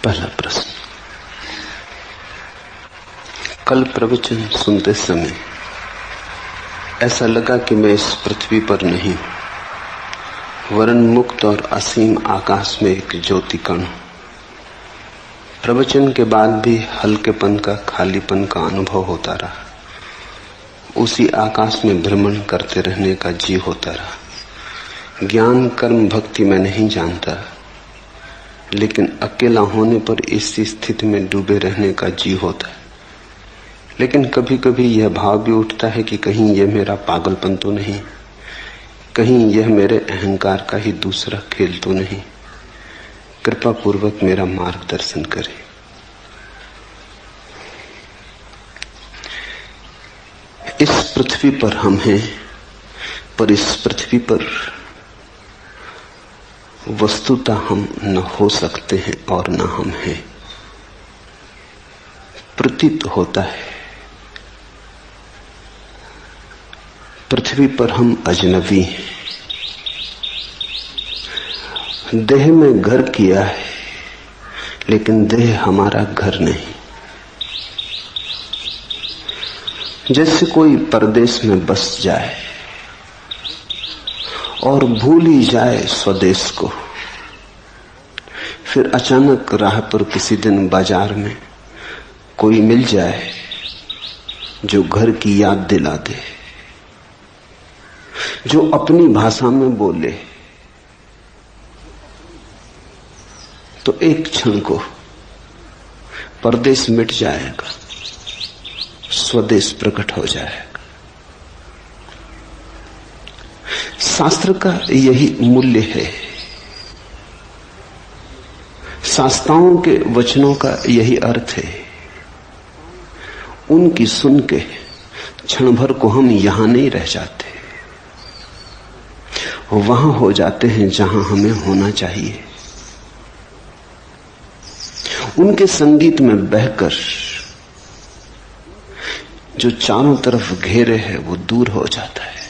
पहला प्रश्न। कल प्रवचन सुनते समय ऐसा लगा कि मैं इस पृथ्वी पर नहीं हूं, वरन मुक्त और असीम आकाश में एक ज्योति कण हूं। प्रवचन के बाद भी हल्केपन का, खालीपन का अनुभव होता रहा। उसी आकाश में भ्रमण करते रहने का जी होता रहा। ज्ञान, कर्म, भक्ति मैं नहीं जानता, लेकिन अकेला होने पर इस स्थिति में डूबे रहने का जी होता है। लेकिन कभी कभी यह भाव भी उठता है कि कहीं यह मेरा पागलपन तो नहीं, कहीं यह मेरे अहंकार का ही दूसरा खेल तो नहीं। कृपा पूर्वक मेरा मार्गदर्शन करें। इस पृथ्वी पर हम हैं, पर इस पृथ्वी पर वस्तुतः हम न हो सकते हैं और न हम हैं। प्रतीत होता है पृथ्वी पर हम अजनबी हैं। देह में घर किया है, लेकिन देह हमारा घर नहीं। जैसे कोई परदेश में बस जाए और भूल ही जाए स्वदेश को, फिर अचानक राह पर किसी दिन बाजार में कोई मिल जाए जो घर की याद दिला दे, जो अपनी भाषा में बोले, तो एक क्षण को परदेश मिट जाएगा, स्वदेश प्रकट हो जाएगा। शास्त्र का यही मूल्य है, शास्त्राओं के वचनों का यही अर्थ है। उनकी सुन के क्षण भर को हम यहां नहीं रह जाते, वहां हो जाते हैं जहां हमें होना चाहिए। उनके संगीत में बहकर जो चारों तरफ घेरे है वो दूर हो जाता है,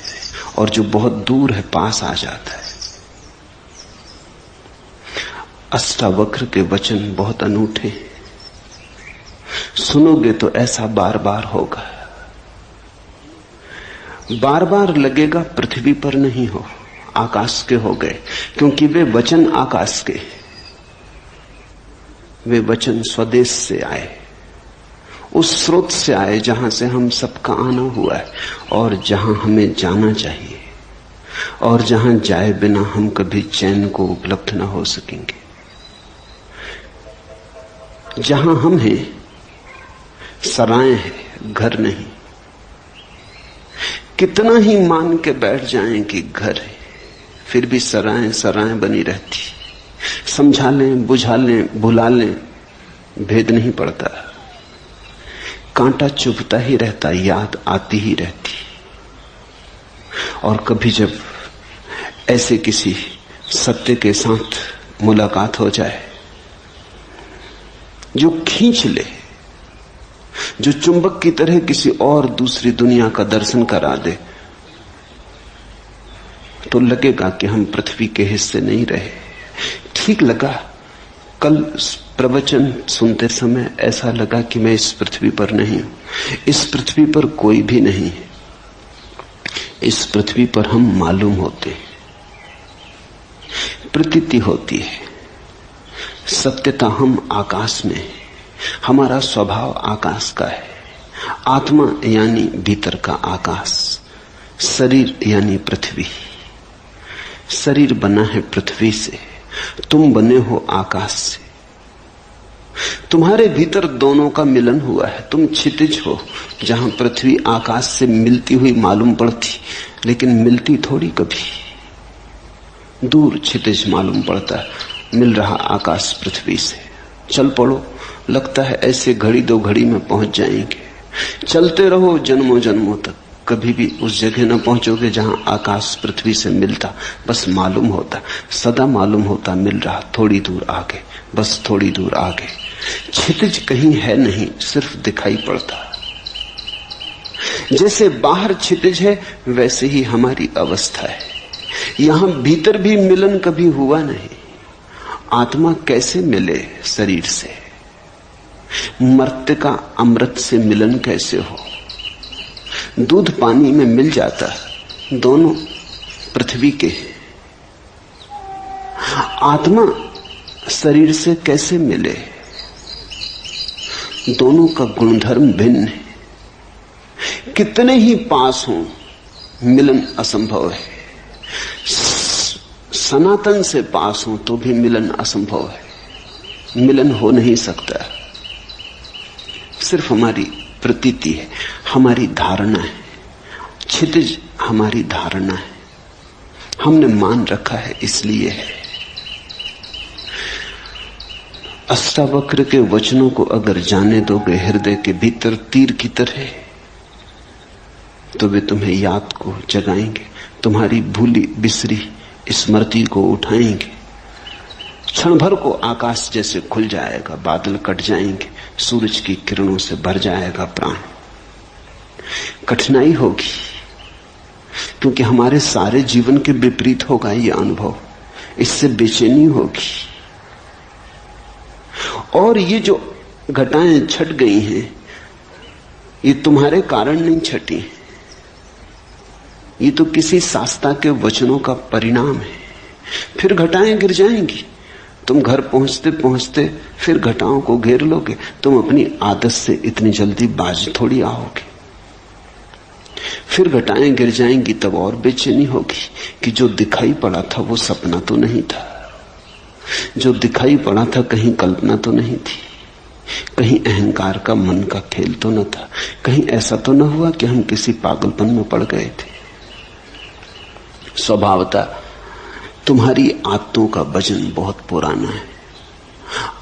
और जो बहुत दूर है पास आ जाता है। अष्टावक्र के वचन बहुत अनूठे हैं। सुनोगे तो ऐसा बार बार होगा, बार बार लगेगा पृथ्वी पर नहीं हो, आकाश के हो गए, क्योंकि वे वचन आकाश के, वे वचन स्वदेश से आए, उस स्रोत से आए जहां से हम सबका आना हुआ है, और जहां हमें जाना चाहिए, और जहां जाए बिना हम कभी चैन को उपलब्ध न हो सकेंगे। जहां हम हैं सराय है, घर नहीं। कितना ही मान के बैठ जाएं कि घर है, फिर भी सराय सराय बनी रहती। समझा लें, बुझा लें, भुला लें, भेद नहीं पड़ता। कांटा चुभता ही रहता, याद आती ही रहती। और कभी जब ऐसे किसी सत्य के साथ मुलाकात हो जाए जो खींच ले, जो चुंबक की तरह किसी और दूसरी दुनिया का दर्शन करा दे, तो लगेगा कि हम पृथ्वी के हिस्से नहीं रहे। ठीक लगा। कल प्रवचन सुनते समय ऐसा लगा कि मैं इस पृथ्वी पर नहीं हूं। इस पृथ्वी पर कोई भी नहीं है। इस पृथ्वी पर हम मालूम होते हैं, प्रतीति होती है। सत्यता हम आकाश में है, हमारा स्वभाव आकाश का है। आत्मा यानी भीतर का आकाश, शरीर यानी पृथ्वी। शरीर बना है पृथ्वी से, तुम बने हो आकाश से। तुम्हारे भीतर दोनों का मिलन हुआ है। तुम क्षितिज हो, जहां पृथ्वी आकाश से मिलती हुई मालूम पड़ती, लेकिन मिलती थोड़ी कभी। दूर क्षितिज मालूम पड़ता है, मिल रहा आकाश पृथ्वी से। चल पड़ो, लगता है ऐसे घड़ी दो घड़ी में पहुंच जाएंगे। चलते रहो जन्मों जन्मों तक, कभी भी उस जगह न पहुंचोगे जहां आकाश पृथ्वी से मिलता। बस मालूम होता, सदा मालूम होता मिल रहा, थोड़ी दूर आगे, बस थोड़ी दूर आगे। क्षितिज कहीं है नहीं, सिर्फ दिखाई पड़ता। जैसे बाहर क्षितिज है, वैसे ही हमारी अवस्था है। यहां भीतर भी मिलन कभी हुआ नहीं, आत्मा कैसे मिले शरीर से? मर्त्य का अमृत से मिलन कैसे हो? दूध पानी में मिल जाता, दोनों पृथ्वी के हैं। आत्मा शरीर से कैसे मिले? दोनों का गुणधर्म भिन्न है। कितने ही पास हों, मिलन असंभव है। सनातन से पास हो तो भी मिलन असंभव है। मिलन हो नहीं सकता। सिर्फ हमारी प्रतीति है, हमारी धारणा है, क्षितिज हमारी धारणा है, हमने मान रखा है, इसलिए है। अष्टावक्र के वचनों को अगर जाने दोगे हृदय के भीतर तीर की तरह, तो वे तुम्हें याद को जगाएंगे, तुम्हारी भूली बिसरी स्मृति को उठाएंगे। क्षण भर को आकाश जैसे खुल जाएगा, बादल कट जाएंगे, सूरज की किरणों से भर जाएगा प्राण। कठिनाई होगी, क्योंकि हमारे सारे जीवन के विपरीत होगा ये अनुभव। इससे बेचैनी होगी। और ये जो घटाएं छट गई हैं, ये तुम्हारे कारण नहीं छटी, ये तो किसी शास्त्रा के वचनों का परिणाम है। फिर घटाएं गिर जाएंगी, तुम घर पहुंचते पहुंचते फिर घटाओं को घेर लोगे। तुम अपनी आदत से इतनी जल्दी बाज थोड़ी आओगे। फिर घटाएं गिर जाएंगी, तब और बेचैनी होगी कि जो दिखाई पड़ा था वो सपना तो नहीं था, जो दिखाई पड़ा था कहीं कल्पना तो नहीं थी, कहीं अहंकार का मन का खेल तो न था, कहीं ऐसा तो न हुआ कि हम किसी पागलपन में पड़ गए थे। स्वभावतः तुम्हारी आदतों का वजन बहुत पुराना है।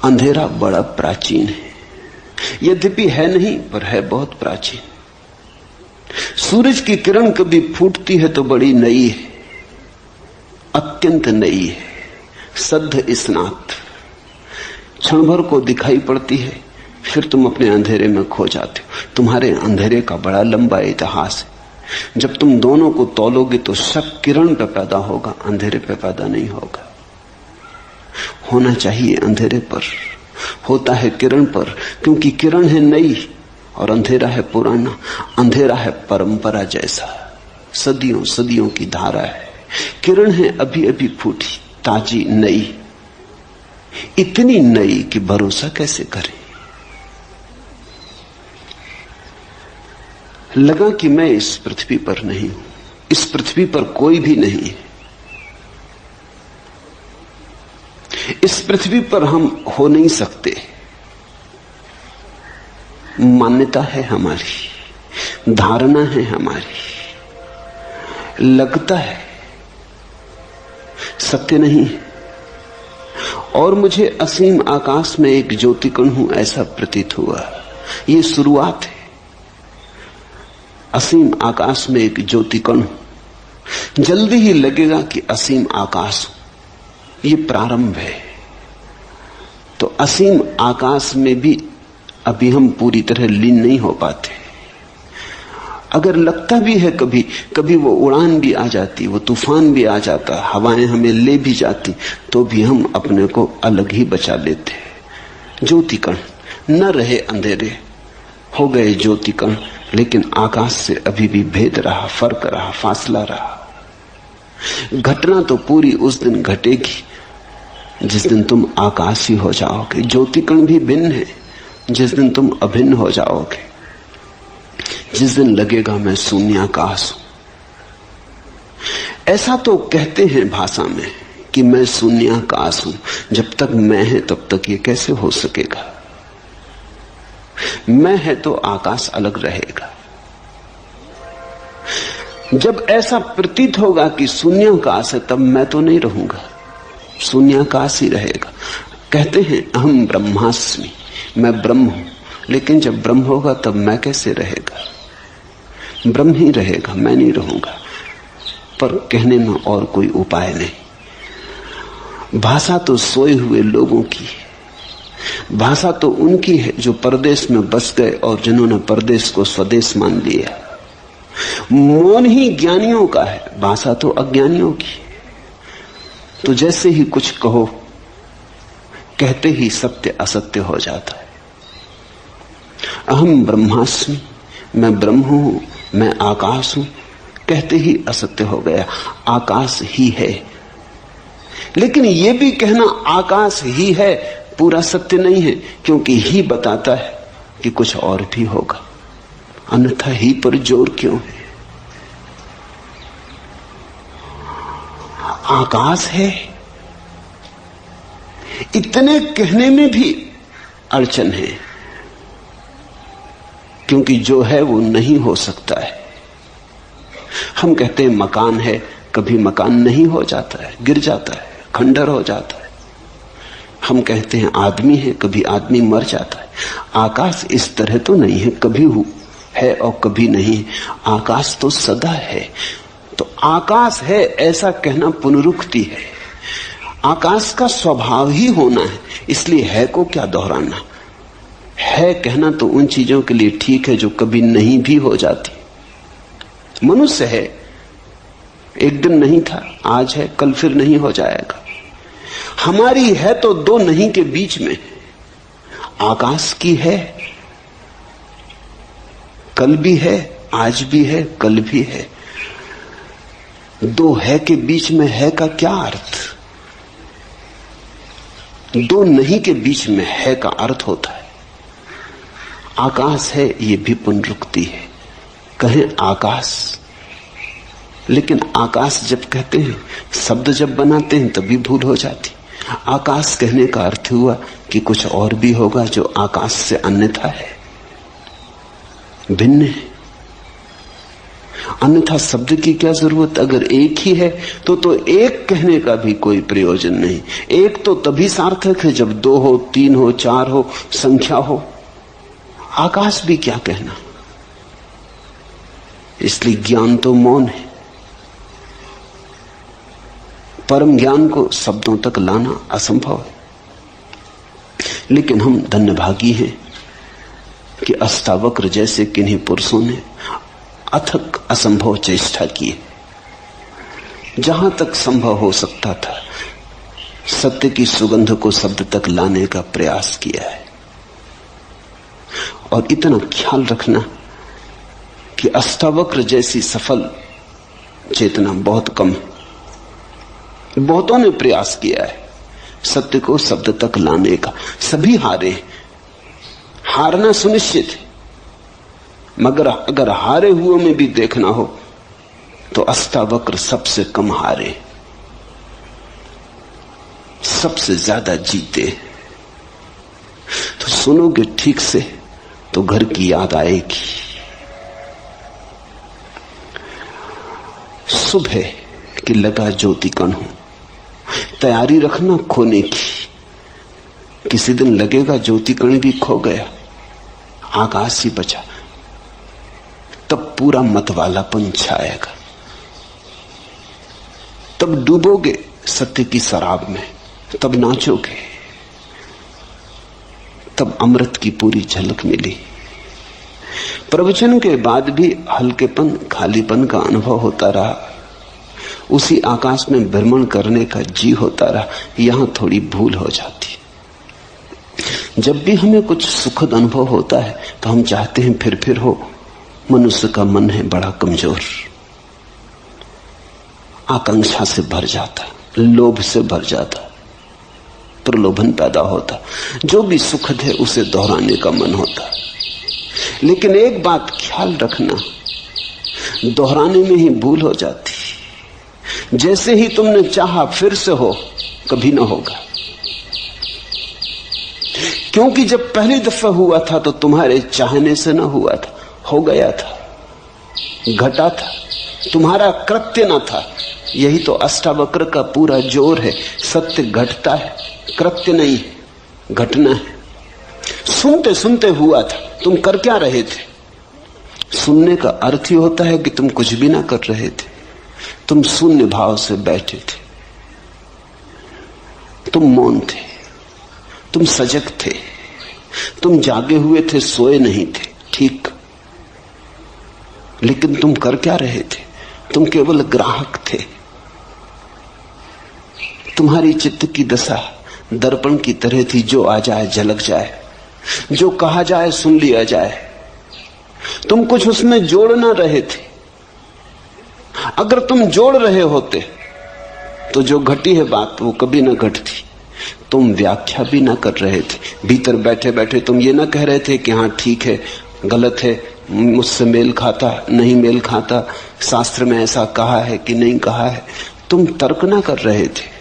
अंधेरा बड़ा प्राचीन है, यद्यपि है नहीं पर है बहुत प्राचीन। सूरज की किरण कभी फूटती है तो बड़ी नई है, अत्यंत नई है, सद्ध स्नात। क्षण भर को दिखाई पड़ती है, फिर तुम अपने अंधेरे में खो जाते हो। तुम्हारे अंधेरे का बड़ा लंबा इतिहास है। जब तुम दोनों को तौलोगे तो शक किरण पे पैदा होगा, अंधेरे पे पैदा नहीं होगा। होना चाहिए अंधेरे पर, होता है किरण पर, क्योंकि किरण है नई और अंधेरा है पुराना। अंधेरा है परंपरा जैसा, सदियों सदियों की धारा है। किरण है अभी अभी फूटी, ताजी, नई, इतनी नई कि भरोसा कैसे करें। लगा कि मैं इस पृथ्वी पर नहीं हूं, इस पृथ्वी पर कोई भी नहीं है, इस पृथ्वी पर हम हो नहीं सकते। मान्यता है हमारी, धारणा है हमारी, लगता है, सत्य नहीं है। और मुझे असीम आकाश में एक ज्योतिकण हूं ऐसा प्रतीत हुआ। ये शुरुआत है। असीम आकाश में एक ज्योतिकण हूं, जल्दी ही लगेगा कि असीम आकाश हूं। ये प्रारंभ है। तो असीम आकाश में भी अभी हम पूरी तरह लीन नहीं हो पाते। अगर लगता भी है कभी कभी वो उड़ान भी आ जाती, वो तूफान भी आ जाता, हवाएं हमें ले भी जाती, तो भी हम अपने को अलग ही बचा लेते। ज्योतिकण न रहे, अंधेरे हो गए ज्योतिकण, लेकिन आकाश से अभी भी भेद रहा, फर्क रहा, फासला रहा। घटना तो पूरी उस दिन घटेगी जिस दिन तुम आकाश ही हो जाओगे। ज्योतिकण भी भिन्न है जिस दिन तुम अभिन्न हो जाओगे, जिस दिन लगेगा मैं शून्याकाश हूं। ऐसा तो कहते हैं भाषा में कि मैं शून्याकाश हूं। जब तक मैं है तब तक ये कैसे हो सकेगा? मैं है तो आकाश अलग रहेगा। जब ऐसा प्रतीत होगा कि शून्याकाश है, तब मैं तो नहीं रहूंगा, शून्याकाश ही रहेगा। कहते हैं अहम ब्रह्मास्मि, मैं ब्रह्म हूं। लेकिन जब ब्रह्म होगा तब मैं कैसे रहेगा? ब्रह्म ही रहेगा, मैं नहीं रहूंगा। पर कहने में और कोई उपाय नहीं। भाषा तो सोए हुए लोगों की है, भाषा तो उनकी है जो परदेश में बस गए और जिन्होंने परदेश को स्वदेश मान लिया। मौन ही ज्ञानियों का है, भाषा तो अज्ञानियों की है। तो जैसे ही कुछ कहो कहते ही सत्य असत्य हो जाता है। अहम ब्रह्मास्मि, मैं ब्रह्म हूं, मैं आकाश हूं, कहते ही असत्य हो गया। आकाश ही है। लेकिन यह भी कहना आकाश ही है पूरा सत्य नहीं है, क्योंकि ही बताता है कि कुछ और भी होगा, अन्यथा ही पर जोर क्यों है? आकाश है, इतने कहने में भी अड़चन है, क्योंकि जो है वो नहीं हो सकता है। हम कहते हैं मकान है, कभी मकान नहीं हो जाता है, गिर जाता है, खंडर हो जाता है। हम कहते हैं आदमी है, कभी आदमी मर जाता है। आकाश इस तरह तो नहीं है, कभी है और कभी नहीं। आकाश तो सदा है। तो आकाश है ऐसा कहना पुनरुक्ति है। आकाश का स्वभाव ही होना है, इसलिए है को क्या दोहराना। है कहना तो उन चीजों के लिए ठीक है जो कभी नहीं भी हो जाती। मनुष्य है, एक दिन नहीं था, आज है, कल फिर नहीं हो जाएगा। हमारी है तो दो नहीं के बीच में। आकाश की है, कल भी है, आज भी है, कल भी है। दो है के बीच में है का क्या अर्थ? दो नहीं के बीच में है का अर्थ होता है। आकाश है, ये भी पुनरुक्ति है। कहें आकाश, लेकिन आकाश जब कहते हैं, शब्द जब बनाते हैं तभी भूल हो जाती। आकाश कहने का अर्थ हुआ कि कुछ और भी होगा जो आकाश से अन्यथा है, भिन्न है। अन्यथा शब्द की क्या जरूरत? अगर एक ही है तो एक कहने का भी कोई प्रयोजन नहीं। एक तो तभी सार्थक है जब दो हो, तीन हो, चार हो, संख्या हो। आकाश भी क्या कहना। इसलिए ज्ञान तो मौन है। परम ज्ञान को शब्दों तक लाना असंभव है। लेकिन हम धन्यभागी हैं कि अष्टावक्र जैसे किन्हीं पुरुषों ने अथक असंभव चेष्टा की है। जहां तक संभव हो सकता था, सत्य की सुगंध को शब्द तक लाने का प्रयास किया है। और इतना ख्याल रखना कि अष्टावक्र जैसी सफल चेतना बहुत कम है। बहुतों ने प्रयास किया है सत्य को शब्द तक लाने का, सभी हारे। हारना सुनिश्चित है, मगर अगर हारे हुए में भी देखना हो तो अष्टावक्र सबसे कम हारे, सबसे ज्यादा जीते। तो सुनोगे ठीक से तो घर की याद आएगी। सुबह कि लगा ज्योति कण हो, तैयारी रखना खोने की। किसी दिन लगेगा ज्योति कण भी खो गया, आकाश ही बचा, तब पूरा मतवालापन छाएगा। तब डूबोगे सत्य की शराब में, तब नाचोगे, तब अमृत की पूरी झलक मिली। प्रवचन के बाद भी हल्केपन, खालीपन का अनुभव होता रहा। उसी आकाश में भ्रमण करने का जी होता रहा। यहां थोड़ी भूल हो जाती। जब भी हमें कुछ सुखद अनुभव होता है तो हम चाहते हैं फिर हो। मनुष्य का मन है बड़ा कमजोर, आकांक्षा से भर जाता, लोभ से भर जाता, प्रलोभन पैदा होता। जो भी सुखद है उसे दोहराने का मन होता। लेकिन एक बात ख्याल रखना, दोहराने में ही भूल हो जाती। जैसे ही तुमने चाहा फिर से हो, कभी ना होगा। क्योंकि जब पहली दफा हुआ था तो तुम्हारे चाहने से ना हुआ था, हो गया था, घटा था, तुम्हारा कृत्य ना था। यही तो अष्टावक्र का पूरा जोर है। सत्य घटता है, कृत्य नहीं, घटना है। सुनते सुनते हुआ था, तुम कर क्या रहे थे? सुनने का अर्थ ही होता है कि तुम कुछ भी ना कर रहे थे, तुम शून्य भाव से बैठे थे, तुम मौन थे, तुम सजग थे, तुम जागे हुए थे, सोए नहीं थे, ठीक। लेकिन तुम कर क्या रहे थे? तुम केवल ग्राहक थे। तुम्हारी चित्त की दशा दर्पण की तरह थी, जो आ जाए झलक जाए, जो कहा जाए सुन लिया जाए। तुम कुछ उसमें जोड़ ना रहे थे। अगर तुम जोड़ रहे होते तो जो घटी है बात वो कभी ना घटती। तुम व्याख्या भी ना कर रहे थे। भीतर बैठे बैठे तुम ये ना कह रहे थे कि हाँ ठीक है, गलत है, मुझसे मेल खाता नहीं मेल खाता, शास्त्र में ऐसा कहा है कि नहीं कहा है। तुम तर्क ना कर रहे थे।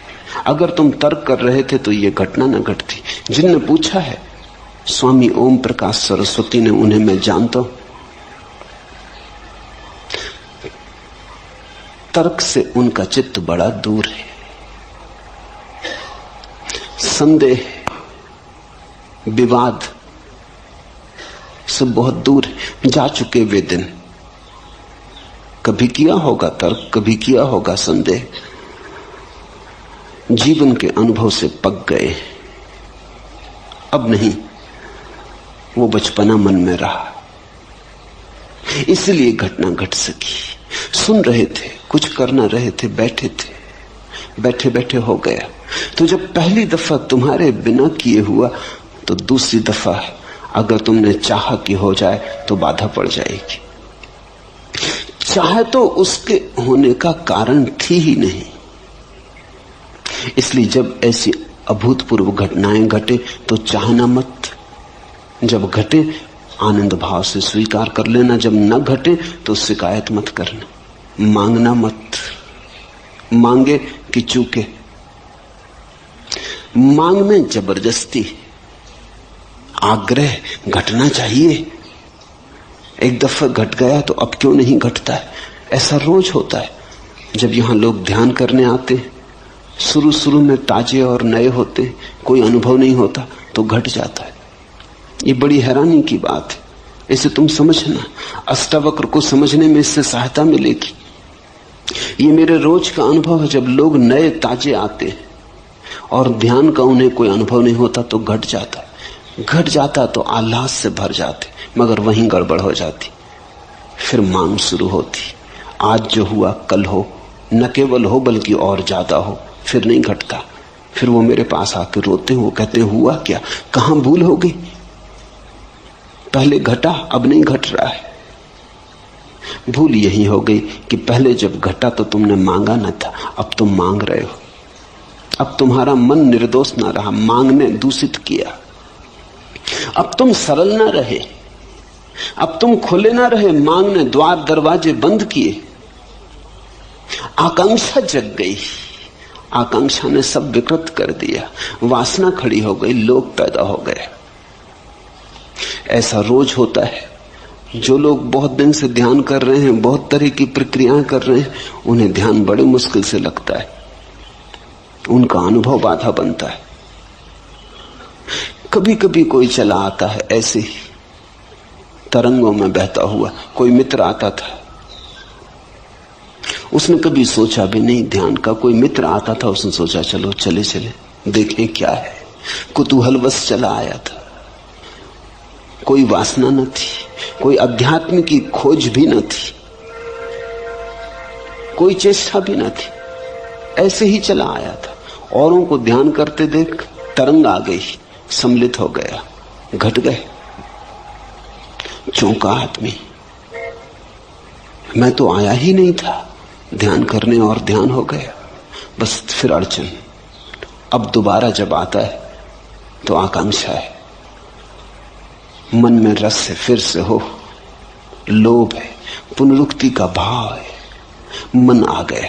अगर तुम तर्क कर रहे थे तो ये घटना ना घटती। जिनने पूछा है, स्वामी ओम प्रकाश सरस्वती ने, उन्हें मैं जानता हूं। तर्क से उनका चित्त बड़ा दूर है। संदेह, विवाद से बहुत दूर है। जा चुके वे दिन। कभी किया होगा तर्क, कभी किया होगा संदेह। जीवन के अनुभव से पक गए। अब नहीं, वो बचपना मन में रहा, इसलिए घटना घट सकी। सुन रहे थे, कुछ कर ना रहे थे, बैठे थे, बैठे बैठे हो गया। तो जब पहली दफा तुम्हारे बिना किए हुआ, तो दूसरी दफा अगर तुमने चाहा कि हो जाए तो बाधा पड़ जाएगी। चाहे तो उसके होने का कारण थी ही नहीं। इसलिए जब ऐसी अभूतपूर्व घटनाएं घटे तो चाहना मत। जब घटे आनंद भाव से स्वीकार कर लेना, जब न घटे तो शिकायत मत करना, मांगना मत। मांगे कि चूके। मांग में जबरदस्ती, आग्रह, घटना चाहिए। एक दफा घट गया तो अब क्यों नहीं घटता है? ऐसा रोज होता है। जब यहां लोग ध्यान करने आते, शुरू में ताजे और नए होते, कोई अनुभव नहीं होता तो घट जाता है। ये बड़ी हैरानी की बात है। इसे तुम समझना, अष्टावक्र को समझने में इससे सहायता मिलेगी। ये मेरे रोज का अनुभव है। जब लोग नए ताजे आते और ध्यान का उन्हें कोई अनुभव नहीं होता तो घट जाता है। घट जाता तो आह्लाद से भर जाते, मगर वहीं गड़बड़ हो जाती। फिर मांग शुरू होती, आज जो हुआ कल हो, न केवल हो बल्कि और ज्यादा हो। फिर नहीं घटता। फिर वो मेरे पास आके रोते, वो कहते हुआ क्या, कहां भूल हो गई? पहले घटा, अब नहीं घट रहा है। भूल यही हो गई कि पहले जब घटा तो तुमने मांगा न था, अब तुम मांग रहे हो। अब तुम्हारा मन निर्दोष ना रहा, मांग ने दूषित किया। अब तुम सरल ना रहे, अब तुम खुले ना रहे, मांग ने द्वार दरवाजे बंद किए। आकांक्षा जग गई, आकांक्षा ने सब विकृत कर दिया। वासना खड़ी हो गई, लोभ पैदा हो गए। ऐसा रोज होता है। जो लोग बहुत दिन से ध्यान कर रहे हैं, बहुत तरह की प्रक्रियाएं कर रहे हैं, उन्हें ध्यान बड़े मुश्किल से लगता है। उनका अनुभव बाधा बनता है। कभी कभी कोई चला आता है ऐसे ही तरंगों में बहता हुआ। कोई मित्र आता था, उसने कभी सोचा भी नहीं ध्यान का। कोई मित्र आता था, उसने सोचा चलो चले चले देखें क्या है। कुतूहलवश चला आया था। कोई वासना न थी, कोई अध्यात्म की खोज भी न थी, कोई चेष्टा भी न थी। ऐसे ही चला आया था। औरों को ध्यान करते देख तरंग आ गई, सम्मिलित हो गया, घट गए। चौंका आदमी, मैं तो आया ही नहीं था ध्यान करने और ध्यान हो गया। बस फिर अड़चन। अब दोबारा जब आता है तो आकांक्षा है, मन में रस है, फिर से हो, लोभ है, पुनरुक्ति का भाव है। मन आ गया,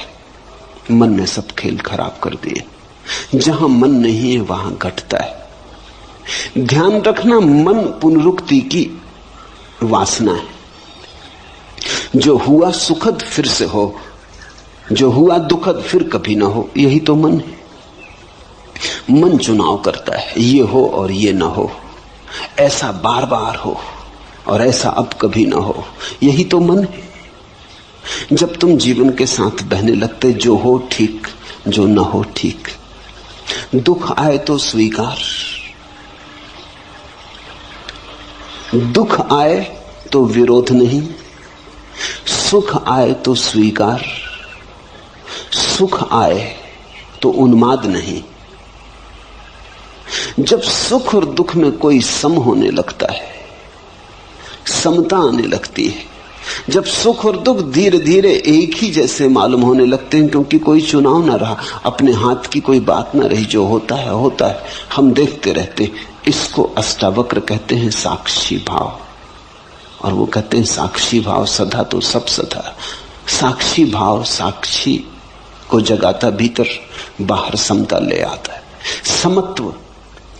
मन ने सब खेल खराब कर दिए। जहां मन नहीं है वहां घटता है। ध्यान रखना, मन पुनरुक्ति की वासना है। जो हुआ सुखद फिर से हो, जो हुआ दुखद फिर कभी ना हो, यही तो मन है। मन चुनाव करता है, ये हो और ये ना हो, ऐसा बार बार हो और ऐसा अब कभी ना हो, यही तो मन है। जब तुम जीवन के साथ बहने लगते, जो हो ठीक, जो ना हो ठीक। दुख आए तो स्वीकार, दुख आए तो विरोध नहीं, सुख आए तो स्वीकार, सुख आए तो उन्माद नहीं। जब सुख और दुख में कोई सम होने लगता है, समता आने लगती है, जब सुख और दुख धीरे धीरे एक ही जैसे मालूम होने लगते हैं, क्योंकि कोई चुनाव ना रहा, अपने हाथ की कोई बात ना रही, जो होता है होता है, हम देखते रहते हैं। इसको अष्टावक्र कहते हैं साक्षी भाव। और वो कहते हैं साक्षी भाव सदा तो सब सदा। साक्षी भाव साक्षी को जगाता, भीतर बाहर समता ले आता है। समत्व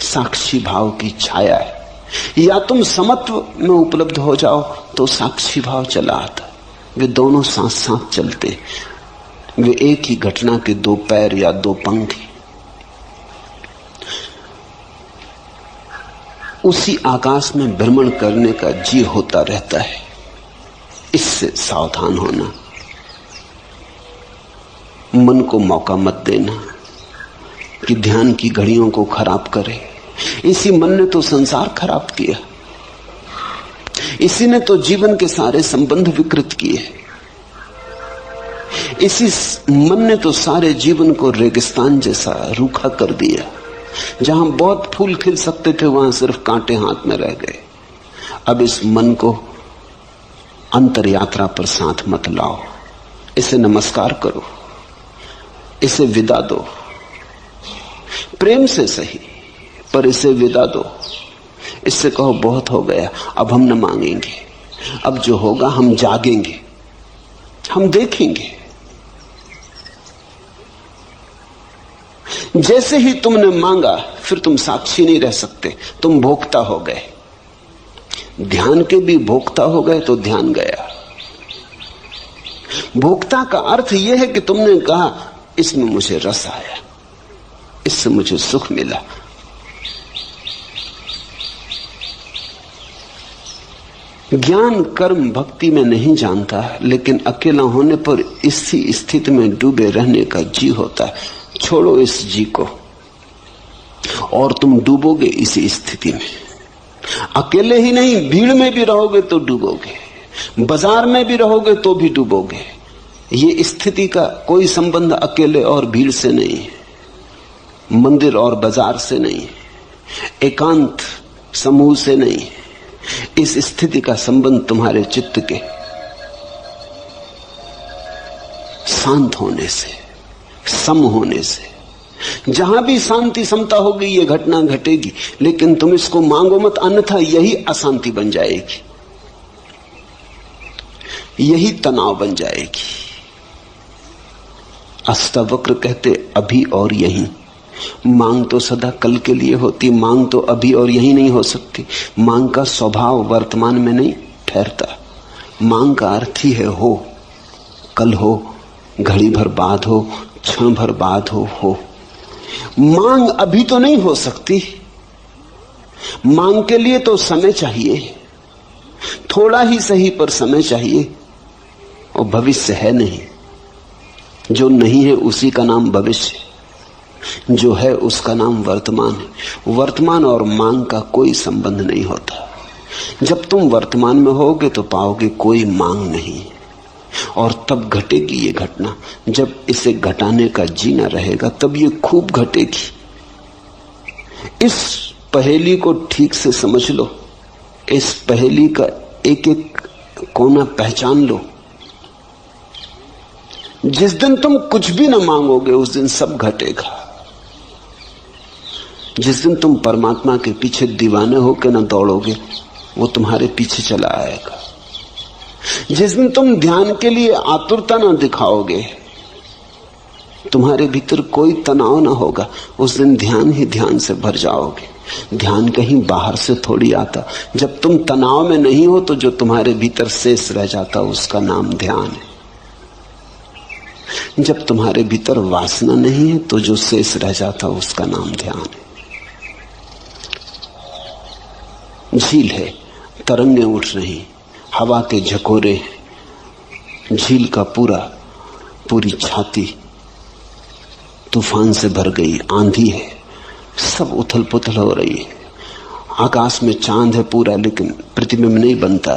साक्षी भाव की छाया है। या तुम समत्व में उपलब्ध हो जाओ तो साक्षी भाव चला आता है। वे दोनों साथ साथ चलते, वे एक ही घटना के दो पैर या दो पंख। उसी आकाश में भ्रमण करने का जी होता रहता है। इससे सावधान होना, मन को मौका मत देना कि ध्यान की घड़ियों को खराब करे। इसी मन ने तो संसार खराब किया, इसी ने तो जीवन के सारे संबंध विकृत किए, इसी मन ने तो सारे जीवन को रेगिस्तान जैसा रूखा कर दिया। जहां बहुत फूल खिल सकते थे वहां सिर्फ कांटे हाथ में रह गए। अब इस मन को अंतर यात्रा पर साथ मत लाओ, इसे नमस्कार करो, इसे विदा दो, प्रेम से सही पर इसे विदा दो। इससे कहो बहुत हो गया, अब हम न मांगेंगे, अब जो होगा हम जागेंगे, हम देखेंगे। जैसे ही तुमने मांगा फिर तुम साक्षी नहीं रह सकते, तुम भोक्ता हो गए। ध्यान के भी भोक्ता हो गए तो ध्यान गया। भोक्ता का अर्थ यह है कि तुमने कहा इसमें मुझे रस आया, इससे मुझे सुख मिला। ज्ञान कर्म भक्ति में नहीं जानता, लेकिन अकेला होने पर इसी स्थिति में डूबे रहने का जी होता है। छोड़ो इस जी को और तुम डूबोगे इसी स्थिति में। अकेले ही नहीं, भीड़ में भी रहोगे तो डूबोगे, बाजार में भी रहोगे तो भी डूबोगे। ये स्थिति का कोई संबंध अकेले और भीड़ से नहीं है, मंदिर और बाजार से नहीं है, एकांत समूह से नहीं है। इस स्थिति का संबंध तुम्हारे चित्त के शांत होने से, सम होने से। जहां भी शांति समता होगी ये घटना घटेगी, लेकिन तुम इसको मांगो मत, अन्यथा यही अशांति बन जाएगी, यही तनाव बन जाएगी। अष्टावक्र कहते अभी और यहीं। मांग तो सदा कल के लिए होती, मांग तो अभी और यहीं नहीं हो सकती। मांग का स्वभाव वर्तमान में नहीं ठहरता। मांग का अर्थ ही है हो, कल हो, घड़ी भर बाद हो, क्षण भर बाद हो। मांग अभी तो नहीं हो सकती। मांग के लिए तो समय चाहिए, थोड़ा ही सही पर समय चाहिए, और भविष्य है नहीं। जो नहीं है उसी का नाम भविष्य, जो है उसका नाम वर्तमान है। वर्तमान और मांग का कोई संबंध नहीं होता। जब तुम वर्तमान में होगे तो पाओगे कोई मांग नहीं, और तब घटेगी ये घटना। जब इसे घटाने का जीना रहेगा तब ये खूब घटेगी। इस पहेली को ठीक से समझ लो, इस पहेली का एक एक कोना पहचान लो। जिस दिन तुम कुछ भी न मांगोगे उस दिन सब घटेगा। जिस दिन तुम परमात्मा के पीछे दीवाने होकर न दौड़ोगे वो तुम्हारे पीछे चला आएगा। जिस दिन तुम ध्यान के लिए आतुरता न दिखाओगे, तुम्हारे भीतर कोई तनाव न होगा, उस दिन ध्यान ही ध्यान से भर जाओगे। ध्यान कहीं बाहर से थोड़ी आता। जब तुम तनाव में नहीं हो तो जो तुम्हारे भीतर शेष रह जाता उसका नाम ध्यान है। जब तुम्हारे भीतर वासना नहीं है तो जो शेष रह जाता उसका नाम ध्यान है। झील है, तरंगें उठ रही, हवा के झकोरे, झील का पूरी छाती तूफान से भर गई, आंधी है, सब उथल पुथल हो रही है। आकाश में चांद है पूरा, लेकिन प्रतिबिंब नहीं बनता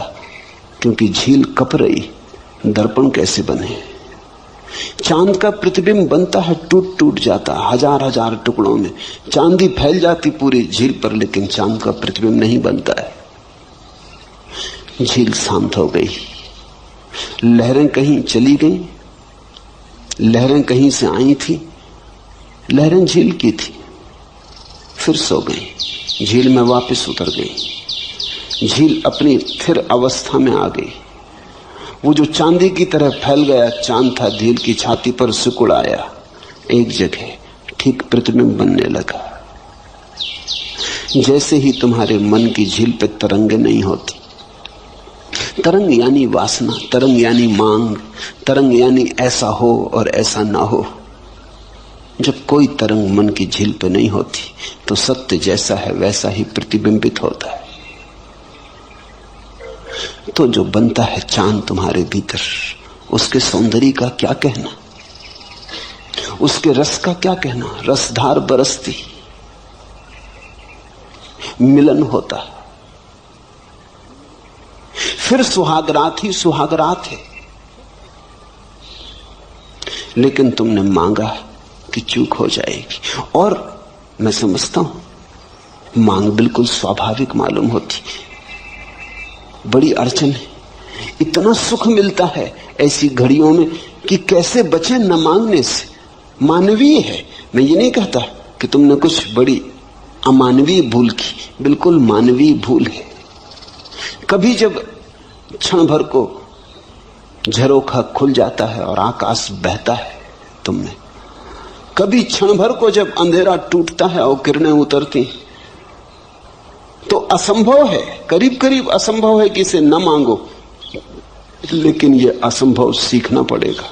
क्योंकि झील कप रही। दर्पण कैसे बने? चांद का प्रतिबिंब बनता है, टूट टूट जाता, हजार हजार टुकड़ों में चांदी फैल जाती पूरी झील पर, लेकिन चांद का प्रतिबिंब नहीं बनता है। झील शांत हो गई, लहरें कहीं चली गई, लहरें कहीं से आई थी, लहरें झील की थी, फिर सो गई, झील में वापस उतर गई। झील अपनी स्थिर अवस्था में आ गई। वो जो चांदी की तरह फैल गया चांद था, झील की छाती पर सिकुड़ आया, एक जगह ठीक प्रतिबिंब बनने लगा। जैसे ही तुम्हारे मन की झील पे तरंगें नहीं होती, तरंग यानी वासना, तरंग यानी मांग, तरंग यानी ऐसा हो और ऐसा ना हो। जब कोई तरंग मन की झील पे नहीं होती तो सत्य जैसा है वैसा ही प्रतिबिंबित होता है। तो जो बनता है चांद तुम्हारे भीतर, उसके सौंदर्य का क्या कहना, उसके रस का क्या कहना। रसधार बरसती, मिलन होता, फिर सुहागरात ही सुहागरात है। लेकिन तुमने मांगा कि चूक हो जाएगी, और मैं समझता हूं मांग बिल्कुल स्वाभाविक मालूम होती। बड़ी अड़चन है, इतना सुख मिलता है ऐसी घड़ियों में कि कैसे बचे न मांगने से। मानवीय है, मैं ये नहीं कहता कि तुमने कुछ बड़ी अमानवीय भूल की, बिल्कुल मानवीय भूल है। कभी जब क्षण भर को झरोखा खुल जाता है और आकाश बहता है तुमने, कभी क्षण भर को जब अंधेरा टूटता है और किरणें उतरती, तो असंभव है, करीब करीब असंभव है कि इसे न मांगो, लेकिन यह असंभव सीखना पड़ेगा।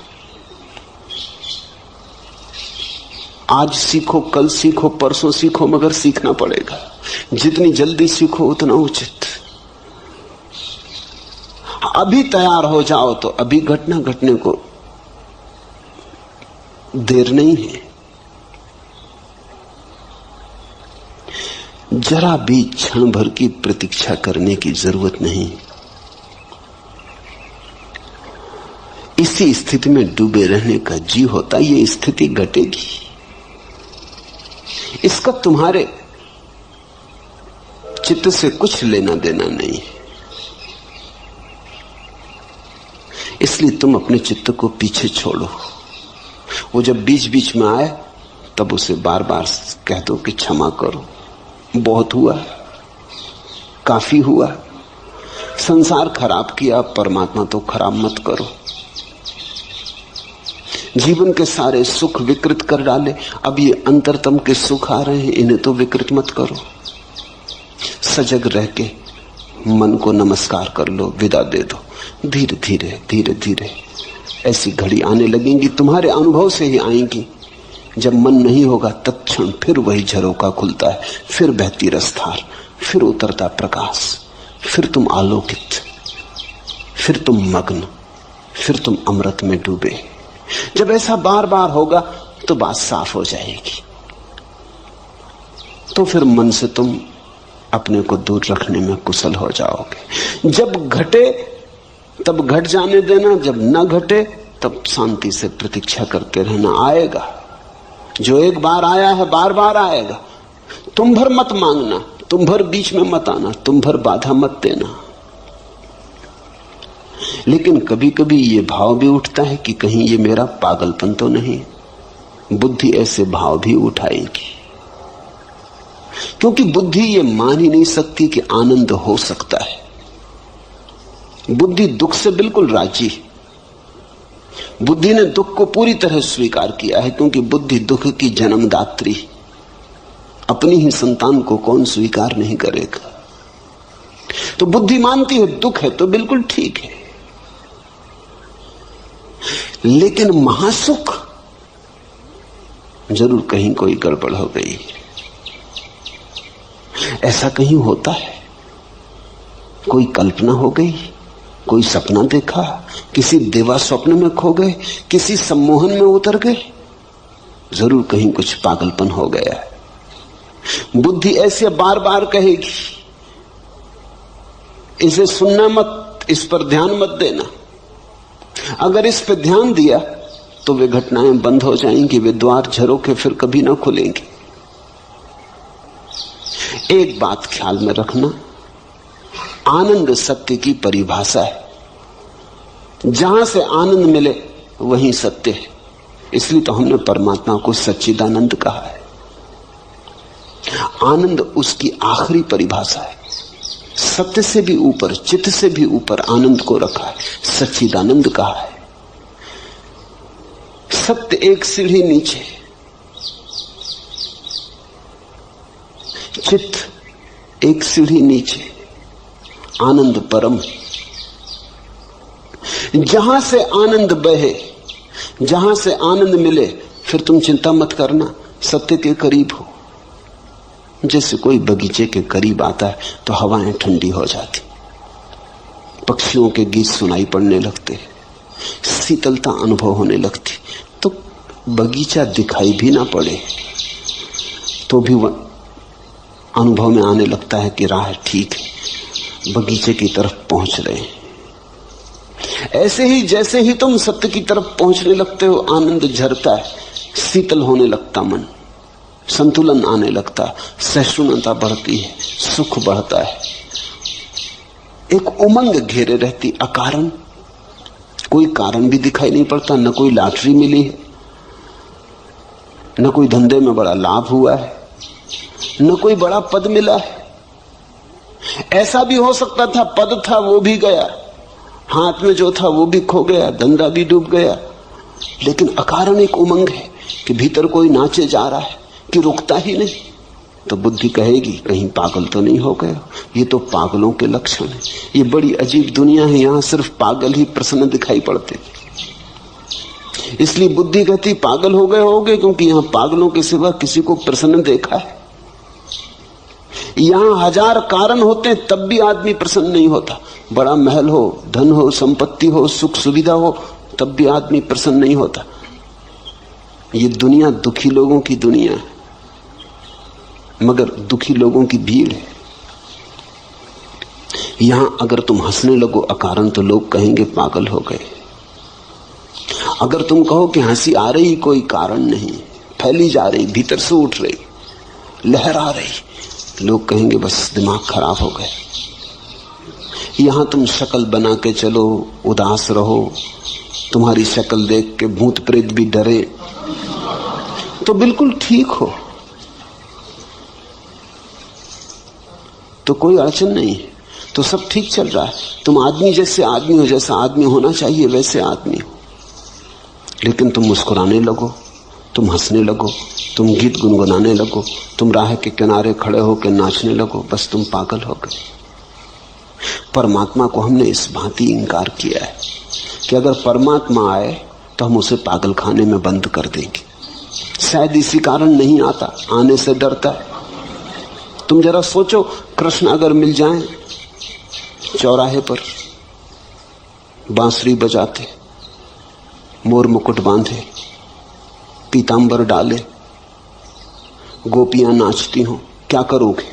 आज सीखो, कल सीखो, परसों सीखो, मगर सीखना पड़ेगा। जितनी जल्दी सीखो उतना उचित। अभी तैयार हो जाओ तो अभी घटना घटने को देर नहीं है। जरा भी क्षण भर की प्रतीक्षा करने की जरूरत नहीं। इसी स्थिति में डूबे रहने का जी होता, ये स्थिति घटेगी, इसका तुम्हारे चित्त से कुछ लेना देना नहीं है। इसलिए तुम अपने चित्त को पीछे छोड़ो। वो जब बीच बीच में आए तब उसे बार बार कह दो कि क्षमा करो, बहुत हुआ, काफी हुआ, संसार खराब किया, परमात्मा तो खराब मत करो। जीवन के सारे सुख विकृत कर डाले, अब ये अंतरतम के सुख आ रहे हैं, इन्हें तो विकृत मत करो। सजग रह के मन को नमस्कार कर लो, विदा दे दो। धीरे धीरे धीरे धीरे ऐसी घड़ी आने लगेंगी, तुम्हारे अनुभव से ही आएंगी। जब मन नहीं होगा तत्क्षण फिर वही झरोका खुलता है, फिर बहती रसधार, फिर उतरता प्रकाश, फिर तुम आलोकित, फिर तुम मग्न, फिर तुम अमृत में डूबे। जब ऐसा बार बार होगा तो बात साफ हो जाएगी। तो फिर मन से तुम अपने को दूर रखने में कुशल हो जाओगे। जब घटे तब घट जाने देना, जब न घटे तब शांति से प्रतीक्षा करते रहना। आएगा, जो एक बार आया है बार बार आएगा। तुम भर मत मांगना, तुम भर बीच में मत आना, तुम भर बाधा मत देना। लेकिन कभी कभी ये भाव भी उठता है कि कहीं ये मेरा पागलपन तो नहीं। बुद्धि ऐसे भाव भी उठाएगी, क्योंकि बुद्धि ये मान ही नहीं सकती कि आनंद हो सकता है। बुद्धि दुख से बिल्कुल राजी। बुद्धि ने दुख को पूरी तरह स्वीकार किया है, क्योंकि बुद्धि दुख की जन्मदात्री। अपनी ही संतान को कौन स्वीकार नहीं करेगा। तो बुद्धि मानती है दुख है तो बिल्कुल ठीक है। लेकिन महासुख, जरूर कहीं कोई गड़बड़ हो गई। ऐसा कहीं होता है, कोई कल्पना हो गई, कोई सपना देखा, किसी देवा स्वप्न में खो गए, किसी सम्मोहन में उतर गए, जरूर कहीं कुछ पागलपन हो गया है। बुद्धि ऐसे बार बार कहेगी, इसे सुनना मत, इस पर ध्यान मत देना। अगर इस पर ध्यान दिया तो वे घटनाएं बंद हो जाएंगी, वे द्वार झरोखे फिर कभी ना खुलेंगे। एक बात ख्याल में रखना, आनंद सत्य की परिभाषा है। जहां से आनंद मिले वहीं सत्य है। इसलिए तो हमने परमात्मा को सच्चिदानंद कहा है। आनंद उसकी आखिरी परिभाषा है। सत्य से भी ऊपर, चित्त से भी ऊपर आनंद को रखा है, सच्चिदानंद कहा है। सत्य एक सीढ़ी नीचे, चित्त एक सीढ़ी नीचे, आनंद परम। जहां से आनंद बहे, जहां से आनंद मिले, फिर तुम चिंता मत करना, सत्य के करीब हो। जैसे कोई बगीचे के करीब आता है तो हवाएं ठंडी हो जाती, पक्षियों के गीत सुनाई पड़ने लगते, शीतलता अनुभव होने लगती। तो बगीचा दिखाई भी ना पड़े तो भी अनुभव में आने लगता है कि राह ठीक है, बगीचे की तरफ पहुंच रहे हैं। ऐसे ही जैसे ही तुम सत्य की तरफ पहुंचने लगते हो, आनंद झरता है, शीतल होने लगता मन, संतुलन आने लगता, सहिष्णुता बढ़ती है, सुख बढ़ता है, एक उमंग घेरे रहती अकारण। कोई कारण भी दिखाई नहीं पड़ता, न कोई लॉटरी मिली है, न कोई धंधे में बड़ा लाभ हुआ है, न कोई बड़ा पद मिला है। ऐसा भी हो सकता था पद था वो भी गया, हाथ में जो था वो भी खो गया, धंधा भी डूब गया, लेकिन अकारण एक उमंग है कि भीतर कोई नाचे जा रहा है कि रुकता ही नहीं। तो बुद्धि कहेगी कहीं पागल तो नहीं हो गए। ये तो पागलों के लक्षण है। ये बड़ी अजीब दुनिया है, यहां सिर्फ पागल ही प्रसन्न दिखाई पड़ते। इसलिए बुद्धि कहती पागल हो गए होगे, क्योंकि यहां पागलों के सिवा किसी को प्रसन्न देखा है। यहां हजार कारण होते तब भी आदमी प्रसन्न नहीं होता। बड़ा महल हो, धन हो, संपत्ति हो, सुख सुविधा हो, तब भी आदमी प्रसन्न नहीं होता। ये दुनिया दुखी लोगों की दुनिया है, मगर दुखी लोगों की भीड़ है। यहां अगर तुम हंसने लगो अकारण तो लोग कहेंगे पागल हो गए। अगर तुम कहो कि हंसी आ रही कोई कारण नहीं, फैली जा रही, भीतर से उठ रही, लहरा रही, लोग कहेंगे बस दिमाग खराब हो गए। यहां तुम शक्ल बना के चलो, उदास रहो, तुम्हारी शक्ल देख के भूत प्रेत भी डरे, तो बिल्कुल ठीक हो, तो कोई अड़चन नहीं है, तो सब ठीक चल रहा है। तुम आदमी जैसे आदमी हो, जैसा आदमी होना चाहिए वैसे आदमी हो। लेकिन तुम मुस्कुराने लगो, तुम हंसने लगो, तुम गीत गुनगुनाने लगो, तुम राह के किनारे खड़े होकर नाचने लगो, बस तुम पागल हो गए। परमात्मा को हमने इस भांति इंकार किया है कि अगर परमात्मा आए तो हम उसे पागल खाने में बंद कर देंगे। शायद इसी कारण नहीं आता, आने से डरता है। तुम जरा सोचो, कृष्ण अगर मिल जाएं चौराहे पर, बांसुरी बजाते, मोर मुकुट बांधे, पीतांबर डाले, गोपियां नाचती हो, क्या करोगे?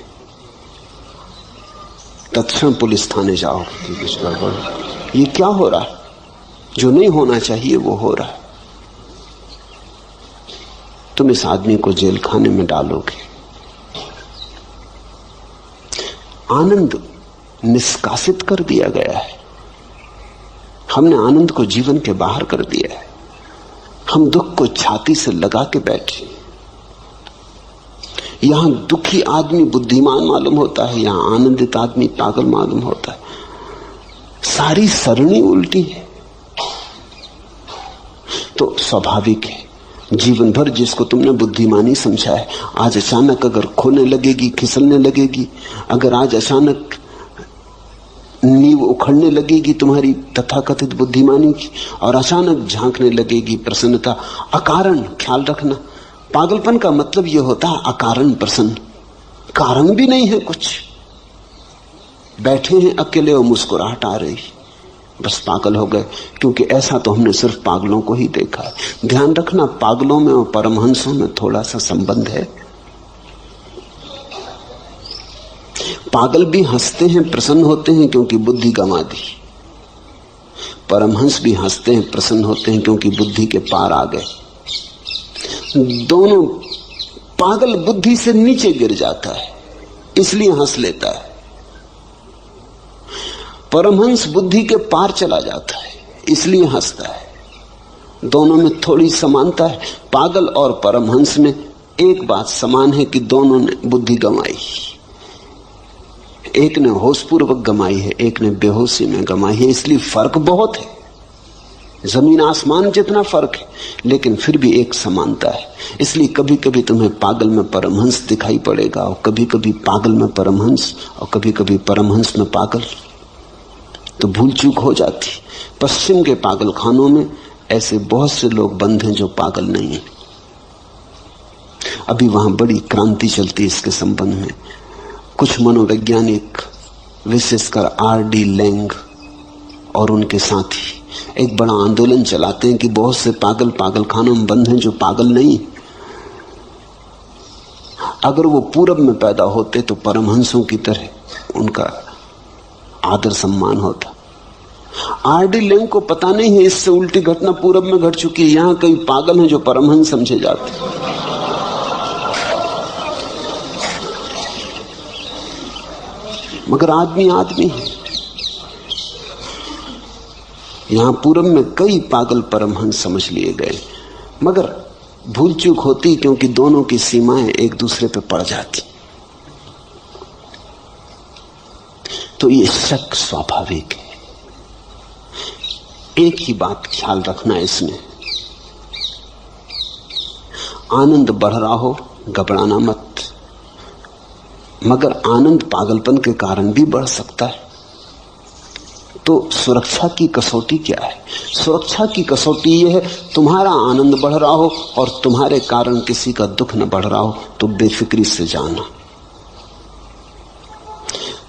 तत्क्षण पुलिस थाने जाओगे। ये क्या हो रहा है? जो नहीं होना चाहिए वो हो रहा है। तुम इस आदमी को जेल खाने में डालोगे। आनंद निष्कासित कर दिया गया है। हमने आनंद को जीवन के बाहर कर दिया है। हम दुख को छाती से लगा के बैठे। यहां दुखी आदमी बुद्धिमान मालूम होता है, यहां आनंदित आदमी पागल मालूम होता है। सारी सरणी उल्टी है। तो स्वाभाविक है, जीवन भर जिसको तुमने बुद्धिमानी समझा है, आज अचानक अगर खोने लगेगी, खिसलने लगेगी, अगर आज अचानक नींव उखड़ने लगेगी तुम्हारी तथाकथित बुद्धिमानी की, और अचानक झांकने लगेगी प्रसन्नता अकारण। ख्याल रखना, पागलपन का मतलब यह होता है अकारण प्रसन्न। कारण भी नहीं है कुछ, बैठे हैं अकेले और मुस्कुराहट आ रही, बस पागल हो गए। क्योंकि ऐसा तो हमने सिर्फ पागलों को ही देखा है। ध्यान रखना, पागलों में और परमहंसों में थोड़ा सा संबंध है। पागल भी हंसते हैं, प्रसन्न होते हैं, क्योंकि बुद्धि गंवा दी। परमहंस भी हंसते हैं, प्रसन्न होते हैं, क्योंकि बुद्धि के पार आ गए। दोनों, पागल बुद्धि से नीचे गिर जाता है इसलिए हंस लेता है, परमहंस बुद्धि के पार चला जाता है इसलिए हंसता है। दोनों में थोड़ी समानता है। पागल और परमहंस में एक बात समान है कि दोनों ने बुद्धि गंवाई। एक ने होशपूर्वक गंवाई है, एक ने बेहोशी में गंवाई है। इसलिए फर्क बहुत है, जमीन आसमान जितना फर्क है, लेकिन फिर भी एक समानता है। इसलिए कभी कभी तुम्हें पागल में परमहंस दिखाई पड़ेगा, और कभी कभी पागल में परमहंस, और कभी कभी परमहंस में पागल। तो भूल चूक हो जाती। पश्चिम के पागल खानों में ऐसे बहुत से लोग बंद हैं जो पागल नहीं हैं। अभी वहां बड़ी क्रांति चलती है इसके संबंध में। कुछ मनोवैज्ञानिक, विशेषकर R.D. लैंग और उनके साथी एक बड़ा आंदोलन चलाते हैं कि बहुत से पागल पागल खानों में बंद हैं जो पागल नहीं। अगर वो पूरब में पैदा होते तो परमहंसों की तरह उनका आदर सम्मान होता। R.D. लैंग को पता नहीं है इससे उल्टी घटना पूरब में घट चुकी है। यहां कई पागल हैं जो परमहंस समझे जाते। मगर आदमी आदमी है। यहां पूरब में कई पागल परमहंस समझ लिए गए, मगर भूल चूक होती क्योंकि दोनों की सीमाएं एक दूसरे पे पड़ जाती। तो ये शक स्वाभाविक है। एक ही बात ख्याल रखना इसमें, आनंद बढ़ रहा हो घबराना मत। मगर आनंद पागलपन के कारण भी बढ़ सकता है। तो सुरक्षा की कसौटी क्या है? सुरक्षा की कसौटी यह है, तुम्हारा आनंद बढ़ रहा हो और तुम्हारे कारण किसी का दुख न बढ़ रहा हो तो बेफिक्री से जाना।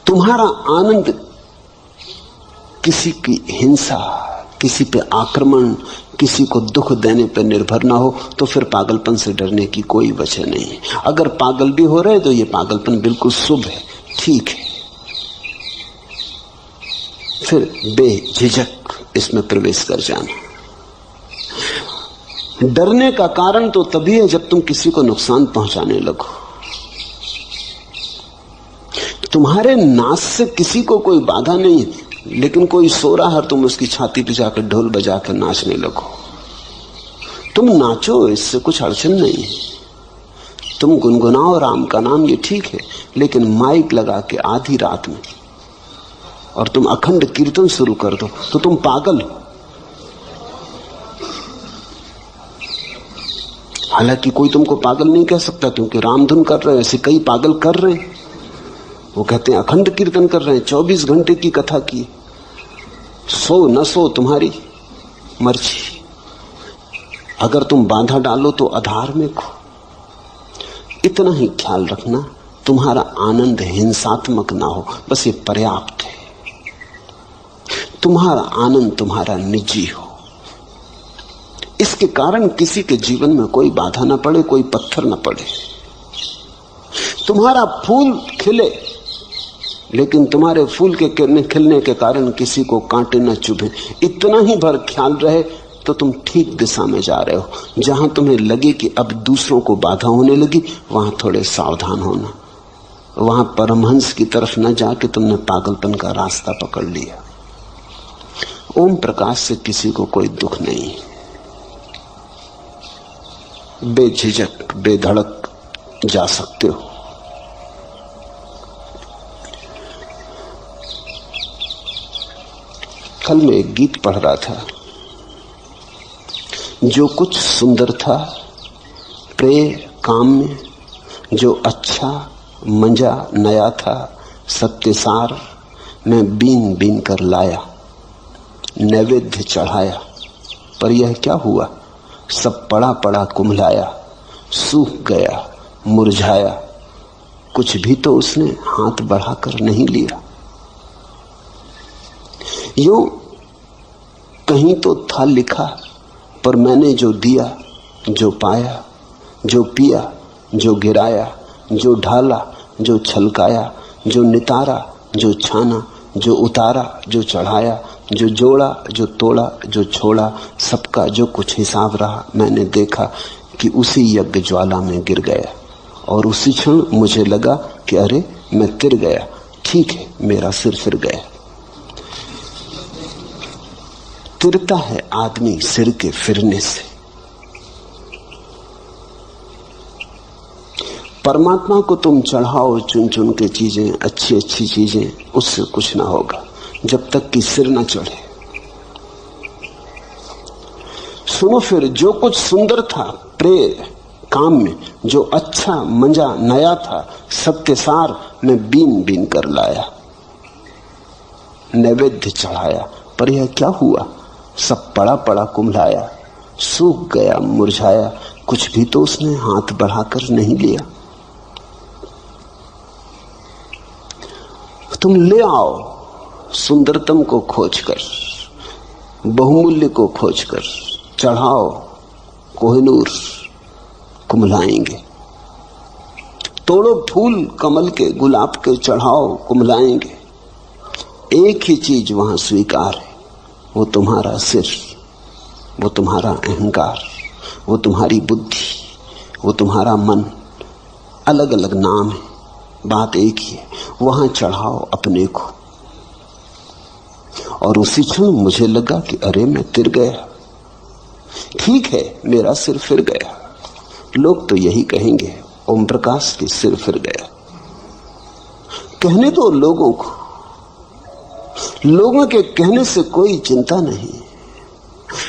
तुम्हारा आनंद किसी की हिंसा, किसी पे आक्रमण, किसी को दुख देने पर निर्भर ना हो तो फिर पागलपन से डरने की कोई वजह नहीं है। अगर पागल भी हो रहे तो ये पागलपन बिल्कुल शुभ है, ठीक है। फिर बेझिझक इसमें प्रवेश कर जाना। डरने का कारण तो तभी है जब तुम किसी को नुकसान पहुंचाने लगो। तुम्हारे नाच से किसी को कोई बाधा नहीं है, लेकिन कोई सो रहा है, तुम उसकी छाती पे जाकर ढोल बजाकर नाचने लगो। तुम नाचो, इससे कुछ अड़चन नहीं है। तुम गुनगुनाओ राम का नाम, ये ठीक है, लेकिन माइक लगा के आधी रात में और तुम अखंड कीर्तन शुरू कर दो तो तुम पागल हो। हालांकि कोई तुमको पागल नहीं कह सकता, क्योंकि रामधुन कर रहे हैं, ऐसे कई पागल कर रहे हैं। वो कहते हैं अखंड कीर्तन कर रहे हैं, 24 घंटे की कथा की। सो न सो तुम्हारी मर्जी। अगर तुम बाधा डालो तो अधार्मिक हो। इतना ही ख्याल रखना, तुम्हारा आनंद हिंसात्मक ना हो, बस ये पर्याप्त है। तुम्हारा आनंद तुम्हारा निजी हो, इसके कारण किसी के जीवन में कोई बाधा ना पड़े, कोई पत्थर ना पड़े। तुम्हारा फूल खिले, लेकिन तुम्हारे फूल के खिलने के कारण किसी को कांटे न चुभे। इतना ही भर ख्याल रहे तो तुम ठीक दिशा में जा रहे हो। जहां तुम्हें लगे कि अब दूसरों को बाधा होने लगी, वहां थोड़े सावधान होना। वहां परमहंस की तरफ न जाके तुमने पागलपन का रास्ता पकड़ लिया। ओम प्रकाश से किसी को कोई दुख नहीं। बेझिझक बेधड़क जा सकते हो। कल मैं एक गीत पढ़ रहा था, जो कुछ सुंदर था प्रेय काम में, जो अच्छा मंजा नया था सत्यसार, मैं बीन बीन कर लाया नैवेद्य चढ़ाया, पर यह क्या हुआ, सब पड़ा पड़ा कुम्हलाया, सूख गया मुरझाया, कुछ भी तो उसने हाथ बढ़ाकर नहीं लिया। यूं कहीं तो था लिखा, पर मैंने जो दिया, जो पाया, जो पिया, जो गिराया, जो ढाला, जो छलकाया, जो नितारा, जो छाना, जो उतारा, जो चढ़ाया, जो जोड़ा, जो तोड़ा, जो छोड़ा, सबका जो कुछ हिसाब रहा, मैंने देखा कि उसी यज्ञ ज्वाला में गिर गया। और उसी क्षण मुझे लगा कि अरे मैं तिर गया। ठीक है, मेरा सिर फिर गया। तिरता है आदमी सिर के फिरने से। परमात्मा को तुम चढ़ाओ चुन चुन के चीजें, अच्छी अच्छी चीजें, उससे कुछ ना होगा जब तक कि सिर न चढ़े। सुनो, फिर जो कुछ सुंदर था प्रेम काम में, जो अच्छा मंजा नया था, सबके सार मैं बीन बीन कर लाया, नैवेद्य चढ़ाया। पर यह क्या हुआ? सब पड़ा पड़ा कुम्हलाया, सूख गया मुरझाया, कुछ भी तो उसने हाथ बढ़ाकर नहीं लिया। तुम ले आओ सुंदरतम को खोजकर, बहुमूल्य को खोजकर, चढ़ाओ कोहिनूर, कुम्हलाएंगे। तोड़ो फूल कमल के, गुलाब के, चढ़ाओ कुम्हलाएंगे। एक ही चीज वहां स्वीकार है, वो तुम्हारा सिर, वो तुम्हारा अहंकार, वो तुम्हारी बुद्धि, वो तुम्हारा मन। अलग अलग नाम है, बात एक ही है। वहां चढ़ाओ अपने को। और उसी क्षण मुझे लगा कि अरे मैं तिर गया। ठीक है, मेरा सिर फिर गया। लोग तो यही कहेंगे, ओम प्रकाश के सिर फिर गया। कहने दो लोगों को, लोगों के कहने से कोई चिंता नहीं।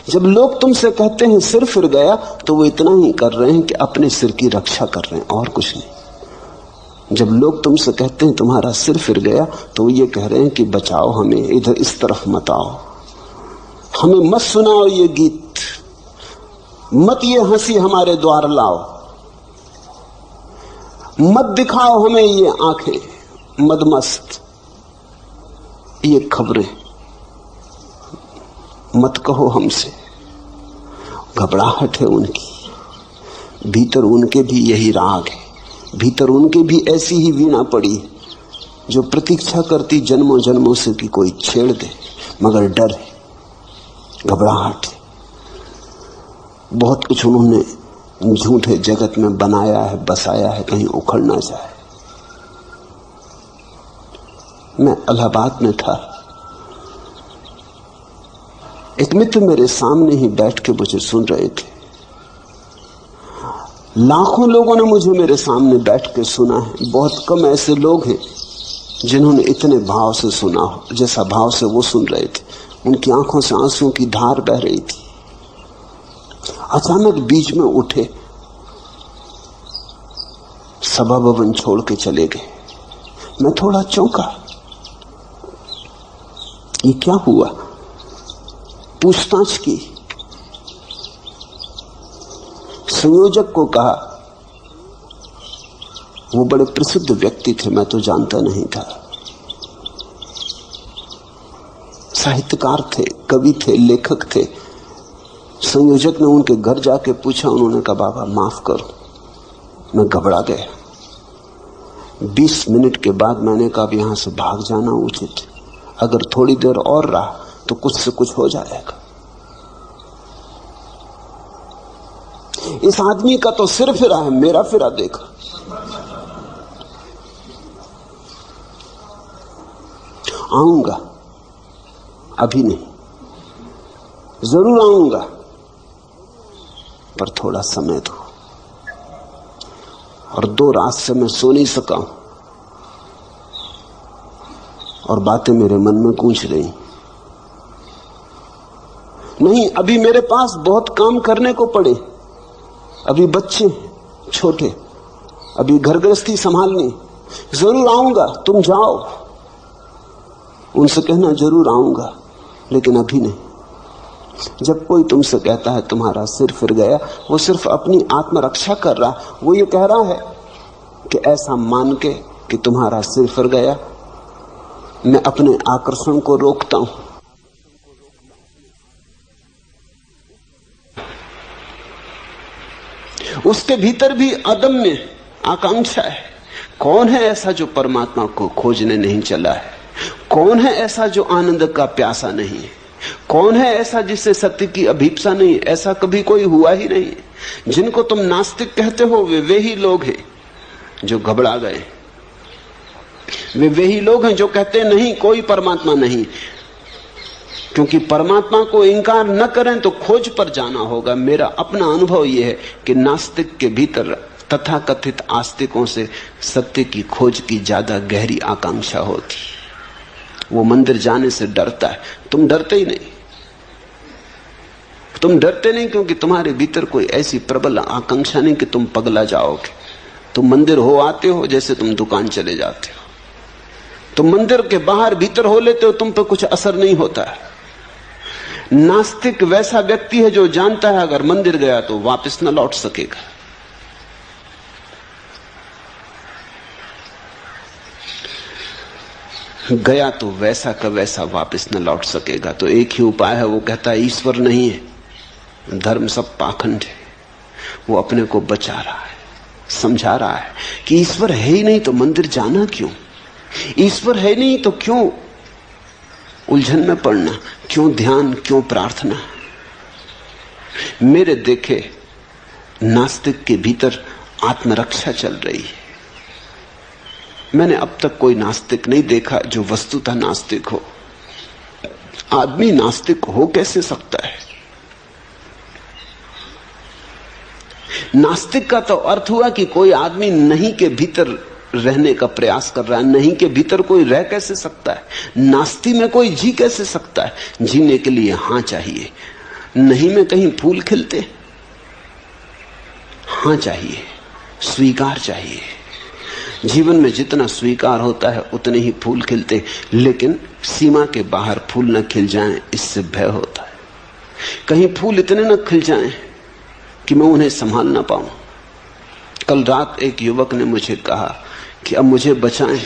जब लोग तुमसे कहते हैं सिर फिर गया, तो वो इतना ही कर रहे हैं कि अपने सिर की रक्षा कर रहे हैं, और कुछ नहीं। जब लोग तुमसे कहते हैं तुम्हारा सिर फिर गया, तो वो ये कह रहे हैं कि बचाओ हमें, इधर इस तरफ मत आओ, हमें मत सुनाओ ये गीत, मत ये हंसी हमारे द्वार लाओ, मत दिखाओ हमें ये आंखें मदमस्त, ये खबरें मत कहो हमसे। घबराहट है उनकी, भीतर उनके भी यही राग है, भीतर उनके भी ऐसी ही वीणा पड़ी है जो प्रतीक्षा करती जन्मों जन्मों से कि कोई छेड़ दे, मगर डर है, घबराहट है। बहुत कुछ उन्होंने झूठे जगत में बनाया है, बसाया है, कहीं उखड़ ना जाए। मैं इलाहाबाद में था, एक मित्र मेरे सामने ही बैठ के मुझे सुन रहे थे। लाखों लोगों ने मुझे मेरे सामने बैठ के सुना है। बहुत कम ऐसे लोग हैं जिन्होंने इतने भाव से सुना हो जैसा भाव से वो सुन रहे थे। उनकी आंखों से आंसुओं की धार बह रही थी। अचानक बीच में उठे, सभा भवन छोड़ के चले गए। मैं थोड़ा चौंका, ये क्या हुआ? पूछताछ की, संयोजक को कहा। वो बड़े प्रसिद्ध व्यक्ति थे, मैं तो जानता नहीं था। साहित्यकार थे, कवि थे, लेखक थे। संयोजक ने उनके घर जाके पूछा, उन्होंने कहा बाबा माफ करो। मैं घबरा गया। 20 मिनट के बाद मैंने कहा अब यहां से भाग जाना उचित, अगर थोड़ी देर और रहा तो कुछ से कुछ हो जाएगा। इस आदमी का तो सिर फिरा है, मेरा फिरा देखा। आऊंगा, अभी नहीं, जरूर आऊंगा, पर थोड़ा समय दो। और 2 रात से मैं सो नहीं सका हूं और बातें मेरे मन में गूंज रही। नहीं, अभी मेरे पास बहुत काम करने को पड़े। अभी बच्चे छोटे, अभी घर गृहस्थी संभालनी। जरूर आऊंगा, तुम जाओ, उनसे कहना जरूर आऊंगा, लेकिन अभी नहीं। जब कोई तुमसे कहता है तुम्हारा सिर फिर गया, वो सिर्फ अपनी आत्मरक्षा कर रहा। वो ये कह रहा है कि ऐसा मान के कि तुम्हारा सिर फिर गया, मैं अपने आकर्षण को रोकता हूं। उसके भीतर भी अदम्य आकांक्षा है। कौन है ऐसा जो परमात्मा को खोजने नहीं चला है? कौन है ऐसा जो आनंद का प्यासा नहीं है? कौन है ऐसा जिससे सत्य की अभीप्सा नहीं? ऐसा कभी कोई हुआ ही नहीं। जिनको तुम नास्तिक कहते हो वे ही लोग हैं जो घबरा गए। वे ही लोग हैं जो कहते नहीं कोई परमात्मा नहीं, क्योंकि परमात्मा को इंकार न करें तो खोज पर जाना होगा। मेरा अपना अनुभव यह है कि नास्तिक के भीतर तथाकथित आस्तिकों से सत्य की खोज की ज्यादा गहरी आकांक्षा होती। वो मंदिर जाने से डरता है, तुम डरते ही नहीं। तुम डरते नहीं क्योंकि तुम्हारे भीतर कोई ऐसी प्रबल आकांक्षा नहीं कि तुम पगला जाओगे। तुम मंदिर हो आते हो जैसे तुम दुकान चले जाते हो। तुम मंदिर के बाहर भीतर हो लेते हो, तुम पे कुछ असर नहीं होता है। नास्तिक वैसा व्यक्ति है जो जानता है अगर मंदिर गया तो वापस न लौट सकेगा। गया तो वैसा का वैसा वापस न लौट सकेगा। तो एक ही उपाय है, वो कहता है ईश्वर नहीं है, धर्म सब पाखंड है। वो अपने को बचा रहा है, समझा रहा है कि ईश्वर है ही नहीं तो मंदिर जाना क्यों? ईश्वर है नहीं तो क्यों उलझन में पड़ना, क्यों ध्यान, क्यों प्रार्थना? मेरे देखे नास्तिक के भीतर आत्मरक्षा चल रही है। मैंने अब तक कोई नास्तिक नहीं देखा जो वस्तुतः नास्तिक हो। आदमी नास्तिक हो कैसे सकता है? नास्तिक का तो अर्थ हुआ कि कोई आदमी नहीं के भीतर रहने का प्रयास कर रहा है। नहीं के भीतर कोई रह कैसे सकता है? नास्ति में कोई जी कैसे सकता है? जीने के लिए हां चाहिए। नहीं में कहीं फूल खिलते? हां चाहिए, स्वीकार चाहिए। जीवन में जितना स्वीकार होता है उतने ही फूल खिलते, लेकिन सीमा के बाहर फूल न खिल जाएं इससे भय होता है। कहीं फूल इतने न खिल जाएं कि मैं उन्हें संभाल ना पाऊं। कल रात एक युवक ने मुझे कहा कि अब मुझे बचाएं,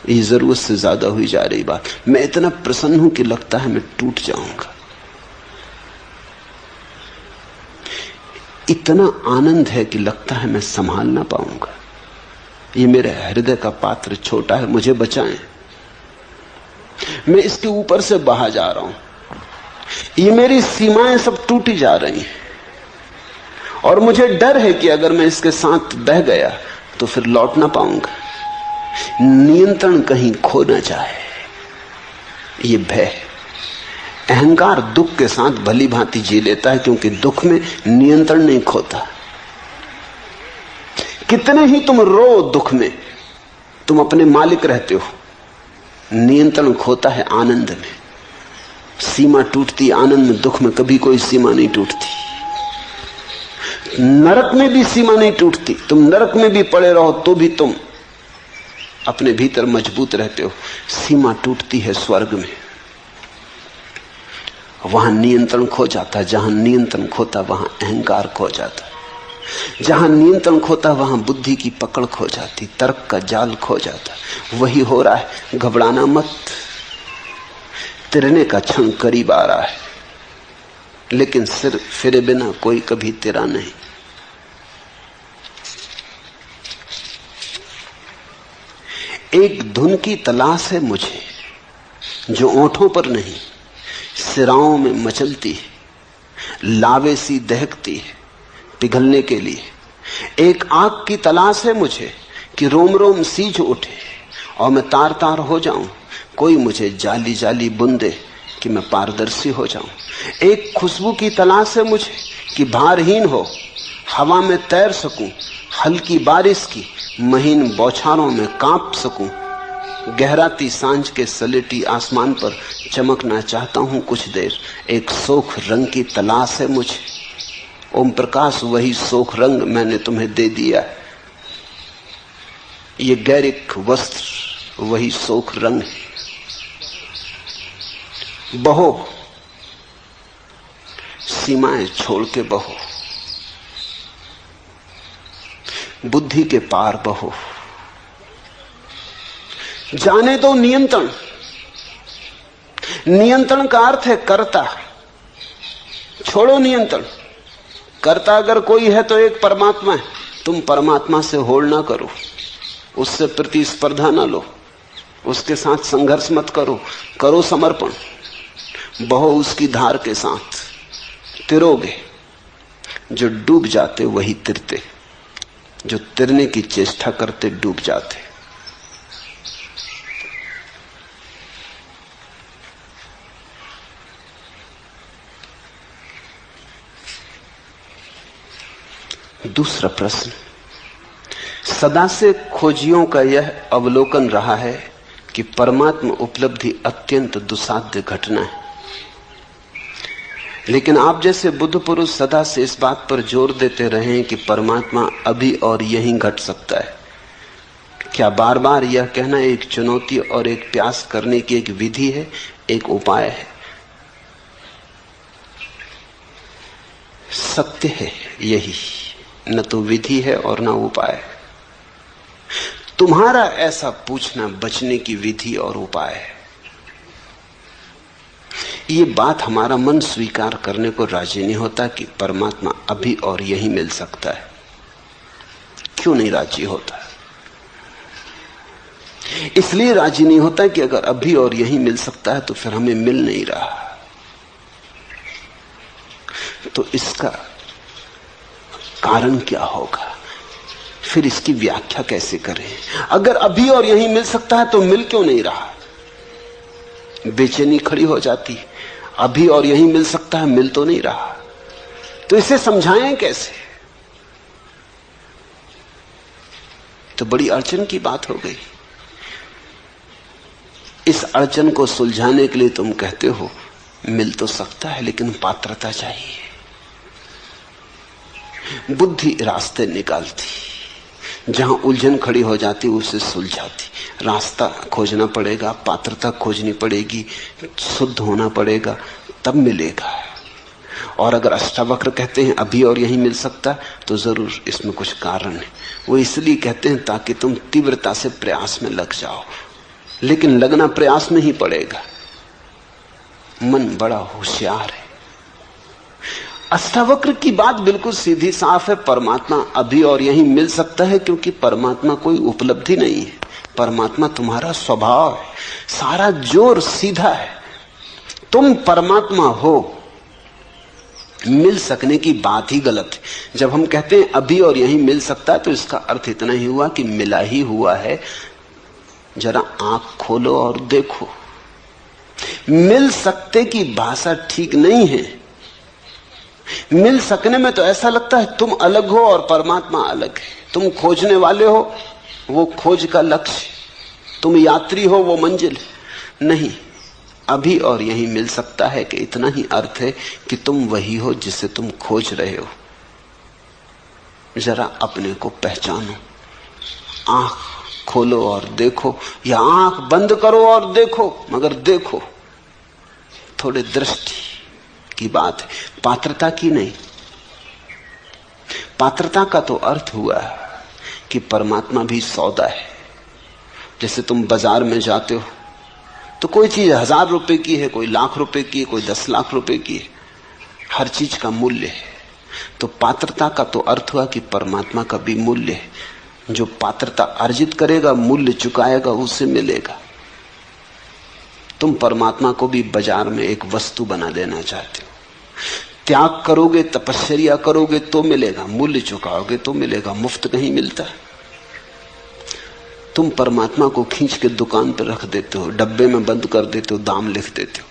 ये जरूरत से ज्यादा हुई जा रही बात। मैं इतना प्रसन्न हूं कि लगता है मैं टूट जाऊंगा। इतना आनंद है कि लगता है मैं संभाल ना पाऊंगा। ये मेरे हृदय का पात्र छोटा है, मुझे बचाएं। मैं इसके ऊपर से बाहर जा रहा हूं। ये मेरी सीमाएं सब टूटी जा रही हैं और मुझे डर है कि अगर मैं इसके साथ बह गया तो फिर लौट ना पाऊंगा। नियंत्रण कहीं खो ना जाए, ये भय। अहंकार दुख के साथ भली भांति जी लेता है क्योंकि दुख में नियंत्रण नहीं खोता। कितने ही तुम रो दुख में, तुम अपने मालिक रहते हो। नियंत्रण खोता है आनंद में। सीमा टूटती आनंद में, दुख में कभी कोई सीमा नहीं टूटती। नरक में भी सीमा नहीं टूटती। तुम नरक में भी पड़े रहो तो भी तुम अपने भीतर मजबूत रहते हो। सीमा टूटती है स्वर्ग में, वहां नियंत्रण खो जाता है। जहां नियंत्रण खोता वहां अहंकार खो जाता है। जहां नियंत्रण खोता वहां बुद्धि की पकड़ खो जाती, तर्क का जाल खो जाता। वही हो रहा है। घबराना मत, तिरने का क्षण करीब आ रहा है, लेकिन सिर फिरे बिना कोई कभी तिरा नहीं। एक धुन की तलाश है मुझे जो ओंठों पर नहीं सिराओं में मचलती है, लावे सी दहकती है पिघलने के लिए। एक आग की तलाश है मुझे कि रोम रोम सीज उठे और मैं तार तार हो जाऊं। कोई मुझे जाली जाली बुंदे कि मैं पारदर्शी हो जाऊं। एक खुशबू की तलाश है मुझे कि भारहीन हो, हवा में तैर सकूं, हल्की बारिश की महीन बौछारों में कांप सकूं। गहराती सांझ के सलेटी आसमान पर चमकना चाहता हूं कुछ देर। एक सोख रंग की तलाश है मुझे। ओम प्रकाश, वही सोख रंग मैंने तुम्हें दे दिया है। ये गैरिक वस्त्र वही सोख रंग है। बहो, सीमाएं छोड़ के बहो, बुद्धि के पार बहो। जाने दो नियंत्रण। नियंत्रण का अर्थ है कर्ता। छोड़ो नियंत्रण। कर्ता अगर कोई है तो एक परमात्मा है। तुम परमात्मा से होड़ ना करो, उससे प्रतिस्पर्धा ना लो। उसके साथ संघर्ष मत करो, करो समर्पण, बहो उसकी धार के साथ, तिरोगे। जो डूब जाते वही तिरते, जो तिरने की चेष्टा करते डूब जाते। दूसरा प्रश्न, सदा से खोजियों का यह अवलोकन रहा है कि परमात्मा उपलब्धि अत्यंत दुस्साध्य घटना है, लेकिन आप जैसे बुद्ध पुरुष सदा से इस बात पर जोर देते रहे हैं कि परमात्मा अभी और यहीं घट सकता है। क्या बार बार यह कहना एक चुनौती और एक प्रयास करने की एक विधि है, एक उपाय है? सत्य है यही, न तो विधि है और न उपाय। तुम्हारा ऐसा पूछना बचने की विधि और उपाय है। ये बात हमारा मन स्वीकार करने को राजी नहीं होता कि परमात्मा अभी और यहीं मिल सकता है। क्यों नहीं राजी होता? इसलिए राजी नहीं होता कि अगर अभी और यहीं मिल सकता है तो फिर हमें मिल नहीं रहा। तो इसका कारण क्या होगा, फिर इसकी व्याख्या कैसे करें? अगर अभी और यहीं मिल सकता है तो मिल क्यों नहीं रहा? बेचैनी खड़ी हो जाती, अभी और यहीं मिल सकता है, मिल तो नहीं रहा। तो इसे समझाएं कैसे? तो बड़ी अड़चन की बात हो गई। इस अड़चन को सुलझाने के लिए तुम कहते हो मिल तो सकता है लेकिन पात्रता चाहिए। बुद्धि रास्ते निकालती, जहां उलझन खड़ी हो जाती उसे सुलझाती। रास्ता खोजना पड़ेगा, पात्रता खोजनी पड़ेगी, शुद्ध होना पड़ेगा, तब मिलेगा। और अगर अष्टावक्र कहते हैं अभी और यहीं मिल सकता तो जरूर इसमें कुछ कारण है। वो इसलिए कहते हैं ताकि तुम तीव्रता से प्रयास में लग जाओ, लेकिन लगना प्रयास में ही पड़ेगा। मन बड़ा होशियार है। अष्टावक्र की बात बिल्कुल सीधी साफ है, परमात्मा अभी और यहीं मिल सकता है क्योंकि परमात्मा कोई उपलब्धि नहीं है, परमात्मा तुम्हारा स्वभाव है। सारा जोर सीधा है, तुम परमात्मा हो। मिल सकने की बात ही गलत है। जब हम कहते हैं अभी और यहीं मिल सकता है तो इसका अर्थ इतना ही हुआ कि मिला ही हुआ है। जरा आंख खोलो और देखो। मिल सकते की भाषा ठीक नहीं है। मिल सकने में तो ऐसा लगता है तुम अलग हो और परमात्मा अलग है। तुम खोजने वाले हो, वो खोज का लक्ष्य, तुम यात्री हो, वो मंजिल। नहीं, अभी और यहीं मिल सकता है कि इतना ही अर्थ है कि तुम वही हो जिसे तुम खोज रहे हो। जरा अपने को पहचानो, आंख खोलो और देखो, या आंख बंद करो और देखो, मगर देखो। थोड़े दृष्टि की बात है, पात्रता की नहीं। पात्रता का तो अर्थ हुआ कि परमात्मा भी सौदा है। जैसे तुम बाजार में जाते हो तो कोई चीज 1000 रुपए की है, कोई लाख रुपए की है, कोई 10 लाख रुपए की है, हर चीज का मूल्य है। तो पात्रता का तो अर्थ हुआ कि परमात्मा का भी मूल्य है। जो पात्रता अर्जित करेगा, मूल्य चुकाएगा, उसे मिलेगा। तुम परमात्मा को भी बाजार में एक वस्तु बना देना चाहते हो। त्याग करोगे, तपस्या करोगे तो मिलेगा, मूल्य चुकाओगे तो मिलेगा। मुफ्त कहीं मिलता है। तुम परमात्मा को खींच के दुकान पर रख देते हो, डब्बे में बंद कर देते हो, दाम लिख देते हो।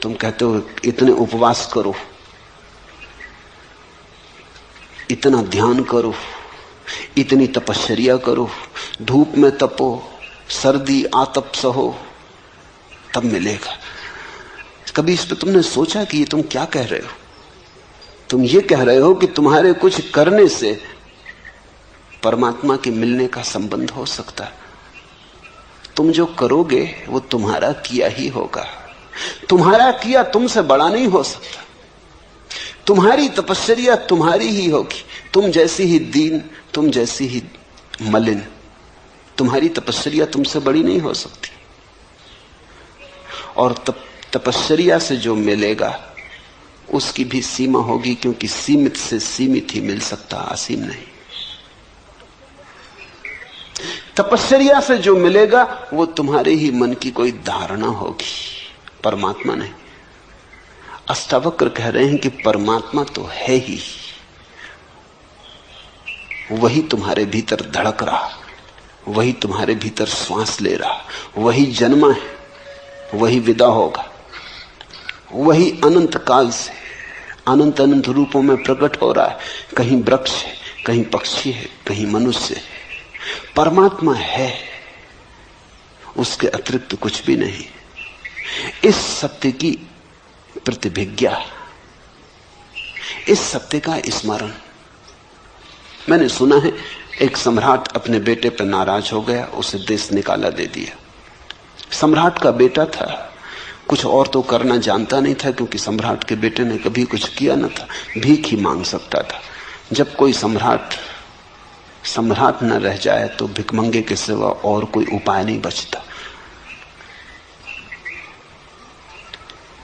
तुम कहते हो इतने उपवास करो, इतना ध्यान करो, इतनी तपस्या करो, धूप में तपो, सर्दी आतप सहो, तब मिलेगा। कभी इस पर तुमने सोचा कि ये तुम क्या कह रहे हो? तुम ये कह रहे हो कि तुम्हारे कुछ करने से परमात्मा के मिलने का संबंध हो सकता है। तुम जो करोगे वो तुम्हारा किया ही होगा। तुम्हारा किया तुमसे बड़ा नहीं हो सकता। तुम्हारी तपस्या तुम्हारी ही होगी। तुम जैसी ही दीन, तुम जैसी ही मलिन, तुम्हारी तपस्या तुमसे बड़ी नहीं हो सकती। और तपस्या से जो मिलेगा उसकी भी सीमा होगी, क्योंकि सीमित से सीमित ही मिल सकता, असीम नहीं। तपश्चर्या से जो मिलेगा वो तुम्हारे ही मन की कोई धारणा होगी, परमात्मा नहीं। अष्टावक्र कह रहे हैं कि परमात्मा तो है ही, वही तुम्हारे भीतर धड़क रहा, वही तुम्हारे भीतर श्वास ले रहा, वही जन्मा है, वही विदा होगा, वही अनंत काल से अनंत अनंत रूपों में प्रकट हो रहा है। कहीं वृक्ष है, कहीं पक्षी है, कहीं मनुष्य है। परमात्मा है, उसके अतिरिक्त कुछ भी नहीं। इस सत्य की प्रतिभिज्ञा, इस सत्य का स्मरण। मैंने सुना है एक सम्राट अपने बेटे पर नाराज हो गया, उसे देश निकाला दे दिया। सम्राट का बेटा था, कुछ और तो करना जानता नहीं था, क्योंकि सम्राट के बेटे ने कभी कुछ किया न था, भीख ही मांग सकता था। जब कोई सम्राट न रह जाए तो भिखमंगे के सिवा और कोई उपाय नहीं बचता।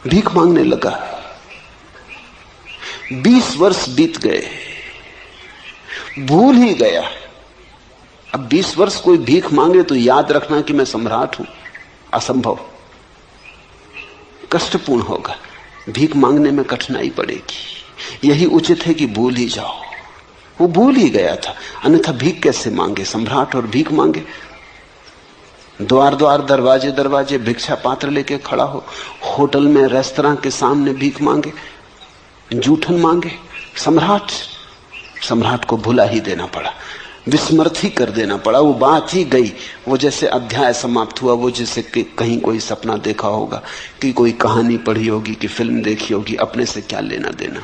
भीख मांगने लगा। 20 वर्ष बीत गए, भूल ही गया। अब 20 वर्ष कोई भीख मांगे तो याद रखना कि मैं सम्राट हूं, असंभव, कष्टपूर्ण होगा। भीख मांगने में कठिनाई पड़ेगी। यही उचित है कि भूल ही जाओ। वो भूल ही गया था, अन्यथा भीख कैसे मांगे? सम्राट और भीख मांगे। द्वार द्वार, दरवाजे दरवाजे भिक्षा पात्र लेके खड़ा हो, होटल में, रेस्तरां के सामने भीख मांगे, जूठन मांगे। सम्राट को भुला ही देना पड़ा, विस्मृत ही कर देना पड़ा। वो बात ही गई। वो जैसे अध्याय समाप्त हुआ, वो जैसे कि कहीं कोई सपना देखा होगा, कि कोई कहानी पढ़ी होगी, कि फिल्म देखी होगी, अपने से क्या लेना देना।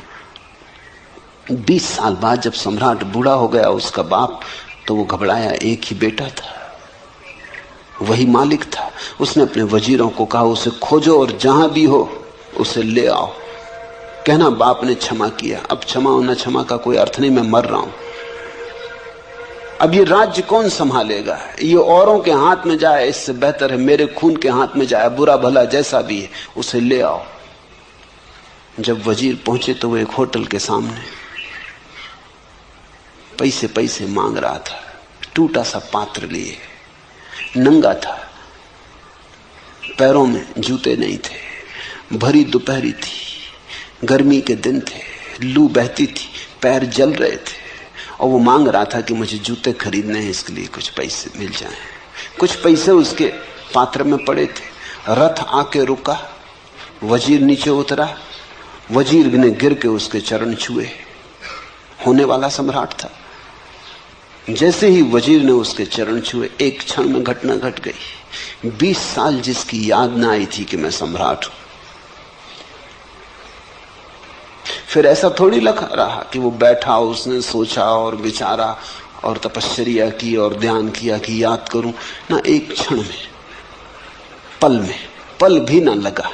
20 साल बाद जब सम्राट बूढ़ा हो गया, उसका बाप, तो वो घबराया। एक ही बेटा था, वही मालिक था। उसने अपने वजीरों को कहा, उसे खोजो और जहां भी हो उसे ले आओ। कहना बाप ने क्षमा किया। अब क्षमा और न क्षमा का कोई अर्थ नहीं, मैं मर रहा हूं। अब ये राज्य कौन संभालेगा? ये औरों के हाथ में जाए, इससे बेहतर है मेरे खून के हाथ में जाए। बुरा भला जैसा भी है, उसे ले आओ। जब वजीर पहुंचे तो वो एक होटल के सामने पैसे मांग रहा था, टूटा सा पात्र लिए, नंगा था, पैरों में जूते नहीं थे, भरी दोपहरी थी, गर्मी के दिन थे, लू बहती थी, पैर जल रहे थे, और वो मांग रहा था कि मुझे जूते खरीदने हैं, इसके लिए कुछ पैसे मिल जाएं। कुछ पैसे उसके पात्र में पड़े थे। रथ आके रुका, वजीर नीचे उतरा, वजीर ने गिर के उसके चरण छुए। होने वाला सम्राट था। जैसे ही वजीर ने उसके चरण छुए, एक क्षण में घटना घट गई। 20 साल जिसकी याद ना आई थी कि मैं सम्राट हूं, फिर ऐसा थोड़ी लगा रहा कि वो बैठा, उसने सोचा और विचारा और तपश्चर्या की और ध्यान किया कि याद करूं ना। एक क्षण में, पल भी ना लगा,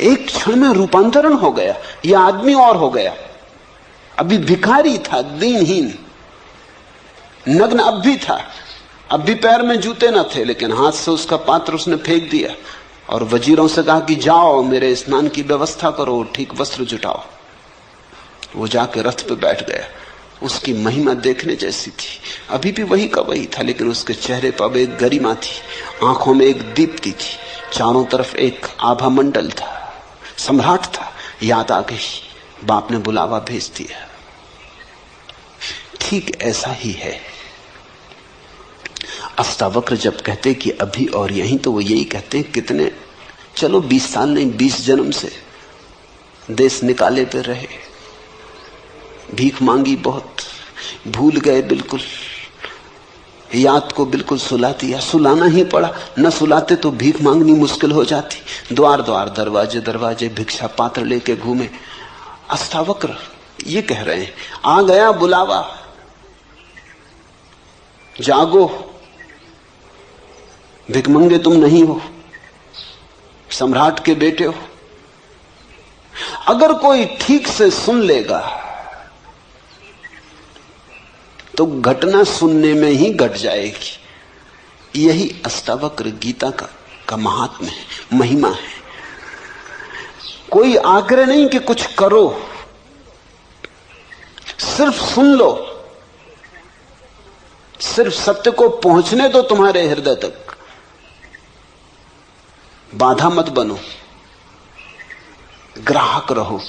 एक क्षण में रूपांतरण हो गया। यह आदमी और हो गया। अभी भिखारी था, दीनहीन, नग्न अब भी था, अब भी पैर में जूते न थे, लेकिन हाथ से उसका पात्र उसने फेंक दिया और वजीरों से कहा कि जाओ मेरे स्नान की व्यवस्था करो, ठीक वस्त्र जुटाओ। वो जाके रथ पे बैठ गया। उसकी महिमा देखने जैसी थी। अभी भी वही का वही था, लेकिन उसके चेहरे पर एक गरिमा थी, आंखों में एक दीप्ति थी, चारों तरफ एक आभा मंडल था। सम्राट था। याद आ गई, बाप ने बुलावा भेज दिया। ठीक ऐसा ही है। अष्टावक्र जब कहते कि अभी और यहीं, तो वो यही कहते हैं कितने, चलो 20 साल नहीं, 20 जन्म से देश निकाले पे रहे, भीख मांगी बहुत, भूल गए बिल्कुल, याद को बिल्कुल सुला दिया, सुलाना ही पड़ा। न सुलाते तो भीख मांगनी मुश्किल हो जाती। द्वार द्वार, दरवाजे दरवाजे भिक्षा पात्र लेके घूमे। अष्टावक्र ये कह रहे हैं, आ गया बुलावा, जागो, भिखमंगे तुम नहीं हो, सम्राट के बेटे हो। अगर कोई ठीक से सुन लेगा तो घटना सुनने में ही घट जाएगी। यही अष्टावक्र गीता का महात्म्य है, महिमा है। कोई आग्रह नहीं कि कुछ करो, सिर्फ सुन लो। सिर्फ सत्य को पहुंचने दो तुम्हारे हृदय तक, बाधा मत बनो, ग्राहक रहो,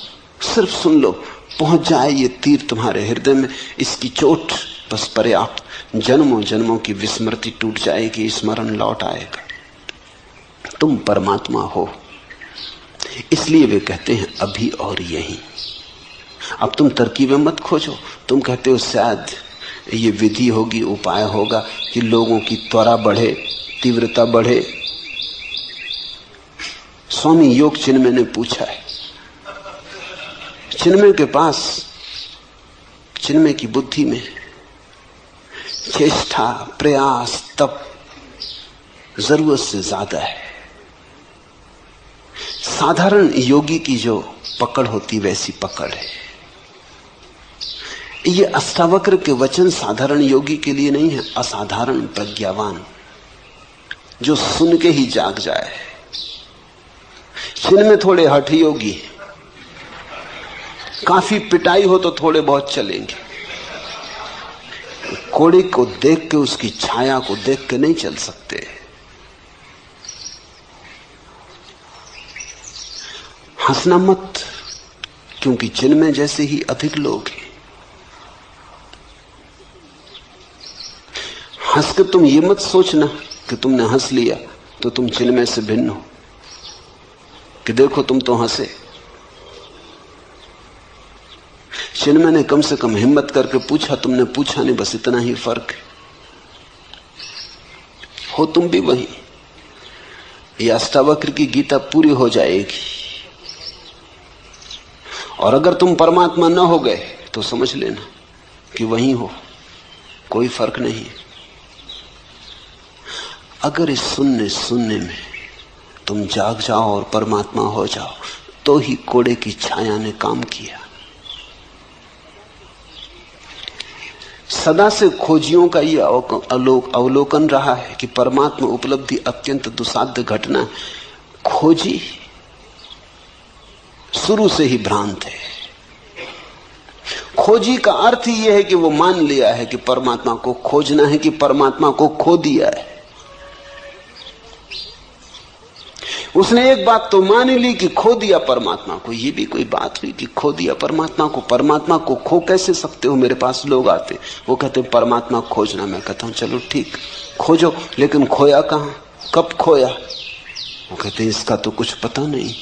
सिर्फ सुन लो, पहुंच जाए ये तीर तुम्हारे हृदय में, इसकी चोट बस पर्याप्त, जन्मों जन्मों की विस्मृति टूट जाएगी, स्मरण लौट आएगा, तुम परमात्मा हो। इसलिए वे कहते हैं अभी और यहीं। अब तुम तरकीबें मत खोजो, तुम कहते हो शायद ये विधि होगी, उपाय होगा कि लोगों की त्वरा बढ़े, तीव्रता बढ़े। स्वामी योग चिन्मय ने पूछा है, चिन्मय के पास, चिन्मय की बुद्धि में चेष्टा, प्रयास, तप जरूरत से ज्यादा है। साधारण योगी की जो पकड़ होती वैसी पकड़ है। ये अष्टावक्र के वचन साधारण योगी के लिए नहीं है, असाधारण प्रज्ञावान जो सुन के ही जाग जाए। जिनमें थोड़े हठ योगी, काफी पिटाई हो तो थोड़े बहुत चलेंगे, कोड़े को देख के, उसकी छाया को देख के नहीं चल सकते। हंसना मत, क्योंकि जिनमें जैसे ही अधिक लोग हैं। हंस के तुम ये मत सोचना कि तुमने हंस लिया तो तुम जिनमें से भिन्न हो, कि देखो तुम तो हंसे। चिन्मय ने कम से कम हिम्मत करके पूछा, तुमने पूछा नहीं, बस इतना ही फर्क है। हो तुम भी वही। ये अष्टावक्र की गीता पूरी हो जाएगी, और अगर तुम परमात्मा न हो गए तो समझ लेना कि वहीं हो, कोई फर्क नहीं है। अगर इस सुनने में तुम जाग जाओ और परमात्मा हो जाओ तो ही कोड़े की छाया ने काम किया। सदा से खोजियों का यह अवलोकन रहा है कि परमात्मा उपलब्धि अत्यंत दुसाध्य घटना है। खोजी शुरू से ही भ्रांत है। खोजी का अर्थ ही यह है कि वो मान लिया है कि परमात्मा को खोजना है, कि परमात्मा को खो दिया है। उसने एक बात तो मान ली कि खो दिया परमात्मा को। ये भी कोई बात हुई कि खो दिया परमात्मा को? परमात्मा को खो कैसे सकते हो? मेरे पास लोग आते, वो कहते परमात्मा खोजना। मैं कहता हूं चलो ठीक, खोजो, लेकिन खोया कहां, कब खोया? वो कहते इसका तो कुछ पता नहीं,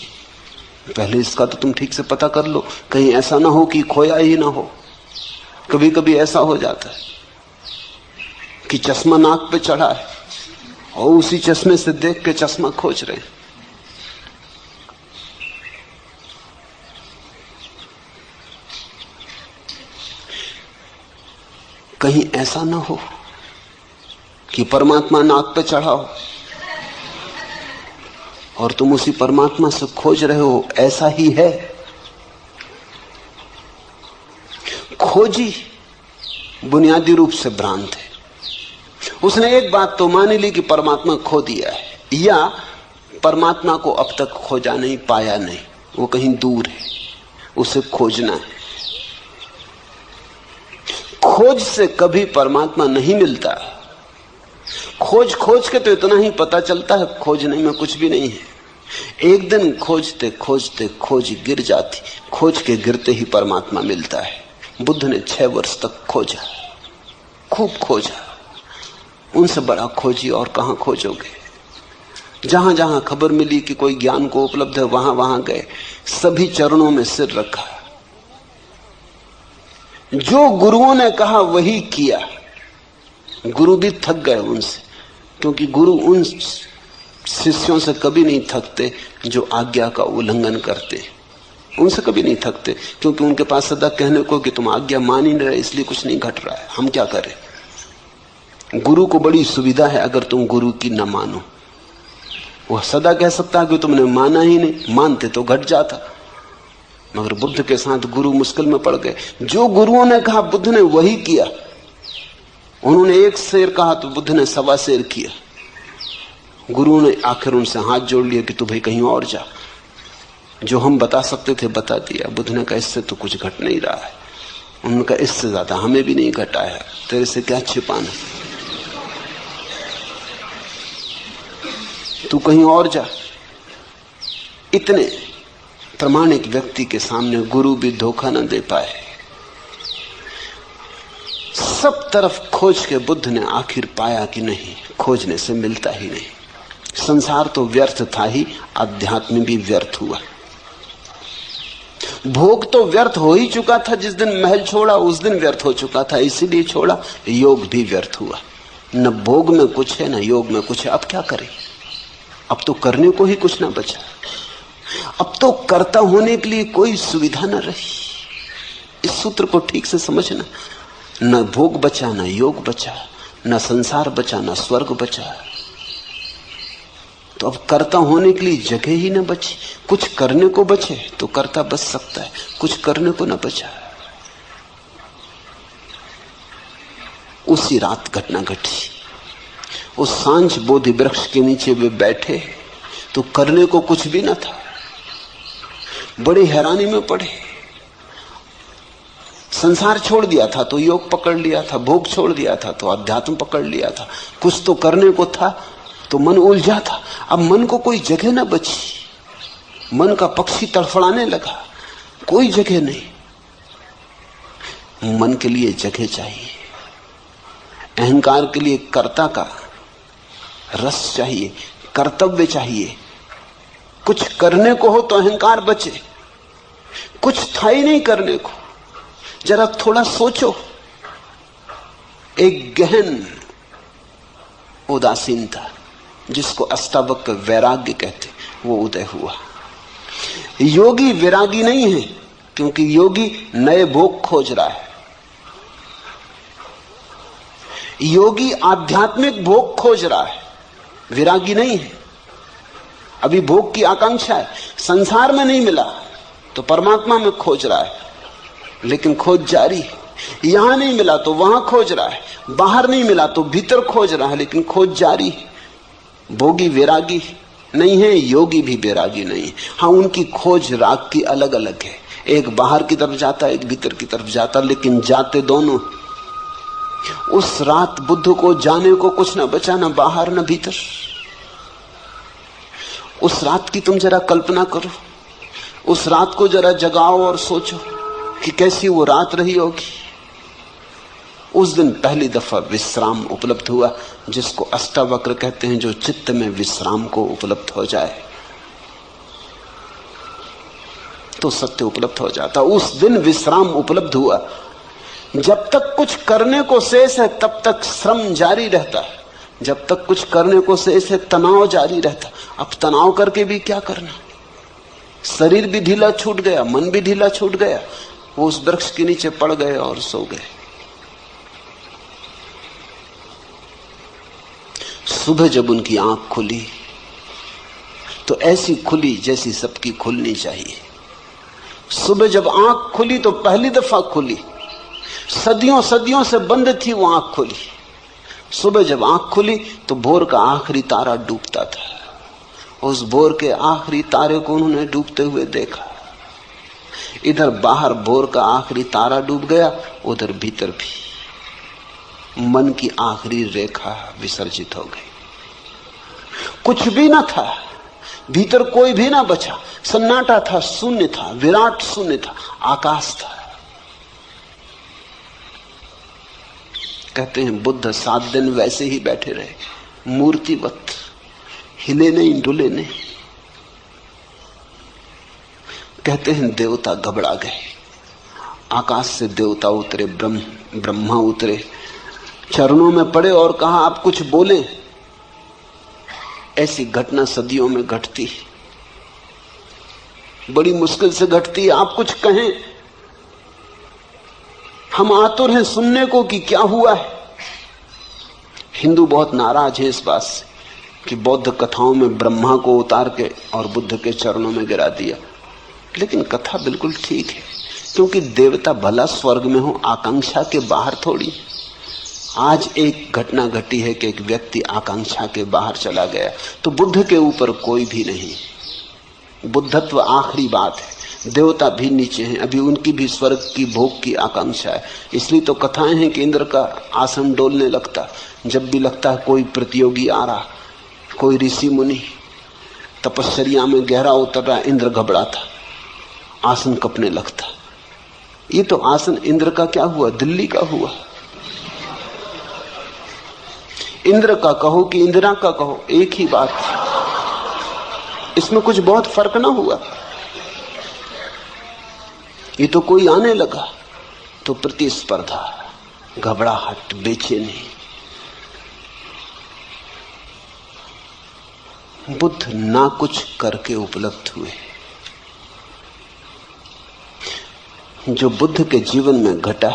पहले इसका तो तुम ठीक से पता कर लो, कहीं ऐसा ना हो कि खोया ही ना हो। कभी कभी ऐसा हो जाता है कि चश्मा नाक पे चढ़ा है और उसी चश्मे से देख के चश्मा खोज रहे हैं। कहीं ऐसा ना हो कि परमात्मा नाक पे चढ़ा हो और तुम उसी परमात्मा से खोज रहे हो। ऐसा ही है। खोजी बुनियादी रूप से भ्रांत है। उसने एक बात तो मान ली कि परमात्मा खो दिया है, या परमात्मा को अब तक खोजा नहीं, पाया नहीं, वो कहीं दूर है, उसे खोजना है। खोज से कभी परमात्मा नहीं मिलता। खोज खोज के तो इतना ही पता चलता है, खोजने में कुछ भी नहीं है। एक दिन खोजते खोजते खोज गिर जाती, खोज के गिरते ही परमात्मा मिलता है। बुद्ध ने 6 वर्ष तक खोजा, खूब खोजा। उनसे बड़ा खोजी और कहां खोजोगे। जहां जहां खबर मिली कि कोई ज्ञान को उपलब्ध है, वहां वहां गए, सभी चरणों में सिर रखा। जो गुरुओं ने कहा वही किया। गुरु भी थक गए उनसे, क्योंकि गुरु उन शिष्यों से कभी नहीं थकते जो आज्ञा का उल्लंघन करते। उनसे कभी नहीं थकते, क्योंकि उनके पास सदा कहने को कि तुम आज्ञा मान ही नहीं रहे, इसलिए कुछ नहीं घट रहा है, हम क्या करें। गुरु को बड़ी सुविधा है, अगर तुम गुरु की न मानो। वह सदा कह सकता है कि तुमने माना ही नहीं, मानते तो घट जाता। मगर बुद्ध के साथ गुरु मुश्किल में पड़ गए। जो गुरुओं ने कहा बुद्ध ने वही किया। उन्होंने 1 शेर कहा तो बुद्ध ने 1.25 शेर किया। गुरु ने आखिर उनसे हाथ जोड़ लिया कि तू भाई कहीं और जा। जो हम बता सकते थे बता दिया। बुद्ध ने कहा इससे तो कुछ घट नहीं रहा है। उन्होंने कहा इससे ज्यादा हमें भी नहीं घटा है, तेरे से क्या छिपाना। तू कहीं और जा। इतने प्रामाणिक व्यक्ति के सामने गुरु भी धोखा न दे पाए। सब तरफ खोज के बुद्ध ने आखिर पाया कि नहीं, खोजने से मिलता ही नहीं। संसार तो व्यर्थ था ही, अध्यात्म भी व्यर्थ हुआ। भोग तो व्यर्थ हो ही चुका था, जिस दिन महल छोड़ा उस दिन व्यर्थ हो चुका था, इसीलिए छोड़ा। योग भी व्यर्थ हुआ। न भोग में कुछ है न योग में कुछ है। अब क्या करें? अब तो करने को ही कुछ ना बचा। अब तो कर्ता होने के लिए कोई सुविधा न रही। इस सूत्र को ठीक से समझना। न भोग बचा, न योग बचा, न संसार बचा, न स्वर्ग बचा। तो अब कर्ता होने के लिए जगह ही न बची। कुछ करने को बचे तो कर्ता बच सकता है, कुछ करने को न बचा। उसी रात घटना घटी। उस सांझ बोधि वृक्ष के नीचे वे बैठे तो करने को कुछ भी न था। बड़ी हैरानी में पड़े। संसार छोड़ दिया था तो योग पकड़ लिया था, भोग छोड़ दिया था तो अध्यात्म पकड़ लिया था। कुछ तो करने को था तो मन उलझा था। अब मन को कोई जगह न बची। मन का पक्षी तड़फड़ाने लगा, कोई जगह नहीं। मन के लिए जगह चाहिए। अहंकार के लिए कर्ता का रस चाहिए, कर्तव्य चाहिए। कुछ करने को हो तो अहंकार बचे। कुछ था ही नहीं करने को। जरा थोड़ा सोचो। एक गहन उदासीनता, जिसको अष्टावक्र वैराग्य कहते, वो उदय हुआ। योगी विरागी नहीं है, क्योंकि योगी नए भोग खोज रहा है। योगी आध्यात्मिक भोग खोज रहा है, विरागी नहीं है। अभी भोग की आकांक्षा है। संसार में नहीं मिला तो परमात्मा में खोज रहा है, लेकिन खोज जारी है। यहां नहीं मिला तो वहां खोज रहा है, बाहर नहीं मिला तो भीतर खोज रहा है, लेकिन खोज जारी है। भोगी विरागी नहीं है, योगी भी विरागी नहीं है। हाँ, उनकी खोज राग की अलग अलग है। एक बाहर की तरफ जाता, एक भीतर की तरफ जाता, लेकिन जाते दोनों। उस रात बुद्ध को जाने को कुछ न बचा, न बाहर न भीतर। उस रात की तुम जरा कल्पना करो। उस रात को जरा जगाओ और सोचो कि कैसी वो रात रही होगी। उस दिन पहली दफा विश्राम उपलब्ध हुआ, जिसको अष्टावक्र कहते हैं, जो चित्त में विश्राम को उपलब्ध हो जाए तो सत्य उपलब्ध हो जाता। उस दिन विश्राम उपलब्ध हुआ। जब तक कुछ करने को शेष है तब तक श्रम जारी रहता है। जब तक कुछ करने को शेष है तनाव जारी रहता। अब तनाव करके भी क्या करना? शरीर भी ढीला छूट गया, मन भी ढीला छूट गया। वो उस वृक्ष के नीचे पड़ गए और सो गए। सुबह जब उनकी आंख खुली तो ऐसी खुली जैसी सबकी खुलनी चाहिए। सुबह जब आंख खुली तो पहली दफा खुली। सदियों सदियों से बंद थी वो आंख खुली। सुबह जब आंख खुली तो भोर का आखिरी तारा डूबता था। उस भोर के आखिरी तारे को उन्होंने डूबते हुए देखा। इधर बाहर भोर का आखिरी तारा डूब गया, उधर भीतर भी मन की आखिरी रेखा विसर्जित हो गई। कुछ भी न था, भीतर कोई भी ना बचा। सन्नाटा था, शून्य था, विराट शून्य था, आकाश था। कहते हैं बुद्ध 7 दिन वैसे ही बैठे रहे, मूर्तिवत, हिले नहीं डुले नहीं। कहते हैं देवता घबरा गए। आकाश से देवता उतरे, ब्रह्मा उतरे, चरणों में पड़े और कहा आप कुछ बोले। ऐसी घटना सदियों में घटती, बड़ी मुश्किल से घटती। आप कुछ कहें, हम आतुर हैं सुनने को कि क्या हुआ है। हिंदू बहुत नाराज है इस बात से कि बौद्ध कथाओं में ब्रह्मा को उतार के और बुद्ध के चरणों में गिरा दिया। लेकिन कथा बिल्कुल ठीक है, क्योंकि देवता भला स्वर्ग में हो, आकांक्षा के बाहर थोड़ी। आज एक घटना घटी है कि एक व्यक्ति आकांक्षा के बाहर चला गया, तो बुद्ध के ऊपर कोई भी नहीं। बुद्धत्व आखिरी बात है। देवता भी नीचे हैं, अभी उनकी भी स्वर्ग की भोग की आकांक्षा है। इसलिए तो कथाएं हैं कि इंद्र का आसन डोलने लगता जब भी लगता है कोई प्रतियोगी आ रहा, कोई ऋषि मुनि तपश्चर्या में गहरा उतर रहा, इंद्र घबराता, आसन कपने लगता। ये तो आसन इंद्र का क्या हुआ, दिल्ली का हुआ। इंद्र का कहो कि इंदिरा का कहो, एक ही बात, इसमें कुछ बहुत फर्क ना हुआ। ये तो कोई आने लगा तो प्रतिस्पर्धा, घबराहट, बेचैनी। बुद्ध ना कुछ करके उपलब्ध हुए। जो बुद्ध के जीवन में घटा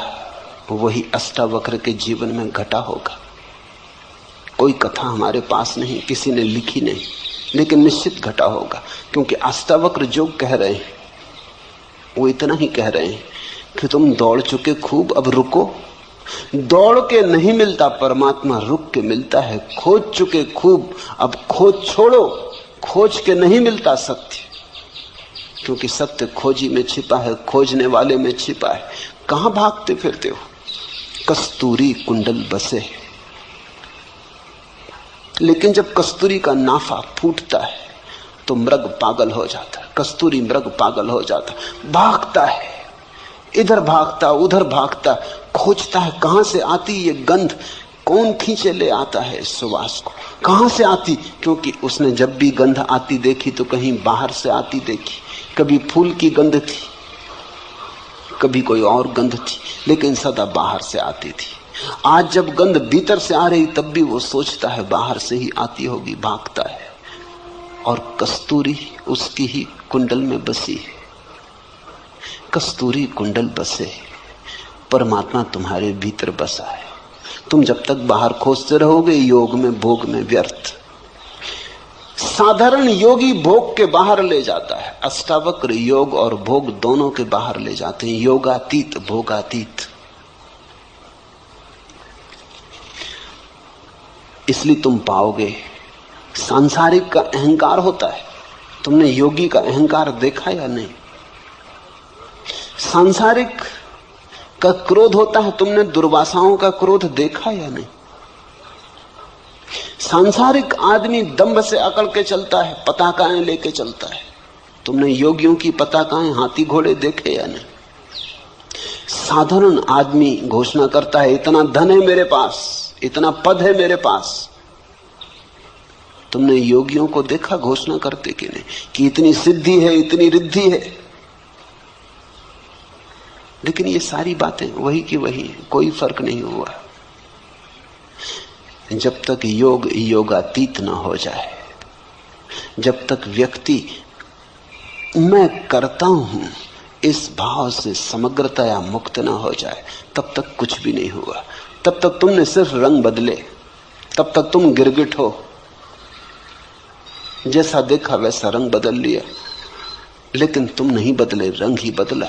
वही अष्टावक्र के जीवन में घटा होगा। कोई कथा हमारे पास नहीं, किसी ने लिखी नहीं, लेकिन निश्चित घटा होगा, क्योंकि अष्टावक्र जो कह रहे हैं वो इतना ही कह रहे हैं कि तुम दौड़ चुके खूब, अब रुको। दौड़ के नहीं मिलता परमात्मा, रुक के मिलता है। खोज चुके खूब, अब खोज छोड़ो। खोज के नहीं मिलता सत्य, क्योंकि सत्य खोजी में छिपा है, खोजने वाले में छिपा है। कहां भागते फिरते हो? कस्तूरी कुंडल बसे। लेकिन जब कस्तूरी का नाफा फूटता है तो मृग पागल हो जाता है। कस्तूरी मृग पागल हो जाता, भागता है, इधर भागता उधर भागता, खोजता है कहां से आती ये गंध, कौन खींचे ले आता है इस सुवास को, कहां से आती। क्योंकि उसने जब भी गंध आती देखी तो कहीं बाहर से आती देखी। कभी फूल की गंध थी, कभी कोई और गंध थी, लेकिन सदा बाहर से आती थी। आज जब गंध भीतर से आ रही तब भी वो सोचता है बाहर से ही आती होगी, भागता है। और कस्तूरी उसकी ही कुंडल में बसी है। कस्तूरी कुंडल बसे, परमात्मा तुम्हारे भीतर बसा है। तुम जब तक बाहर खोजते रहोगे योग में भोग में व्यर्थ। साधारण योगी भोग के बाहर ले जाता है, अष्टावक्र योग और भोग दोनों के बाहर ले जाते हैं। योगातीत भोगातीत। इसलिए तुम पाओगे सांसारिक का अहंकार होता है। तुमने योगी का अहंकार देखा या नहीं? सांसारिक का क्रोध होता है, तुमने दुर्वासाओं का क्रोध देखा या नहीं? सांसारिक आदमी दंभ से अकड़ के चलता है, पताकाएं लेके चलता है। तुमने योगियों की पताकाएं, हाथी घोड़े देखे या नहीं? साधारण आदमी घोषणा करता है इतना धन है मेरे पास, इतना पद है मेरे पास। तुमने योगियों को देखा घोषणा करते कि नहीं कि इतनी सिद्धि है, इतनी रिद्धि है? लेकिन ये सारी बातें वही की वही है, कोई फर्क नहीं हुआ। जब तक योग योगातीत ना हो जाए, जब तक व्यक्ति मैं करता हूं इस भाव से समग्रतया मुक्त ना हो जाए, तब तक कुछ भी नहीं हुआ। तब तक तुमने सिर्फ रंग बदले, तब तक तुम गिरगिट हो, जैसा देखा वैसा रंग बदल लिया, लेकिन तुम नहीं बदले, रंग ही बदला।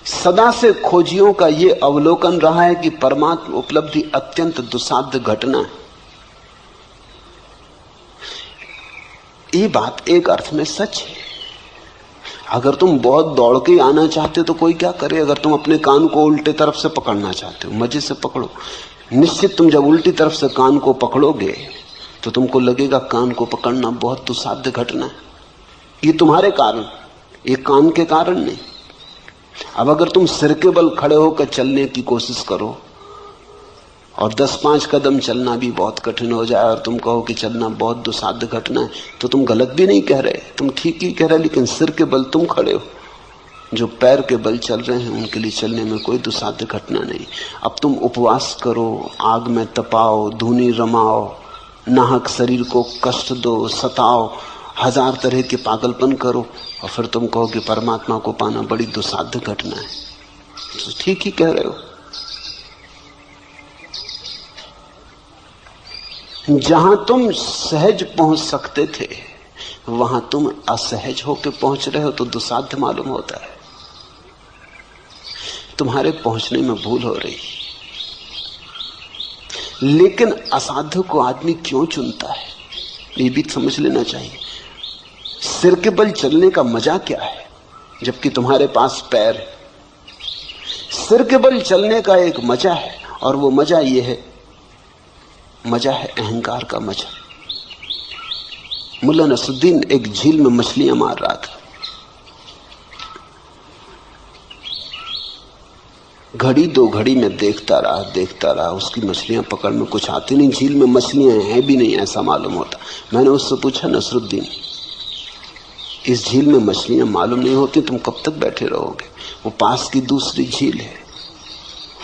सदा से खोजियों का यह अवलोकन रहा है कि परमात्मा उपलब्धि अत्यंत दुसाध्य घटना है। ये बात एक अर्थ में सच है। अगर तुम बहुत दौड़ के आना चाहते हो तो कोई क्या करे? अगर तुम अपने कान को उल्टे तरफ से पकड़ना चाहते हो, मजे से पकड़ो। निश्चित तुम जब उल्टी तरफ से कान को पकड़ोगे तो तुमको लगेगा कान को पकड़ना बहुत दुसाध्य घटना है। ये तुम्हारे कारण, ये कान के कारण नहीं। अब अगर तुम सिर के बल खड़े होकर चलने की कोशिश करो और 10-5 कदम चलना भी बहुत कठिन हो जाए और तुम कहो कि चलना बहुत दुसाध्य घटना है, तो तुम गलत भी नहीं कह रहे, तुम ठीक ही कह रहे। लेकिन सिर के बल तुम खड़े हो, जो पैर के बल चल रहे हैं उनके लिए चलने में कोई दुसाध्य घटना नहीं। अब तुम उपवास करो, आग में तपाओ, धूनी रमाओ, नाहक शरीर को कष्ट दो, सताओ, 1000 तरह के पागलपन करो और फिर तुम कहो कि परमात्मा को पाना बड़ी दुसाध्य घटना है, तो ठीक ही कह रहे हो। जहां तुम सहज पहुंच सकते थे वहां तुम असहज होकर पहुंच रहे हो तो दुसाध्य मालूम होता है। तुम्हारे पहुंचने में भूल हो रही। लेकिन असाध्य को आदमी क्यों चुनता है, ये भी समझ लेना चाहिए। सिर के बल चलने का मजा क्या है जबकि तुम्हारे पास पैर है? सिर के बल चलने का एक मजा है, और वो मजा ये है, मजा है अहंकार का मजा। मुल्ला नसरुद्दीन एक झील में मछलियां मार रहा था। घड़ी दो घड़ी में देखता रहा, उसकी मछलियां पकड़ में कुछ आती नहीं, झील में मछलियां हैं भी नहीं ऐसा मालूम होता। मैंने उससे पूछा, नसरुद्दीन इस झील में मछलियां मालूम नहीं होती, तुम कब तक बैठे रहोगे? वो पास की दूसरी झील है,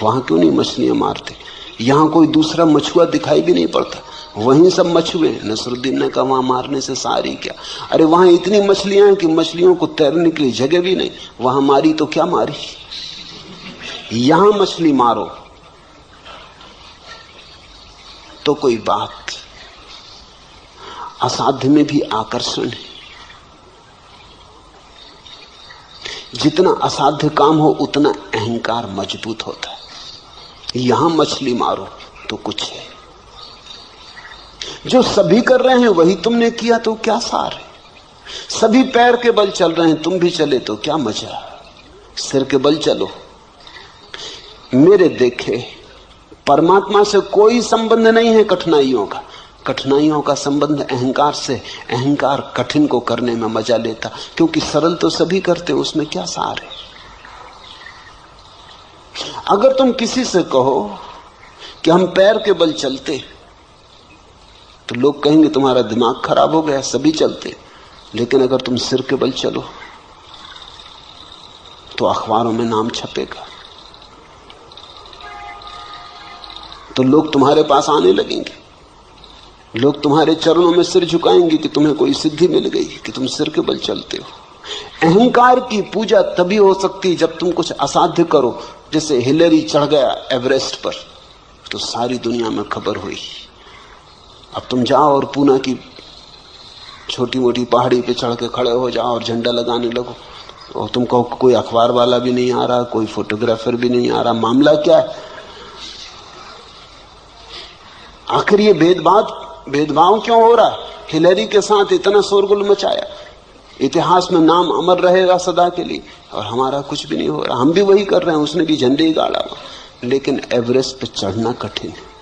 वहां क्यों नहीं मछलियां मारते? यहां कोई दूसरा मछुआ दिखाई भी नहीं पड़ता, वहीं सब मछुए। नसरुद्दीन ने कहा, वहां मारने से सारी क्या? अरे वहां इतनी मछलियां हैं कि मछलियों को तैरने के लिए जगह भी नहीं, वहां मारी तो क्या मारी, यहां मछली मारो तो कोई बात। असाध्य में भी आकर्षण है। जितना असाध्य काम हो उतना अहंकार मजबूत होता है। यहां मछली मारो तो कुछ है, जो सभी कर रहे हैं वही तुमने किया तो क्या सार है? सभी पैर के बल चल रहे हैं, तुम भी चले तो क्या मजा? सिर के बल चलो। मेरे देखे परमात्मा से कोई संबंध नहीं है कठिनाइयों का। कठिनाइयों का संबंध अहंकार से। अहंकार कठिन को करने में मजा लेता, क्योंकि सरल तो सभी करते, उसमें क्या सार है? अगर तुम किसी से कहो कि हम पैर के बल चलते, तो लोग कहेंगे तुम्हारा दिमाग खराब हो गया, सभी चलते। लेकिन अगर तुम सिर के बल चलो तो अखबारों में नाम छपेगा, तो लोग तुम्हारे पास आने लगेंगे, लोग तुम्हारे चरणों में सिर झुकाएंगे कि तुम्हें कोई सिद्धि मिल गई कि तुम सिर के बल चलते हो। अहंकार की पूजा तभी हो सकती है जब तुम कुछ असाध्य करो। जैसे हिलेरी चढ़ गया एवरेस्ट पर, तो सारी दुनिया में खबर हुई। अब तुम जाओ और पूना की छोटी मोटी पहाड़ी पे चढ़ के खड़े हो जाओ और झंडा लगाने लगो, और तुम कहो कोई अखबार वाला भी नहीं आ रहा, कोई फोटोग्राफर भी नहीं आ रहा, मामला क्या है? आखिर ये भेदभाव क्यों हो रहा है? हिलेरी के साथ इतना शोरगुल मचाया, इतिहास में नाम अमर रहेगा सदा के लिए, और हमारा कुछ भी नहीं हो रहा। हम भी वही कर रहे हैं, उसने भी झंडे ही गाड़ा हुआ। लेकिन एवरेस्ट पे चढ़ना कठिन है।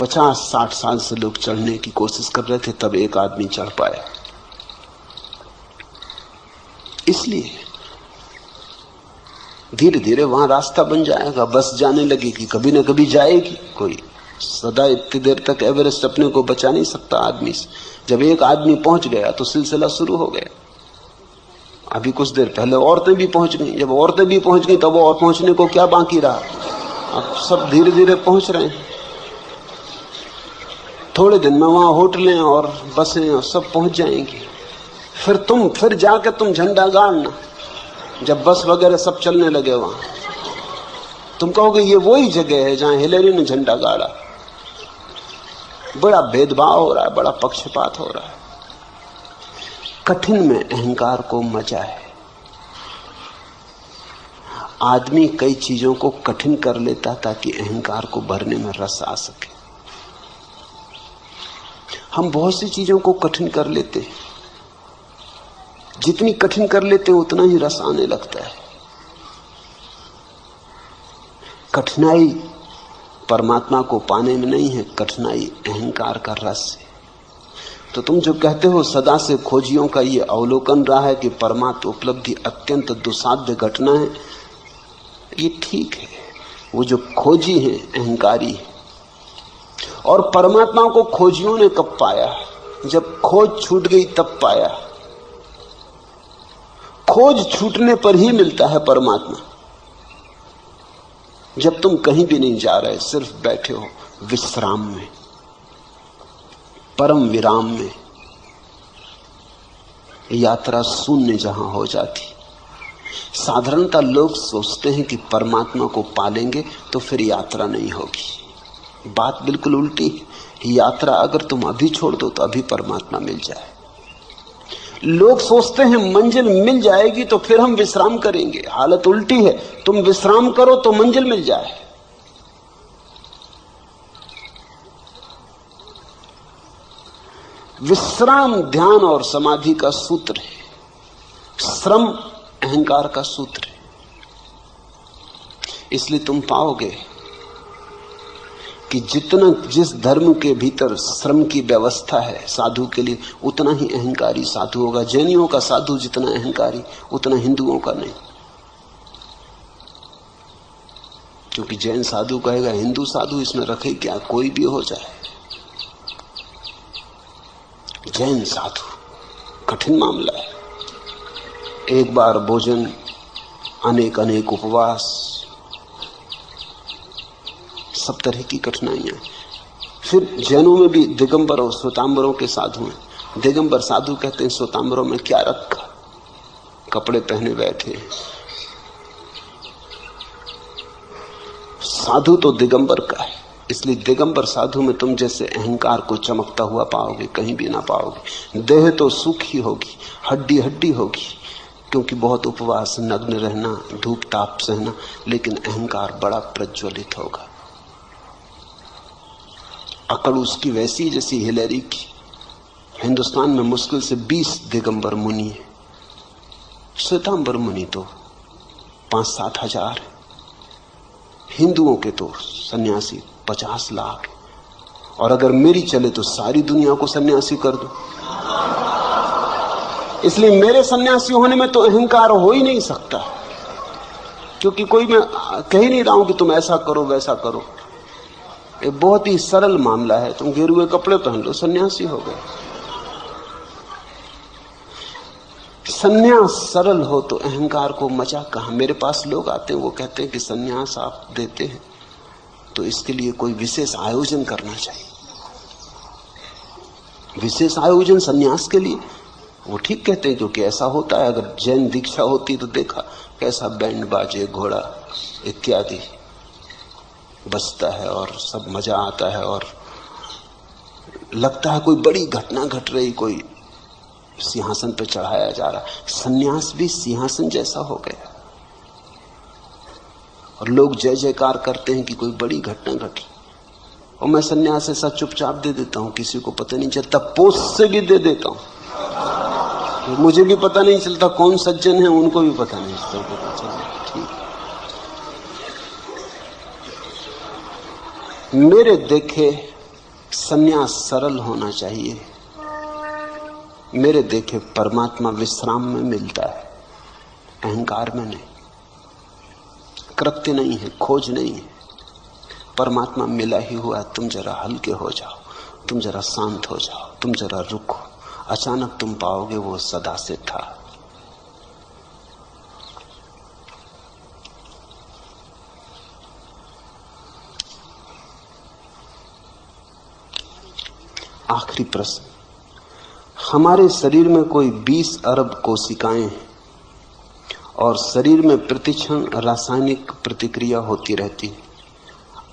50-60 साल से लोग चढ़ने की कोशिश कर रहे थे, तब एक आदमी चढ़ पाया। इसलिए धीरे धीरे वहां रास्ता बन जाएगा, बस जाने लगेगी, कभी ना कभी जाएगी। कोई सदा इतनी देर तक एवरेस्ट अपने को बचा नहीं सकता आदमी से। जब एक आदमी पहुंच गया तो सिलसिला शुरू हो गया। अभी कुछ देर पहले औरतें भी पहुंच गई, जब औरतें भी पहुंच गई तब और पहुंचने को क्या बाकी रहा? अब सब धीरे धीरे पहुंच रहे हैं। थोड़े दिन में वहां होटलें और बसें और सब पहुंच जाएंगी। फिर जाकर तुम झंडा गाड़ना, जब बस वगैरह सब चलने लगे वहां, तुम कहोगे ये वही जगह है जहां हिलेरी ने झंडा गाड़ा। बड़ा भेदभाव हो रहा है, बड़ा पक्षपात हो रहा है। कठिन में अहंकार को मजा है। आदमी कई चीजों को कठिन कर लेता ताकि अहंकार को भरने में रस आ सके। हम बहुत सी चीजों को कठिन कर लेते हैं, जितनी कठिन कर लेते हैं उतना ही रस आने लगता है। कठिनाई परमात्मा को पाने में नहीं है, कठिनाई अहंकार का रस है। तो तुम जो कहते हो सदा से खोजियों का ये अवलोकन रहा है कि परमात्मा उपलब्धि अत्यंत दुसाध्य घटना है, ये ठीक है। वो जो खोजी है अहंकारी है, और परमात्मा को खोजियों ने कब पाया? जब खोज छूट गई तब पाया। खोज छूटने पर ही मिलता है परमात्मा। जब तुम कहीं भी नहीं जा रहे, सिर्फ बैठे हो विश्राम में, परम विराम में, यात्रा शून्य जहां हो जाती। साधारणतः लोग सोचते हैं कि परमात्मा को पालेंगे तो फिर यात्रा नहीं होगी। बात बिल्कुल उल्टी है। यात्रा अगर तुम अभी छोड़ दो तो अभी परमात्मा मिल जाए। लोग सोचते हैं मंजिल मिल जाएगी तो फिर हम विश्राम करेंगे। हालत उल्टी है, तुम विश्राम करो तो मंजिल मिल जाए। विश्राम ध्यान और समाधि का सूत्र है, श्रम अहंकार का सूत्र है। इसलिए तुम पाओगे कि जितना जिस धर्म के भीतर श्रम की व्यवस्था है साधु के लिए, उतना ही अहंकारी साधु होगा। जैनियों का साधु जितना अहंकारी, उतना हिंदुओं का नहीं। क्योंकि जैन साधु कहेगा हिंदू साधु इसमें रखे क्या, कोई भी हो जाए। जैन साधु कठिन मामला है। एक बार भोजन, अनेक अनेक उपवास, सब तरह की कठिनाइयां। फिर जैनों में भी दिगंबर और श्वेतांबरों के साधु हैं। दिगंबर साधु कहते हैं श्वेतांबरों में क्या रखा, कपड़े पहने बैठे। साधु तो दिगंबर का है, इसलिए दिगंबर साधु में तुम जैसे अहंकार को चमकता हुआ पाओगे, कहीं भी ना पाओगे। देह तो सूखी होगी, हड्डी हड्डी होगी, क्योंकि बहुत उपवास, नग्न रहना, धूप ताप सहना, लेकिन अहंकार बड़ा प्रज्वलित होगा। अकड़ उसकी वैसी जैसी हिलेरी की। हिंदुस्तान में मुश्किल से 20 दिगंबर मुनि है, श्वेतांबर मुनि तो 5-7 हजार है। हिंदुओं के तो सन्यासी 50 लाख, और अगर मेरी चले तो सारी दुनिया को सन्यासी कर दो। इसलिए मेरे सन्यासी होने में तो अहंकार हो ही नहीं सकता, क्योंकि कोई मैं कह ही नहीं रहा हूं कि तुम ऐसा करो वैसा करो। ये बहुत ही सरल मामला है। तुम गेरुए कपड़े पहन लो, सन्यासी हो गए। सन्यास सरल हो तो अहंकार को मजा कहां। मेरे पास लोग आते हैं, वो कहते हैं कि सन्यास आप देते हैं तो इसके लिए कोई विशेष आयोजन करना चाहिए। विशेष आयोजन सन्यास के लिए? वो ठीक कहते हैं, क्योंकि ऐसा होता है। अगर जैन दीक्षा होती तो देखा कैसा बैंड बाजे, घोड़ा इत्यादि बजता है और सब मजा आता है, और लगता है कोई बड़ी घटना घट रही, कोई सिंहासन पर चढ़ाया जा रहा। सन्यास भी सिंहासन जैसा हो गया, और लोग जय जयकार करते हैं कि कोई बड़ी घटना घटी। और मैं सन्यास ऐसा चुपचाप दे देता हूं, किसी को पता नहीं चलता। पोस्ट से भी दे देता हूं, मुझे भी पता नहीं चलता कौन सज्जन है, उनको भी पता नहीं चलता। ठीक, मेरे देखे सन्यास सरल होना चाहिए। मेरे देखे परमात्मा विश्राम में मिलता है, अहंकार में नहीं। कृत्य नहीं है, खोज नहीं है, परमात्मा मिला ही हुआ। तुम जरा हल्के हो जाओ, तुम जरा शांत हो जाओ, तुम जरा रुको, अचानक तुम पाओगे वो सदा से था। आखिरी प्रश्न, हमारे शरीर में कोई 20 अरब कोशिकाएं हैं और शरीर में प्रतिक्षण रासायनिक प्रतिक्रिया होती रहती है।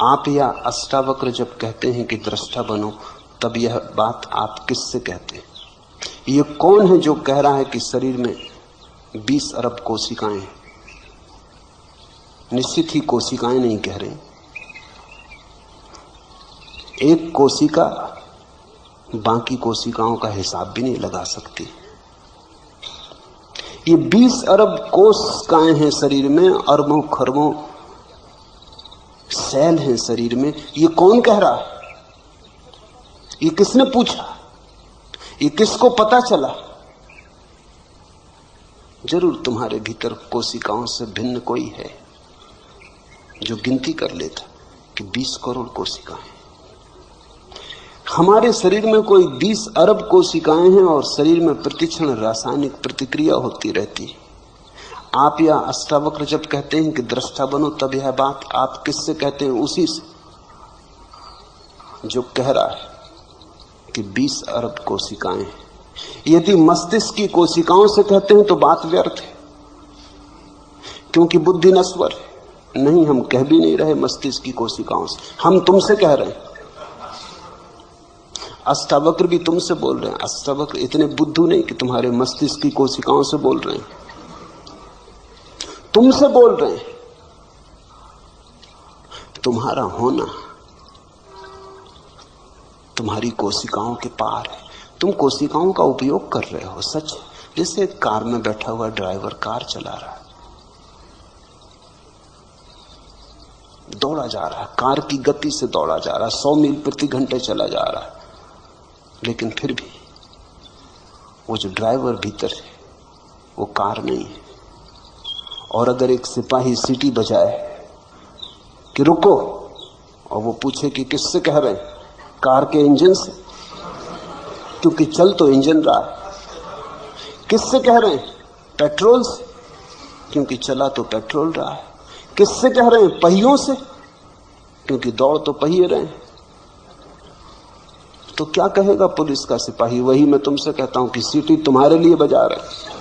आप या अष्टावक्र जब कहते हैं कि दृष्टा बनो, तब यह बात आप किससे कहते हैं? ये कौन है जो कह रहा है कि शरीर में 20 अरब कोशिकाएं हैं? निश्चित ही कोशिकाएं नहीं कह रहे। एक कोशिका बाकी कोशिकाओं का हिसाब भी नहीं लगा सकती। ये 20 अरब कोशिकाएं हैं शरीर में, अरबों खरबों सेल हैं शरीर में। ये कौन कह रहा है? ये किसने पूछा? ये किसको पता चला? जरूर तुम्हारे भीतर कोशिकाओं से भिन्न कोई है जो गिनती कर लेता कि 20 करोड़ कोशिकाएं। हमारे शरीर में कोई 20 अरब कोशिकाएं हैं और शरीर में प्रतिक्षण रासायनिक प्रतिक्रिया होती रहती है। आप या अष्टावक्र जब कहते हैं कि दृष्टा बनो, तब यह बात आप किससे कहते हैं? उसी से जो कह रहा है कि 20 अरब कोशिकाएं हैं। यदि मस्तिष्क की कोशिकाओं से कहते हैं तो बात व्यर्थ है, क्योंकि बुद्धि नश्वर है। नहीं, हम कह भी नहीं रहे मस्तिष्क की कोशिकाओं से, हम तुमसे कह रहे हैं। अष्टावक्र भी तुमसे बोल रहे हैं। अष्टावक्र इतने बुद्धू नहीं कि तुम्हारे मस्तिष्क की कोशिकाओं से बोल रहे हैं, तुमसे बोल रहे हैं। तुम्हारा होना तुम्हारी कोशिकाओं के पार है। तुम कोशिकाओं का उपयोग कर रहे हो, सच। जैसे कार में बैठा हुआ ड्राइवर कार चला रहा है, दौड़ा जा रहा है, कार की गति से दौड़ा जा रहा है, 100 मील प्रति घंटे चला जा रहा है, लेकिन फिर भी वो जो ड्राइवर भीतर है वो कार नहीं है। और अगर एक सिपाही सीटी बजाए कि रुको, और वो पूछे कि किससे कह रहे हैं, कार के इंजन से, क्योंकि चल तो इंजन रहा है। किससे कह रहे हैं, पेट्रोल से, क्योंकि चला तो पेट्रोल रहा है। किससे कह रहे हैं, पहियों से, क्योंकि दौड़ तो पहिए रहे हैं। तो क्या कहेगा पुलिस का सिपाही? वही मैं तुमसे कहता हूं कि सीटी तुम्हारे लिए बजा रहे।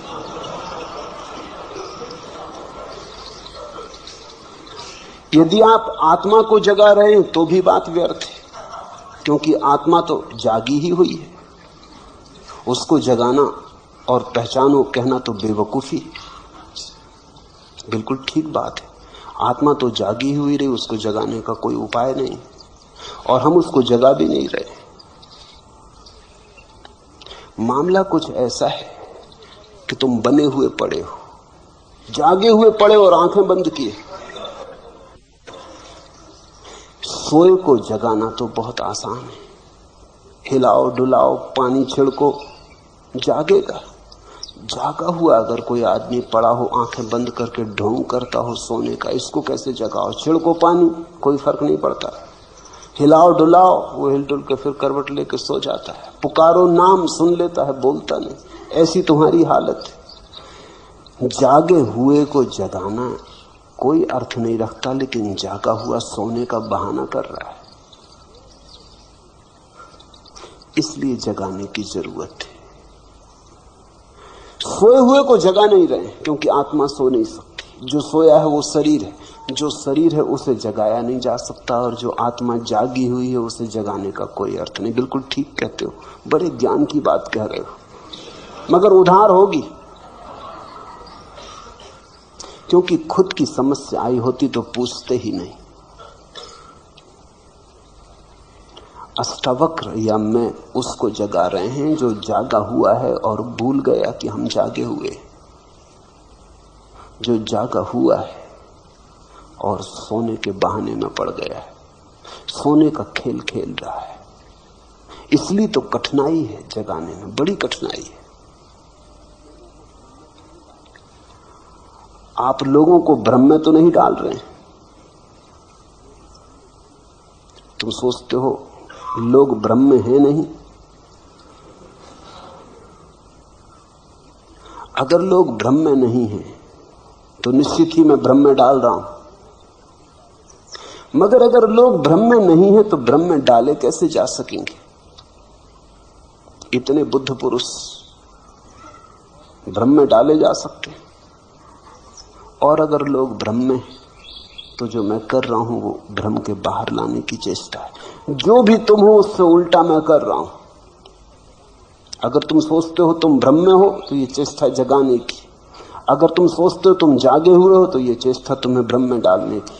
यदि आप आत्मा को जगा रहे हैं तो भी बात व्यर्थ है, क्योंकि आत्मा तो जागी ही हुई है। उसको जगाना और पहचानो कहना तो बेवकूफी, बिल्कुल ठीक बात है। आत्मा तो जागी हुई रही, उसको जगाने का कोई उपाय नहीं, और हम उसको जगा भी नहीं रहे। मामला कुछ ऐसा है कि तुम बने हुए पड़े हो, जागे हुए पड़े और आंखें बंद किए। सोए को जगाना तो बहुत आसान है, हिलाओ डुलाओ पानी छिड़को, जागेगा। जागा हुआ अगर कोई आदमी पड़ा हो आंखें बंद करके ढोंग करता हो सोने का, इसको कैसे जगाओ? छिड़को पानी, कोई फर्क नहीं पड़ता। हिलाओ डुलाओ, वो हिल डुल के फिर करवट लेके सो जाता है। पुकारो नाम, सुन लेता है, बोलता नहीं। ऐसी तुम्हारी हालत है। जागे हुए को जगाना कोई अर्थ नहीं रखता, लेकिन जागा हुआ सोने का बहाना कर रहा है, इसलिए जगाने की जरूरत है। सोए हुए को जगा नहीं रहे, क्योंकि आत्मा सो नहीं सकती। जो सोया है वो शरीर है, जो शरीर है उसे जगाया नहीं जा सकता, और जो आत्मा जागी हुई है उसे जगाने का कोई अर्थ नहीं। बिल्कुल ठीक कहते हो, बड़े ज्ञान की बात कह रहे हो, मगर उधार होगी, क्योंकि खुद की समस्या आई होती तो पूछते ही नहीं। अष्टावक्र या मैं उसको जगा रहे हैं जो जागा हुआ है और भूल गया कि हम जागे हुए। जो जागा हुआ है और सोने के बहाने में पड़ गया है, सोने का खेल खेल रहा है। इसलिए तो कठिनाई है जगाने में, बड़ी कठिनाई है। आप लोगों को भ्रम में तो नहीं डाल रहे हैं। तुम सोचते हो लोग भ्रम में हैं, नहीं। अगर लोग भ्रम में नहीं हैं तो निश्चित ही मैं भ्रम में डाल रहा हूं। मगर अगर लोग भ्रम में नहीं हैं तो भ्रम में डाले कैसे जा सकेंगे? इतने बुद्ध पुरुष भ्रम में डाले जा सकते हैं। और अगर लोग भ्रम में, तो जो मैं कर रहा हूं वो भ्रम के बाहर लाने की चेष्टा है। जो भी तुम हो उससे उल्टा मैं कर रहा हूं। अगर तुम सोचते हो तुम भ्रम में हो तो ये चेष्टा जगाने की। अगर तुम सोचते हो तुम जागे हुए हो तो ये चेष्टा तुम्हें भ्रम में डालने की।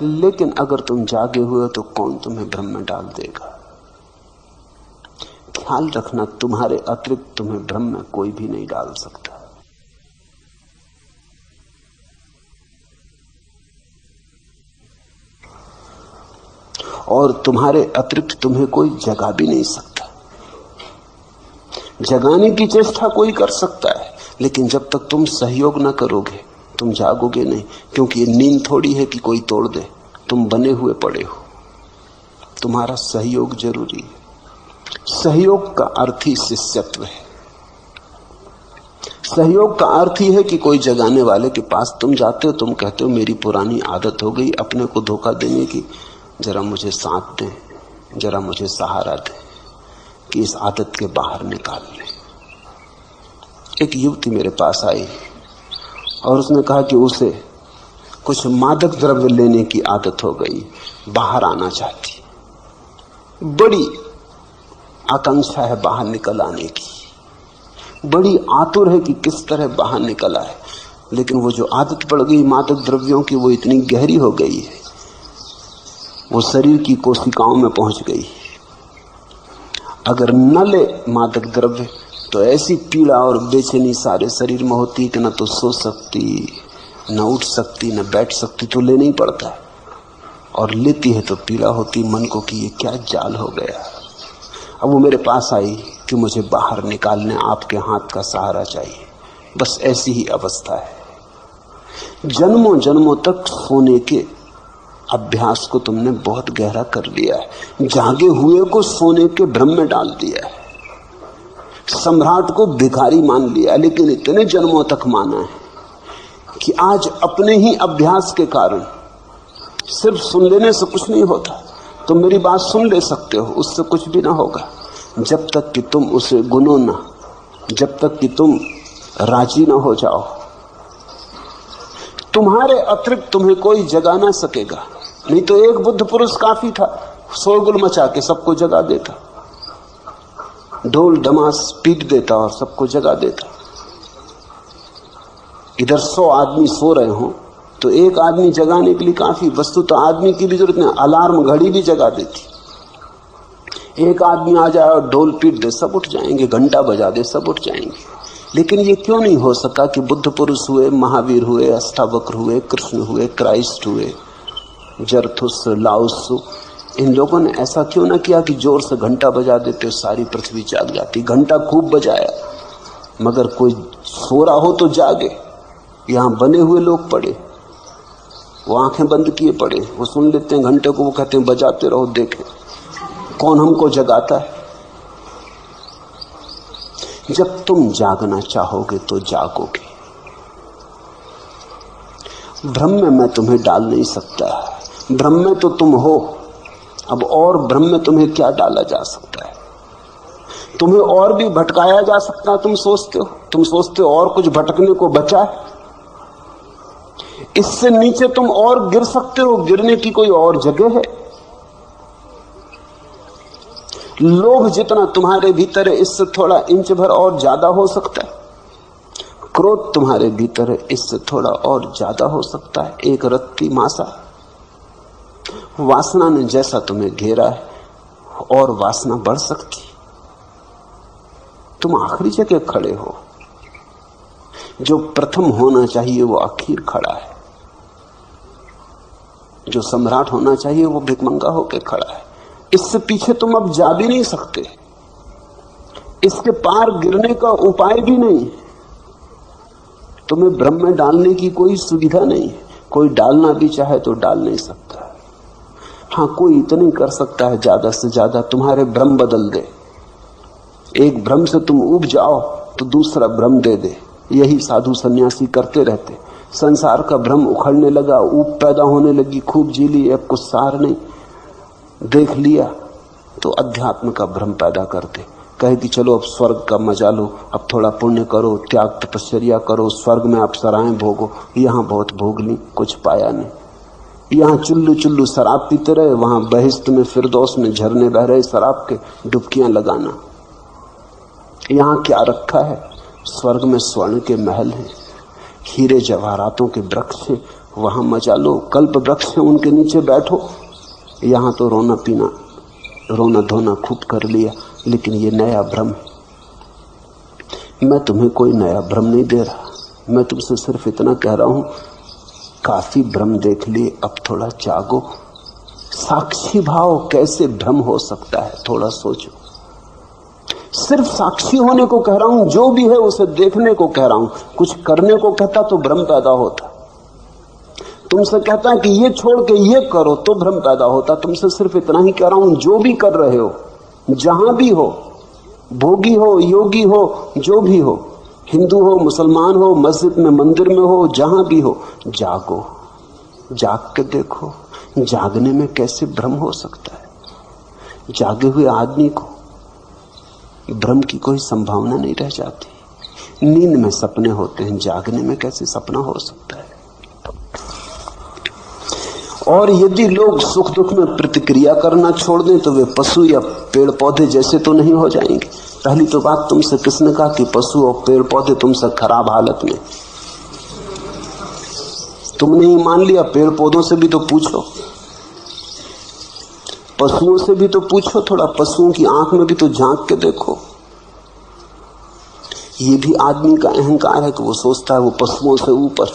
लेकिन अगर तुम जागे हुए हो तो कौन तुम्हें भ्रम में डाल देगा? ख्याल रखना, तुम्हारे अतिरिक्त तुम्हें भ्रम में कोई भी नहीं डाल सकता। और तुम्हारे अतिरिक्त तुम्हें कोई जगा भी नहीं सकता। जगाने की चेष्टा कोई कर सकता है, लेकिन जब तक तुम सहयोग न करोगे तुम जागोगे नहीं, क्योंकि ये नींद थोड़ी है कि कोई तोड़ दे। तुम बने हुए पड़े हो, तुम्हारा सहयोग जरूरी है। सहयोग का अर्थ ही शिष्यत्व है। सहयोग का अर्थ ही है कि कोई जगाने वाले के पास तुम जाते हो, तुम कहते हो मेरी पुरानी आदत हो गई अपने को धोखा देने की, जरा मुझे साथ दे, जरा मुझे सहारा दे कि इस आदत के बाहर निकाल ले। एक युवती मेरे पास आई और उसने कहा कि उसे कुछ मादक द्रव्य लेने की आदत हो गई, बाहर आना चाहती, बड़ी आकांक्षा है बाहर निकल आने की, बड़ी आतुर है कि किस तरह बाहर निकल आए। लेकिन वो जो आदत पड़ गई मादक द्रव्यों की वो इतनी गहरी हो गई है, वो शरीर की कोशिकाओं में पहुंच गई। अगर न ले मादक द्रव्य तो ऐसी पीड़ा और बेचैनी सारे शरीर में होती कि न तो सो सकती, न उठ सकती न बैठ सकती तो लेना ही पड़ता है, और लेती है तो पीड़ा होती मन को कि ये क्या जाल हो गया। अब वो मेरे पास आई कि मुझे बाहर निकालने आपके हाथ का सहारा चाहिए। बस ऐसी ही अवस्था है। जन्मों जन्मों तक सोने के अभ्यास को तुमने बहुत गहरा कर लिया है, जागे हुए को सोने के भ्रम में डाल दिया है, सम्राट को भिखारी मान लिया, लेकिन इतने जन्मों तक माना है कि आज अपने ही अभ्यास के कारण सिर्फ सुन लेने से कुछ नहीं होता। तुम मेरी बात सुन ले सकते हो, उससे कुछ भी ना होगा, जब तक कि तुम उसे गुनो ना, जब तक कि तुम राजी ना हो जाओ। तुम्हारे अतिरिक्त तुम्हें कोई जगा ना सकेगा। नहीं तो एक बुद्ध पुरुष काफी था, शोरगुल मचा के सबको जगा देता, ढोल डमास पीट देता और सबको जगा देता। इधर 100 आदमी सो रहे हो तो एक आदमी जगाने के लिए काफी, वस्तु तो आदमी की भी जरूरत नहीं, अलार्म घड़ी भी जगा देती। एक आदमी आ जाए और ढोल पीट दे, सब उठ जाएंगे, घंटा बजा दे, सब उठ जाएंगे। लेकिन ये क्यों नहीं हो सका कि बुद्ध पुरुष हुए, महावीर हुए, अष्टावक्र हुए, कृष्ण हुए, क्राइस्ट हुए, जरथुस, लाओत्सु, इन लोगों ने ऐसा क्यों ना किया कि जोर से घंटा बजा देते सारी पृथ्वी जाग जाती। घंटा खूब बजाया, मगर कोई सो रहा हो तो जागे। यहां बने हुए लोग पड़े, वो आंखें बंद किए पड़े, वो सुन लेते हैं घंटे को, वो कहते हैं बजाते रहो, देखें कौन हमको जगाता है। जब तुम जागना चाहोगे तो जागोगे। भ्रम में मैं तुम्हें डाल नहीं सकता, भ्रम में तो तुम हो। अब और भ्रम में तुम्हें क्या डाला जा सकता है? तुम्हें और भी भटकाया जा सकता है। तुम सोचते हो और कुछ भटकने को बचा है। इससे नीचे तुम और गिर सकते हो, गिरने की कोई और जगह है? लोभ जितना तुम्हारे भीतर है, इससे थोड़ा इंच भर और ज्यादा हो सकता है। क्रोध तुम्हारे भीतर है, इससे थोड़ा और ज्यादा हो सकता है, एक रत्ती मासा। वासना ने जैसा तुम्हें घेरा है, और वासना बढ़ सकती। तुम आखिरी जगह खड़े हो। जो प्रथम होना चाहिए वो आखिर खड़ा है, जो सम्राट होना चाहिए वो भिखमंगा होकर खड़ा है। इससे पीछे तुम अब जा भी नहीं सकते, इसके पार गिरने का उपाय भी नहीं। तुम्हें भ्रम में डालने की कोई सुविधा नहीं है। कोई डालना भी चाहे तो डाल नहीं सकता। हाँ, कोई इतना कर सकता है, ज्यादा से ज्यादा तुम्हारे भ्रम बदल दे। एक भ्रम से तुम उब जाओ तो दूसरा भ्रम दे दे। यही साधु सन्यासी करते रहते। संसार का भ्रम उखड़ने लगा, ऊब पैदा होने लगी, खूब जी ली, अब कुछ सार नहीं, देख लिया तो अध्यात्म का भ्रम पैदा करते। कहे कि चलो अब स्वर्ग का मजा लो, अब थोड़ा पुण्य करो, त्याग तपस्या करो, स्वर्ग में अप्सराएं भोगो। यहां बहुत भोग ली, कुछ पाया नहीं। यहां चुल्लू चुल्लू शराब पीते रहे, वहां बहिश्त में फिरदौस में झरने बह रहे शराब के, डुबकियां लगाना। यहां क्या रखा है? स्वर्ग में स्वर्ण के महल हैं, हीरे जवाहरातों के वृक्ष हैं, वहां मजा लो। कल्प वृक्ष हैं, उनके नीचे बैठो। यहां तो रोना पीना, रोना धोना खूब कर लिया, लेकिन ये नया भ्रम है। मैं तुम्हें कोई नया भ्रम नहीं दे रहा, मैं तुमसे सिर्फ इतना कह रहा हूं, काफी भ्रम देख लिए, अब थोड़ा जागो। साक्षी भाव कैसे भ्रम हो सकता है, थोड़ा सोचो। सिर्फ साक्षी होने को कह रहा हूं, जो भी है उसे देखने को कह रहा हूं। कुछ करने को कहता तो भ्रम पैदा होता। तुमसे कहता है कि ये छोड़ के ये करो तो भ्रम पैदा होता। तुमसे सिर्फ इतना ही कह रहा हूं, जो भी कर रहे हो, जहां भी हो, भोगी हो, योगी हो, जो भी हो, हिंदू हो, मुसलमान हो, मस्जिद में, मंदिर में हो, जहां भी हो, जागो, जाग के देखो। जागने में कैसे भ्रम हो सकता है? जागे हुए आदमी को भ्रम की कोई संभावना नहीं रह जाती। नींद में सपने होते हैं, जागने में कैसे सपना हो सकता है? और यदि लोग सुख दुख में प्रतिक्रिया करना छोड़ दें तो वे पशु या पेड़ पौधे जैसे तो नहीं हो जाएंगे। पहली तो बात, तुमसे किसने कहा कि पशु और पेड़ पौधे तुमसे खराब हालत में? तुमने ही मान लिया। पेड़ पौधों से भी तो पूछो, पशुओं से भी तो पूछो, थोड़ा पशुओं की आंख में भी तो झांक के देखो। ये भी आदमी का अहंकार है कि वो सोचता है वो पशुओं से ऊपर।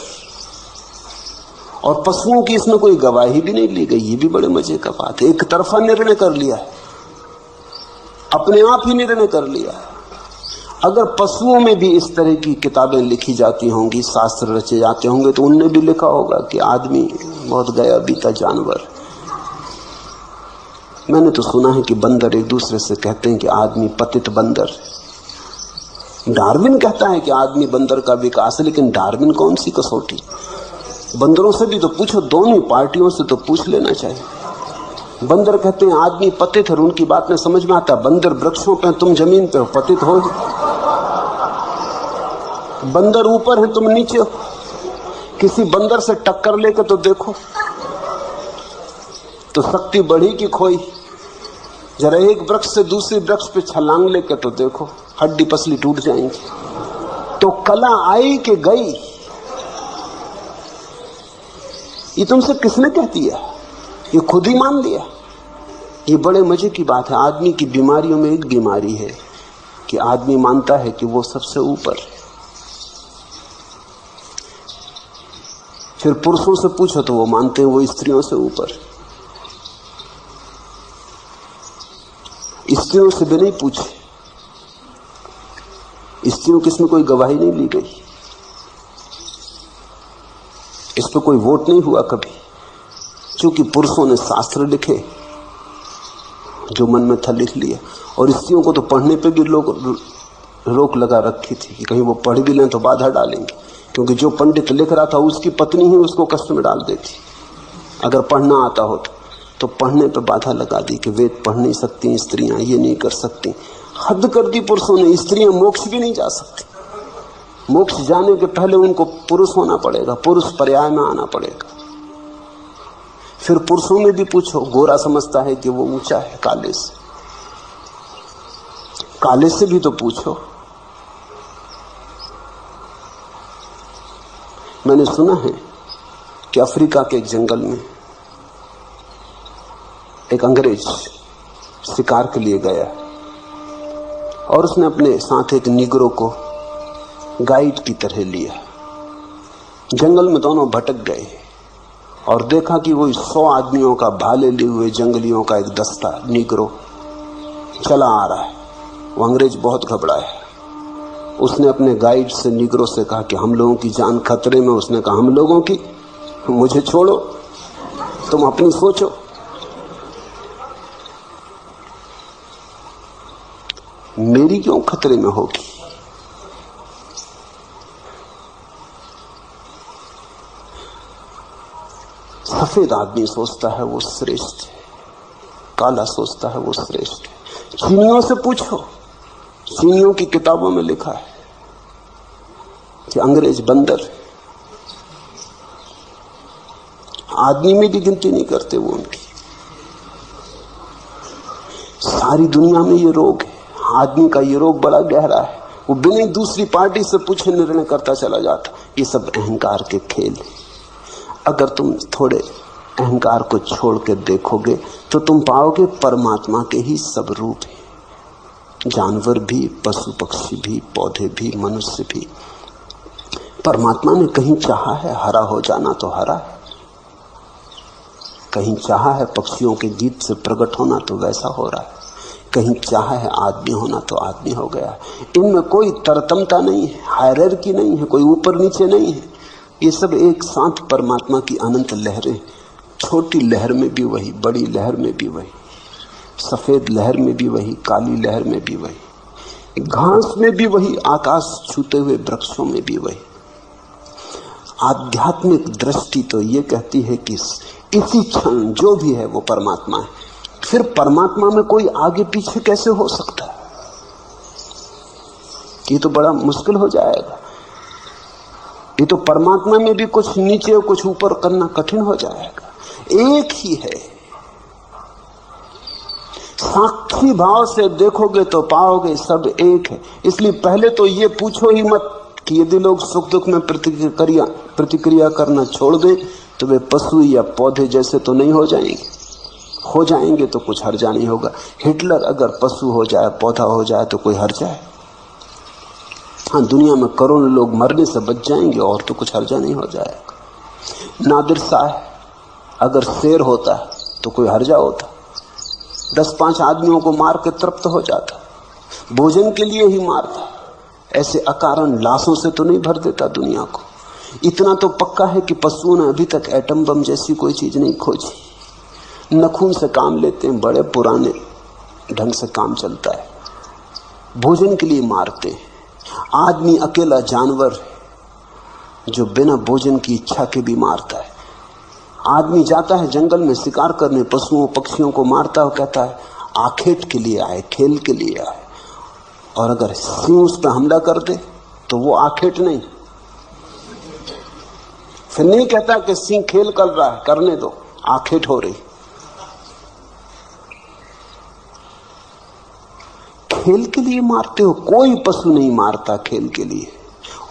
और पशुओं की इसमें कोई गवाही भी नहीं ली गई। ये भी बड़े मजे का बात है। एक तरफा निर्णय कर लिया है, अपने आप ही निर्णय कर लिया है। अगर पशुओं में भी इस तरह की किताबें लिखी जाती होंगी, शास्त्र रचे जाते होंगे, तो उनने भी लिखा होगा कि आदमी बहुत गया बीता जानवर। मैंने तो सुना है कि बंदर एक दूसरे से कहते हैं कि आदमी पतित बंदर। डार्विन कहता है कि आदमी बंदर का विकास है, लेकिन डार्विन कौन सी कसौटी? बंदरों से भी तो पूछो, दोनों पार्टियों से तो पूछ लेना चाहिए। बंदर कहते हैं आदमी पतित है, उनकी बात में समझ में आता। बंदर वृक्षों पे, तुम जमीन पे हो, पतित हो। बंदर ऊपर है, तुम नीचे हो। किसी बंदर से टक्कर लेकर तो देखो, तो शक्ति बढ़ी कि खोई? जरा एक वृक्ष से दूसरे वृक्ष पे छलांग लेकर तो देखो, हड्डी पसली टूट जाएंगी। तो कला आई कि गई, ये तुमसे किसने कह दिया? ये खुद ही मान लिया। ये बड़े मजे की बात है। आदमी की बीमारियों में एक बीमारी है कि आदमी मानता है कि वो सबसे ऊपर है। फिर पुरुषों से पूछो तो वो मानते हैं वो स्त्रियों से ऊपर। स्त्रियों से भी नहीं पूछे, स्त्रियों की इसमें कोई गवाही नहीं ली गई, इस पर कोई वोट नहीं हुआ कभी, क्योंकि पुरुषों ने शास्त्र लिखे, जो मन में था लिख लिया। और स्त्रियों को तो पढ़ने पे भी लोग रोक लगा रखी थी कि कहीं वो पढ़ भी लें तो बाधा डालेंगे, क्योंकि जो पंडित लिख रहा था उसकी पत्नी ही उसको कष्ट में डाल देती अगर पढ़ना आता हो तो पढ़ने पे बाधा लगा दी कि वेद पढ़ नहीं सकती स्त्रियां, ये नहीं कर सकती। हद कर दी पुरुषों ने। स्त्रियां मोक्ष भी नहीं जा सकती। मोक्ष जाने के पहले उनको पुरुष होना पड़ेगा, पुरुष पर्याय में आना पड़ेगा। फिर पुरुषों में भी पूछो, गोरा समझता है कि वो ऊंचा है काले से, काले से भी तो पूछो। मैंने सुना है कि अफ्रीका के एक जंगल में एक अंग्रेज शिकार के लिए गया और उसने अपने साथ एक निगरो को गाइड की तरह लिया। जंगल में दोनों भटक गए और देखा कि वो 100 आदमियों का भाले लिए हुए जंगलियों का एक दस्ता निगरो चला आ रहा है। वो अंग्रेज बहुत घबराया। उसने अपने गाइड से निगरो से कहा कि हम लोगों की जान खतरे में। उसने कहा हम लोगों की? मुझे छोड़ो, तुम अपनी सोचो। मेरी क्यों खतरे में होगी? सफेद आदमी सोचता है वो श्रेष्ठ है, काला सोचता है वो श्रेष्ठ है। चीनियों से पूछो, चीनियों की किताबों में लिखा है कि अंग्रेज बंदर है, आदमी में भी गिनती नहीं करते वो उनकी। सारी दुनिया में ये रोग है। आदमी का ये रोग बड़ा गहरा है। वो बिना दूसरी पार्टी से पूछे निर्णय करता चला जाता। ये सब अहंकार के खेल है। अगर तुम थोड़े अहंकार को छोड़ के देखोगे तो तुम पाओगे परमात्मा के ही सब रूप है। जानवर भी, पशु पक्षी भी, पौधे भी, मनुष्य भी। परमात्मा ने कहीं चाहा है हरा हो जाना तो हरा है, कहीं चाहा है पक्षियों के गीत से प्रकट होना तो वैसा हो रहा है, कहीं चाहा है आदमी होना तो आदमी हो गया। इनमें कोई तरतमता नहीं है, हायरार्की नहीं है, कोई ऊपर नीचे नहीं है। ये सब एक साथ परमात्मा की अनंत लहरें। छोटी लहर में भी वही, बड़ी लहर में भी वही, सफेद लहर में भी वही, काली लहर में भी वही, घास में भी वही, आकाश छूते हुए वृक्षों में भी वही। आध्यात्मिक दृष्टि तो ये कहती है कि इसी क्षण जो भी है वो परमात्मा है। फिर परमात्मा में कोई आगे पीछे कैसे हो सकता है? ये तो बड़ा मुश्किल हो जाएगा। ये तो परमात्मा में भी कुछ नीचे और कुछ ऊपर करना कठिन हो जाएगा। एक ही है। साक्षी भाव से देखोगे तो पाओगे सब एक है। इसलिए पहले तो ये पूछो ही मत कि यदि लोग सुख दुख में प्रतिक्रिया करना छोड़ दें तो वे पशु या पौधे जैसे तो नहीं हो जाएंगे। हो जाएंगे तो कुछ हर्जा नहीं होगा। हिटलर अगर पशु हो जाए, पौधा हो जाए तो कोई हर्जा है? हाँ, दुनिया में करोड़ों लोग मरने से बच जाएंगे और तो कुछ हर्जा नहीं हो जाएगा। नादिर शाह अगर शेर होता तो कोई हर्जा होता, 10-5 आदमियों को मार के तृप्त हो जाता, भोजन के लिए ही मारता, ऐसे अकारण लाशों से तो नहीं भर देता दुनिया को। इतना तो पक्का है कि पशुओं ने अभी तक एटम बम जैसी कोई चीज नहीं खोजी। नखून से काम लेते हैं, बड़े पुराने ढंग से काम चलता है, भोजन के लिए मारते हैं। आदमी अकेला जानवर है जो बिना भोजन की इच्छा के भी मारता है। आदमी जाता है जंगल में शिकार करने, पशुओं पक्षियों को मारता है, कहता है आखेट के लिए आए, खेल के लिए आए। और अगर सिंह उस पर हमला कर दे तो वो आखेट नहीं, फिर नहीं कहता कि सिंह खेल कर रहा है, करने दो, आखेट हो रही। खेल के लिए मारते हो, कोई पशु नहीं मारता खेल के लिए।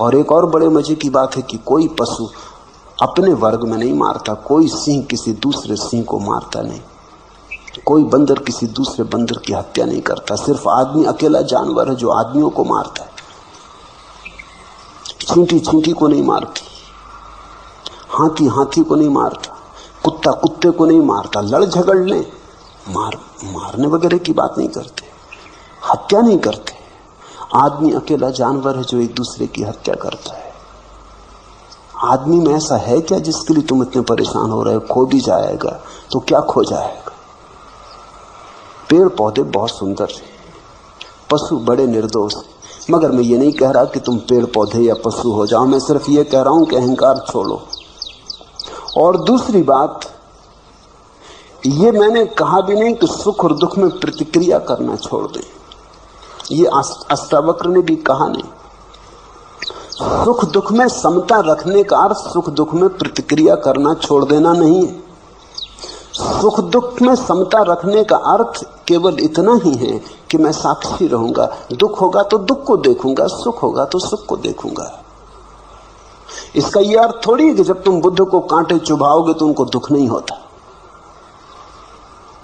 और एक और बड़े मजे की बात है कि कोई पशु अपने वर्ग में नहीं मारता, कोई सिंह किसी दूसरे सिंह को मारता नहीं, कोई बंदर किसी दूसरे बंदर की हत्या नहीं करता। सिर्फ आदमी अकेला जानवर है जो आदमियों को मारता है। चींटी चींटी को नहीं मारती, हाथी हाथी को नहीं मारता, कुत्ता कुत्ते को नहीं मारता। लड़ झगड़ ले, मारने वगैरह की बात नहीं करते, हत्या नहीं करते। आदमी अकेला जानवर है जो एक दूसरे की हत्या करता है। आदमी में ऐसा है क्या जिसके लिए तुम इतने परेशान हो रहे हो? खो भी जाएगा तो क्या खो जाएगा? पेड़ पौधे बहुत सुंदर हैं, पशु बड़े निर्दोष हैं। मगर मैं ये नहीं कह रहा कि तुम पेड़ पौधे या पशु हो जाओ, मैं सिर्फ ये कह रहा हूं कि अहंकार छोड़ो। और दूसरी बात, ये मैंने कहा भी नहीं कि सुख और दुख में प्रतिक्रिया करना छोड़ दें, ये अष्टावक्र ने भी कहा नहीं। सुख दुख में समता रखने का अर्थ सुख दुख में प्रतिक्रिया करना छोड़ देना नहीं है। सुख दुख में समता रखने का अर्थ केवल इतना ही है कि मैं साक्षी रहूंगा, दुख होगा तो दुख को देखूंगा, सुख होगा तो सुख को देखूंगा। इसका यह अर्थ थोड़ी है कि जब तुम बुद्ध को कांटे चुभाओगे तो उनको दुख नहीं होता।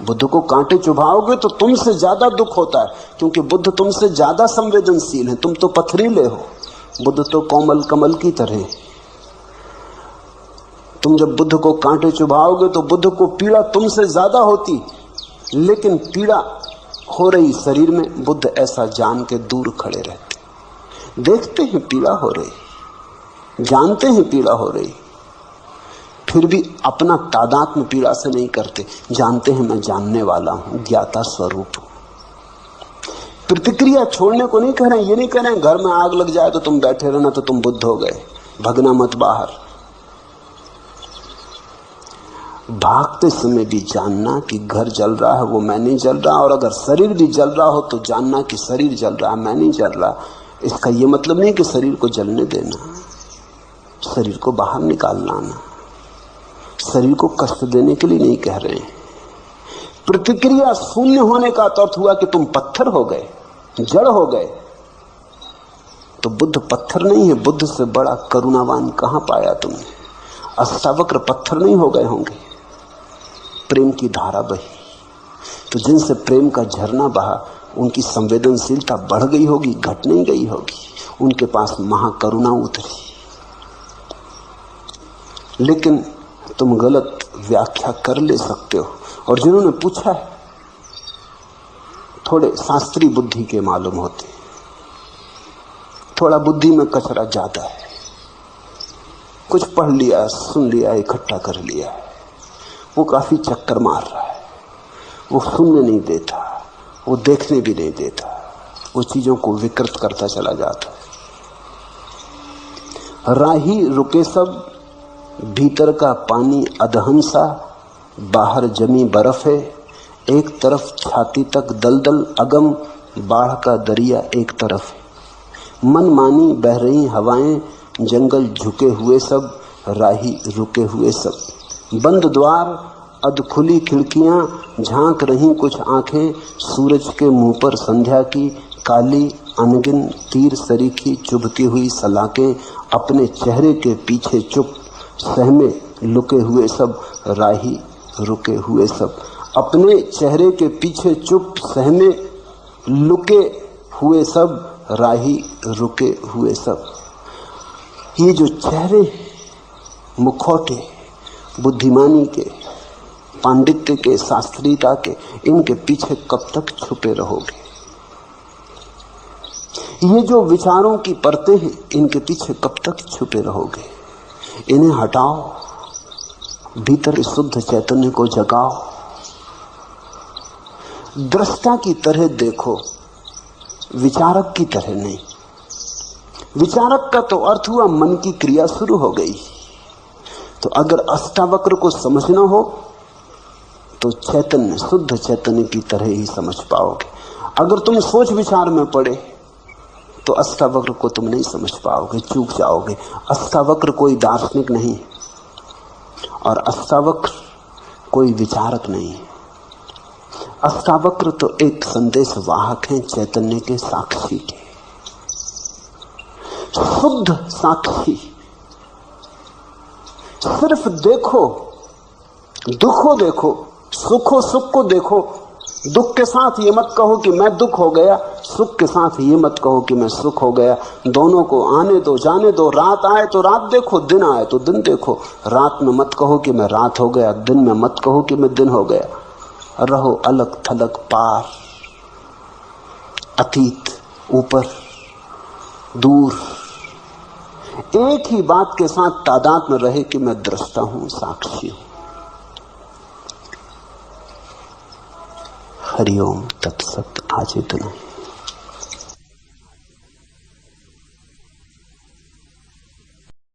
बुद्ध को कांटे चुभाओगे तो तुमसे ज्यादा दुख होता है, क्योंकि बुद्ध तुमसे ज्यादा संवेदनशील है। तुम तो पथरीले हो, बुद्ध तो कोमल कमल की तरह। तुम जब बुद्ध को कांटे चुभाओगे तो बुद्ध को पीड़ा तुमसे ज्यादा होती, लेकिन पीड़ा हो रही शरीर में, बुद्ध ऐसा जान के दूर खड़े रहते। देखते हैं पीड़ा हो रही, जानते हैं पीड़ा हो रही, फिर भी अपना तादात्म्य पीड़ा से नहीं करते। जानते हैं मैं जानने वाला हूं, ज्ञाता स्वरूप हूं। प्रतिक्रिया छोड़ने को नहीं कह रहे हैं। ये नहीं कह रहे हैं घर में आग लग जाए तो तुम बैठे रहना तो तुम बुद्ध हो गए, भगना मत बाहर। भागते समय भी जानना कि घर जल रहा है, वो मैं नहीं जल रहा। और अगर शरीर भी जल रहा हो तो जानना कि शरीर जल रहा है, मैं नहीं जल रहा। इसका यह मतलब नहीं कि शरीर को जलने देना, शरीर को बाहर निकाल लाना। शरीर को कष्ट देने के लिए नहीं कह रहे हैं। प्रतिक्रिया शून्य होने का अर्थ हुआ कि तुम पत्थर हो गए, जड़ हो गए। तो बुद्ध पत्थर नहीं है, बुद्ध से बड़ा करुणावान कहां पाया तुमने? अष्टावक्र पत्थर नहीं हो गए होंगे, प्रेम की धारा बही। तो जिनसे प्रेम का झरना बहा उनकी संवेदनशीलता बढ़ गई होगी, घट नहीं गई होगी, उनके पास महाकरुणा उतरी। लेकिन तुम गलत व्याख्या कर ले सकते हो। और जिन्होंने पूछा है थोड़े शास्त्रीय बुद्धि के मालूम होते, थोड़ा बुद्धि में कचरा ज्यादा है, कुछ पढ़ लिया, सुन लिया, इकट्ठा कर लिया, वो काफी चक्कर मार रहा है। वो सुनने नहीं देता, वो देखने भी नहीं देता, वो चीजों को विकृत करता चला जाता है। राही रुके सब, भीतर का पानी अधहंसा, बाहर जमी बर्फ है, एक तरफ छाती तक दलदल अगम, बाढ़ का दरिया एक तरफ है। मन मानी बह रही हवाएं, जंगल झुके हुए सब, राही रुके हुए सब। बंद द्वार, अध खुली खिड़कियां, झांक रही कुछ आंखें, सूरज के मुंह पर संध्या की काली अनगिन तीर सरीखी चुभती हुई सलाखें। अपने चेहरे के पीछे चुप, सहमे लुके हुए सब, राही रुके हुए सब। अपने चेहरे के पीछे चुप, सहमे लुके हुए सब, राही रुके हुए सब। ये जो चेहरे मुखौटे बुद्धिमानी के, पांडित्य के, शास्त्रीयता के, इनके पीछे कब तक छुपे रहोगे? ये जो विचारों की परतें हैं, इनके पीछे कब तक छुपे रहोगे? इन्हें हटाओ, भीतर शुद्ध चैतन्य को जगाओ। दृष्टा की तरह देखो, विचारक की तरह नहीं। विचारक का तो अर्थ हुआ मन की क्रिया शुरू हो गई। तो अगर अष्टावक्र को समझना हो तो चैतन्य, शुद्ध चैतन्य की तरह ही समझ पाओगे। अगर तुम सोच विचार में पड़े तो अष्टावक्र को तुम नहीं समझ पाओगे, चूक जाओगे। अष्टावक्र कोई दार्शनिक नहीं और अष्टावक्र कोई विचारक नहीं। अष्टावक्र तो एक संदेश वाहक हैं, चैतन्य के साक्षी के, शुद्ध साक्षी। सिर्फ देखो, दुख को देखो, सुख हो सुख को देखो। दुख के साथ ये मत कहो कि मैं दुख हो गया, सुख के साथ ये मत कहो कि मैं सुख हो गया। दोनों को आने दो, जाने दो। रात आए तो रात देखो, दिन आए तो दिन देखो। रात में मत कहो कि मैं रात हो गया, दिन में मत कहो कि मैं दिन हो गया। रहो अलग थलग, पार, अतीत, ऊपर, दूर। एक ही बात के साथ तादाद में रहे कि मैं दृष्टा हूं, साक्षी हूं। हरिओम तत्सत। आज इतना ही।